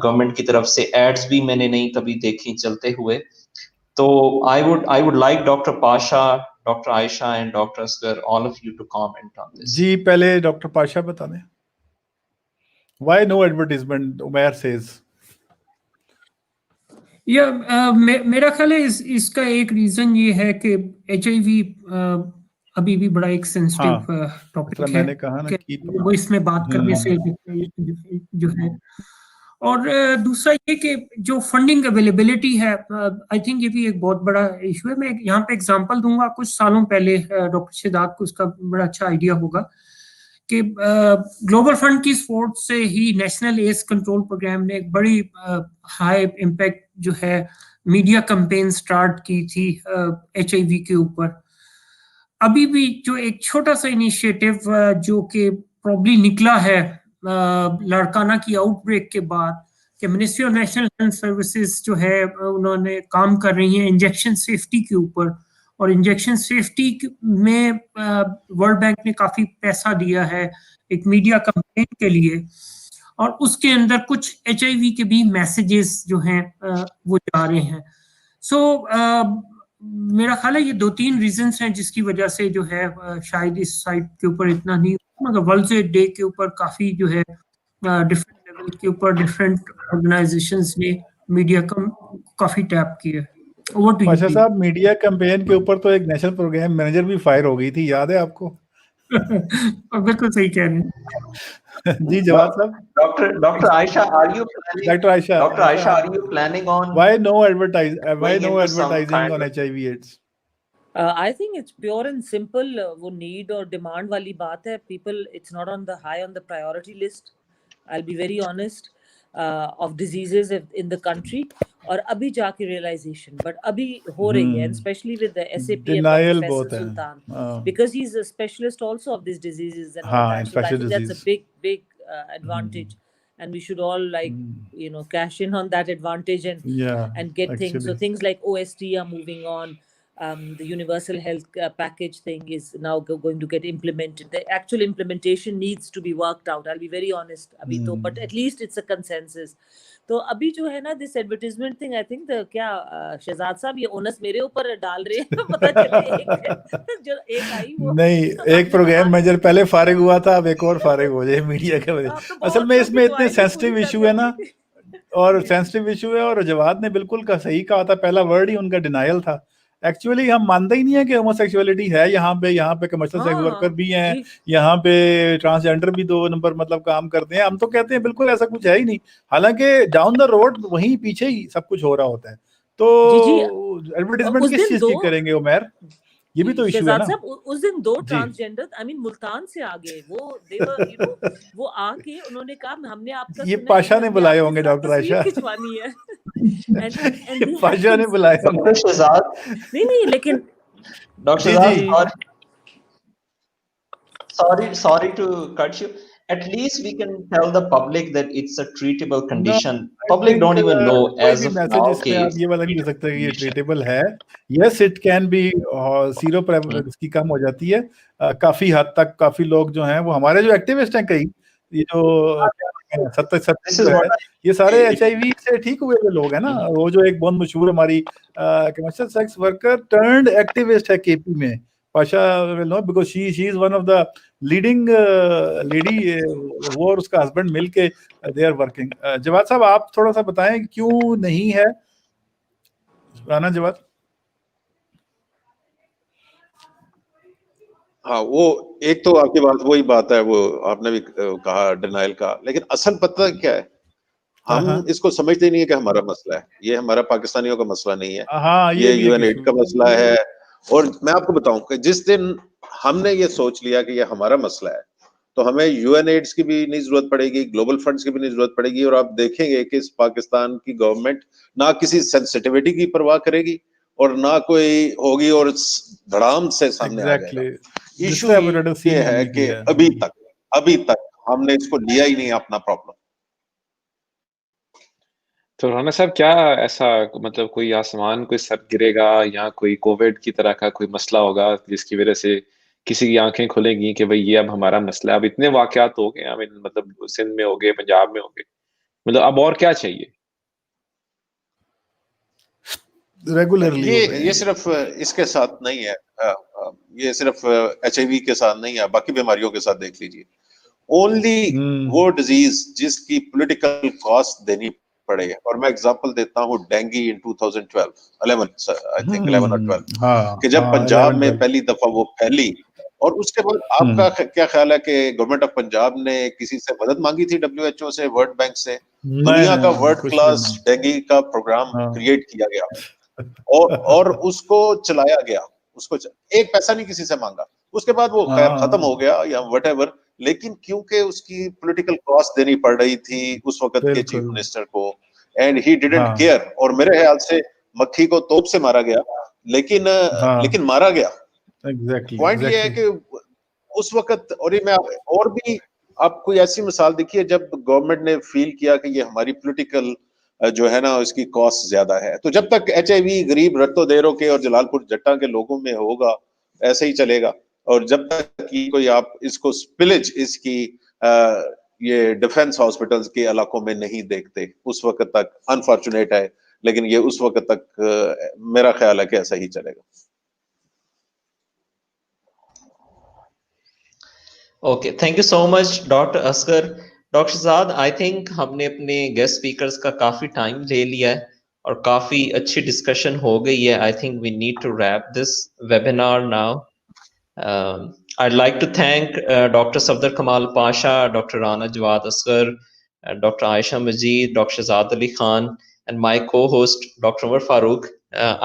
A: گورنمنٹ کی طرف سے ایڈز بھی میں نے نہیں کبھی دیکھی چلتے ہوئے. تو I would like Dr. Pasha, Dr. Aisha and Dr. Asghar, all of you to comment on this.
D: جی پہلے ڈاکٹر پاشا بتا دیں. Why no advertisement, Umair says.
F: میرا خیال ہے اس کا ایک ریزن یہ ہے کہ HIV ابھی بھی بڑا ایک سینسٹیو ٹاپک ہے,
D: میں نے کہا نا
F: وہ اس میں بات کرنے سے جو ہے. اور دوسرا یہ کہ جو فنڈنگ اویلیبلٹی ہے, آئی تھنک یہ بھی ایک بہت بڑا ایشو ہے. میں یہاں پہ ایگزامپل دوں گا. کچھ سالوں پہلے ڈاکٹر شہزاد کو اس کا بڑا اچھا آئیڈیا ہوگا کہ گلوبل فنڈ کی سپورٹ سے ہی نیشنل ایڈز کنٹرول پروگرام نے ایک بڑی ہائی امپیکٹ جو ہے میڈیا کمپین سٹارٹ کی تھی HIV کے اوپر. ابھی بھی جو ایک چھوٹا سا انیشیٹو جو کہ پروبلی نکلا ہے لاڑکانہ کی آؤٹ بریک کے بعد, کہ ministry of national health services جو ہے انہوں نے کام کر رہی ہیں انجیکشن سیفٹی کے اوپر, اور انجیکشن سیفٹی میں ورلڈ بینک نے کافی پیسہ دیا ہے ایک میڈیا کمپین کے لیے, اور اس کے اندر کچھ HIV کے بھی میسیجز جو ہیں وہ جا رہے ہیں. سو میرا خیال ہے یہ 2-3 ریزنس ہیں جس کی وجہ سے جو ہے شاید اس سائٹ کے اوپر اتنا نہیں مگر ورلڈ ایڈ ڈے کے اوپر کافی جو ہے ڈفرینٹ لیول کے اوپر ڈفرینٹ آرگنائزیشنز نے میڈیا کا کافی ٹیپ کیا.
D: پاشا صاحب میڈیا کیمپین کے اوپر تو ایک نیشنل پروگرام مینیجر بھی فائر ہو گئی تھی, یاد ہے آپ کو؟
F: بالکل صحیح کہہ رہے ہیں.
D: جی جواد صاحب.
A: Dr. Aisha, are you planning?
D: Dr. Aisha,
A: Dr. Aisha, are you planning on?
D: Why no advertising
A: into some
D: on
A: kind of-
D: HIV/AIDS?
C: I think it's pure and simple. وہ need اور demand والی بات ہے. People, it's not on the high on the priority list. I'll be very honest. Of diseases in the country. اور ابھی جا کے realization, but ابھی ہو رہی ہے, and especially with the SAP and
D: Denial
C: Professor
D: بہت ہے.
C: Sultan, because he's a specialist also of these diseases and all that. So I think that's a big advantage, and we should all cash in on that advantage and get things. So things like OST are moving on. The universal health package thing is now going to get implemented. The actual implementation needs to be worked out. I'll be very honest, abhi to, but at least it's a consensus. تو ابھی جو ہے نا this advertisement thing, I think کیا شہزاد صاحب یہ ounce میرے اوپر ڈال رہے ہیں, پتہ چلے جو ایک آئی وہ
D: نہیں, ایک پروگرام مینیجر پہلے فارغ ہوا تھا, اب ایک اور فارغ ہو جائے میڈیا کے وجہ. اصل میں اس میں اتنے سینسٹیو ایشو ہے نا, اور سینسٹیو ایشو ہے, اور جواد نے بالکل کا صحیح کہا تھا, پہلا ورڈ ہی ان کا ڈینائل تھا. ایکچولی ہم مانتے ہی نہیں ہیں کہ ہومو سیکسولیٹی ہے یہاں پہ کمرشل سیکس ورکر بھی ہیں, یہاں پہ ٹرانسجینڈر بھی 2 نمبر مطلب کام کرتے ہیں. ہم تو کہتے ہیں بالکل ایسا کچھ ہے ہی نہیں, حالانکہ ڈاؤن دا روڈ وہیں پیچھے ہی سب کچھ ہو رہا ہوتا ہے. تو ایڈورٹیزمنٹ کس چیز کی کریں گے عمیر, یہ بھی تو ایشو ہے نا.
C: صاحب اس دن 2 ٹرانسجینڈر ملتان سے آ گئے, وہ آ کے انہوں نے کہا ہم نے آپ کا
D: یہ پاشا نے بلائے ہوں گے ڈاکٹر عائشہ,
C: کھچوانی ہے.
D: پاشا نے بلائے ہوں گے.
C: نہیں لیکن
A: Dr. Shahzad, sorry to cut you. At least we can tell the public that it's a treatable condition. Public don't even know as of now.
D: اس میں آپ یہ والا نہیں دے سکتے کہ یہ ٹریٹیبل ہے. یس اٹ کین بی, سیرو پریویلنس کی کم ہو جاتی ہے کافی حد تک. کافی لوگ جو ہیں وہ ہمارے جو ایکٹیوسٹ ہیں, کئی یہ جو یہ سارے HIV سے ٹھیک ہوئے ہوئے لوگ ہیں نا. وہ جو ایک بہت مشہور ہماری commercial sex worker turned activist ہے KP میں, Pasha will know because she is one of the leading lady, وہ اور اس کا ہسبینڈ مل کے they are working. جواد صاحب آپ تھوڑا سا بتائیں کیوں نہیں ہے رانا جواد.
E: ہاں, وہ ایک تو آپ کی بات وہی بات ہے, وہ آپ نے بھی کہا ڈینائل کا, لیکن اصل پتہ کیا ہے, ہم اس کو سمجھتے نہیں ہے کہ ہمارا مسئلہ ہے. یہ ہمارا پاکستانیوں کا مسئلہ نہیں ہے, یہ UN کا مسئلہ ہے. اور میں آپ کو بتاؤں کہ جس دن ہم نے یہ سوچ لیا کہ یہ ہمارا مسئلہ ہے, تو ہمیں UNAIDS کی بھی نہیں ضرورت پڑے گی, گلوبل فنڈز کی بھی نہیں ضرورت پڑے گی. اور آپ دیکھیں گے کہ پاکستان کی گورنمنٹ نہ کسی سینسٹیوٹی کی پرواہ کرے گی اور نہ کوئی ہوگی, اور دھڑام سے سامنے آ جائے گا. ایشو یہ ہے کہ ابھی تک ہم نے اس کو لیا ہی نہیں اپنا پرابلم.
B: تو رانا صاحب کیا ایسا مطلب کوئی آسمان کوئی سر گرے گا یا کوئی کووڈ کی طرح کا کوئی مسئلہ ہوگا جس کی وجہ سے کسی کی آنکھیں کھلیں گی کہ بھئی یہ اب ہمارا مسئلہ ہے؟ اب اتنے واقعات ہو گئے, مطلب سندھ میں ہو گئے, پنجاب میں ہو گئے, مطلب اب اور کیا چاہیے؟
D: ریگولرلی
E: یہ صرف اس کے ساتھ نہیں ہے, یہ صرف HIV کے ساتھ نہیں ہے, باقی بیماریوں کے ساتھ دیکھ لیجیے. اونلی وہ ڈیزیز جس کی پولیٹیکل کاسٹ دینی پڑے. اور میں اگزامپل دیتا ہوں, dengue in 2012 I think 11 or 12, کہ جب پنجاب میں پہلی دفعہ وہ پھیلی, اور اس کے بعد آپ کا کیا خیال ہے کہ گورنمنٹ آف پنجاب نے کسی سے مدد مانگی تھی, WHO سے, ورلڈ بینک سے؟ دنیا کا ورلڈ کلاس ڈینگی کا پروگرام کریٹ کیا گیا اور اس کو چلایا گیا. اس کو ایک پیسہ نہیں کسی سے مانگا. اس کے بعد وہ خیر ختم ہو گیا یا وٹ ایور, لیکن کیونکہ اس کی پولیٹیکل کاسٹ دینی پڑ رہی تھی اس وقت کے چیف منسٹر کو, اینڈ ہی ڈیڈنٹ کیئر. اور میرے خیال سے مکھی کو توپ سے مارا گیا, لیکن مارا گیا. پوائنٹ یہ ہے کہ اس وقت, اور میں اور بھی آپ کوئی ایسی مثال دیکھیے جب گورنمنٹ نے فیل کیا کہ یہ ہماری پولیٹیکل جو ہے نا اس کی کاسٹ زیادہ ہے, تو جب تک HIV غریب رتو دیروں کے اور جلال پور جٹا کے لوگوں میں ہوگا ایسے ہی چلے گا. اور جب تک کوئی آپ اس کو سپلج اس کی یہ ڈیفنس ہاسپٹلز کے علاقوں میں نہیں دیکھتے, اس وقت تک انفارچونیٹ ہے, لیکن یہ اس وقت تک میرا خیال ہے کہ ایسا ہی چلے گا.
A: Okay thank you so much doctor Asghar. Doctor Shehzad I think ہم نے اپنے گیسٹ اسپیکرس کا کافی ٹائم لے لیا ہے اور کافی اچھی ڈسکشن ہو گئی ہے. I think we need to wrap this webinar now. I'd like to thank Dr. Safdar Kamal Pasha, Dr. Rana Jawad Asghar, Dr. Aisha Majid, Dr. Shahzad Ali Khan, and my co-host, Dr. Umar Farooq.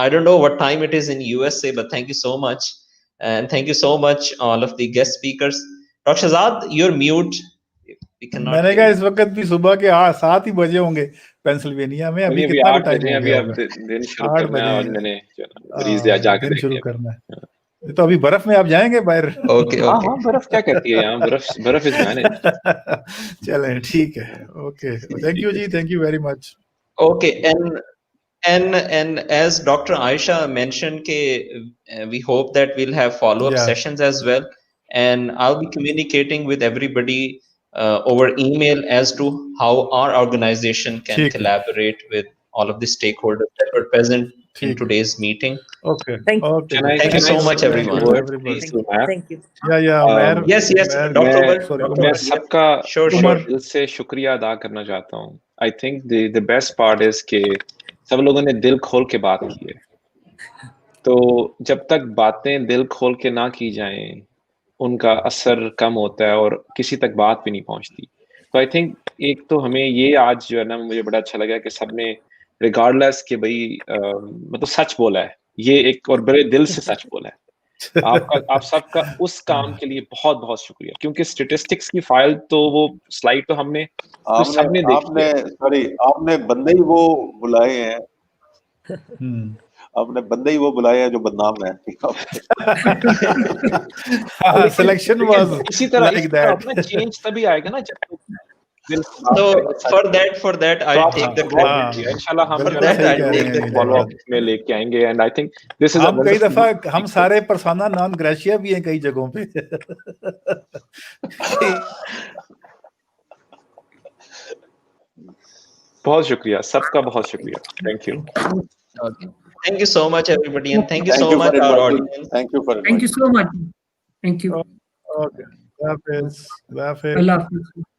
A: I don't know what time it is in USA, but thank you so much. And thank you so much, all of the guest speakers. Dr. Shahzad, you're mute. We cannot
D: میں نے
A: hear
D: کہا
A: you.
D: اس وقت بھی صبح کے 7 ہی بجے ہوں گے پینسلوینیا میں. ابھی
B: ابھی
D: کتنا
B: 8
D: ٹائم
B: بجے
D: ہو
B: ابھی
D: گیا
B: اب
D: ہوگا؟
B: دن شروع
D: 8
B: کرنا ہے اور
D: بجے
B: میں نے مریض جا کے
D: دن شروع
B: دیکھے.
D: کرنا ہے. تو ابھی برف میں آپ جائیں گے باہر؟
A: Okay,
B: ہاں
A: okay.
B: ہاں برف کیا کہتی ہے یہاں، برف از مینج.
D: چلیں ٹھیک ہے. اوکے تھینک یو جی، thank you very much.
A: Okay, and as Dr. Aisha mentioned, we hope that we'll have follow-up
D: Yeah.
A: sessions as well. And I'll be communicating with everybody over email as to how our organization can
D: ٹھیک ہے
A: collaborate with all of the stakeholders that were present in
D: ٹھیک ہے.
A: today's meeting.
D: Okay
C: Thank you.
D: Okay.
A: Thank you so much, everyone.
B: Please,
C: Thank you.
B: Umar.
C: Thank you.
D: یا Umair.
A: Yes, Dr.
B: میں
A: Umar.
D: Sorry,
A: Dr.
B: میں
A: Umar,
B: سب
A: yes.
B: کا
A: Sure.
B: دل سے شکریہ ادا کرنا چاہتا ہوں. I think the best part is کہ سب لوگوں نے دل کھول کے بات کی ہے. تو جب تک باتیں دل کھول کے نہ کی جائیں ان کا اثر کم ہوتا ہے اور کسی تک بات بھی نہیں پہنچتی. تو آئی تھنک ایک تو ہمیں یہ آج جو ہے نا مجھے بڑا اچھا لگا کہ سب نے ریگارڈلیس کہ بھائی مطلب سچ بولا ہے، یہ ایک اور بڑے دل سے سچ بولا ہے. آپ سب کا اس کام کے لیے بہت بہت شکریہ، کیونکہ اسٹیٹسٹکس کی فائل تو وہ سلائڈ تو ہم نے سب نے دیکھی ہے.
E: آپ نے بندے ہی وہ بلائے ہیں، آپ نے بندے ہی وہ بلائے ہیں جو بدنام ہے.
D: سلیکشن واز
B: اسی طرح
D: لائک دیٹ.
B: اپنا چینج تبھی آئے گا نا جب
A: So for that, I'll take the credit.
B: انشاءاللہ ہم
A: For that, I'll take the
B: follow
A: credit.
B: اپ میں لے کے آئیں گے. اینڈ آئی تھنک دس از
D: ہم کئی دفعہ ہم سارے پرسانا نان گریشیا بھی ہیں کئی جگہوں پہ.
B: بہت شکریہ، سب کا بہت شکریہ. Thank you.
A: Okay. Thank you so much, everybody, and thank you
E: Thank
A: so
E: you for
A: much, our
E: inviting.
A: audience.
E: Thank you for inviting.
F: Thank you so much. Thank you.
D: Okay. اللہ حافظ. اللہ حافظ.
F: Allah Hafiz.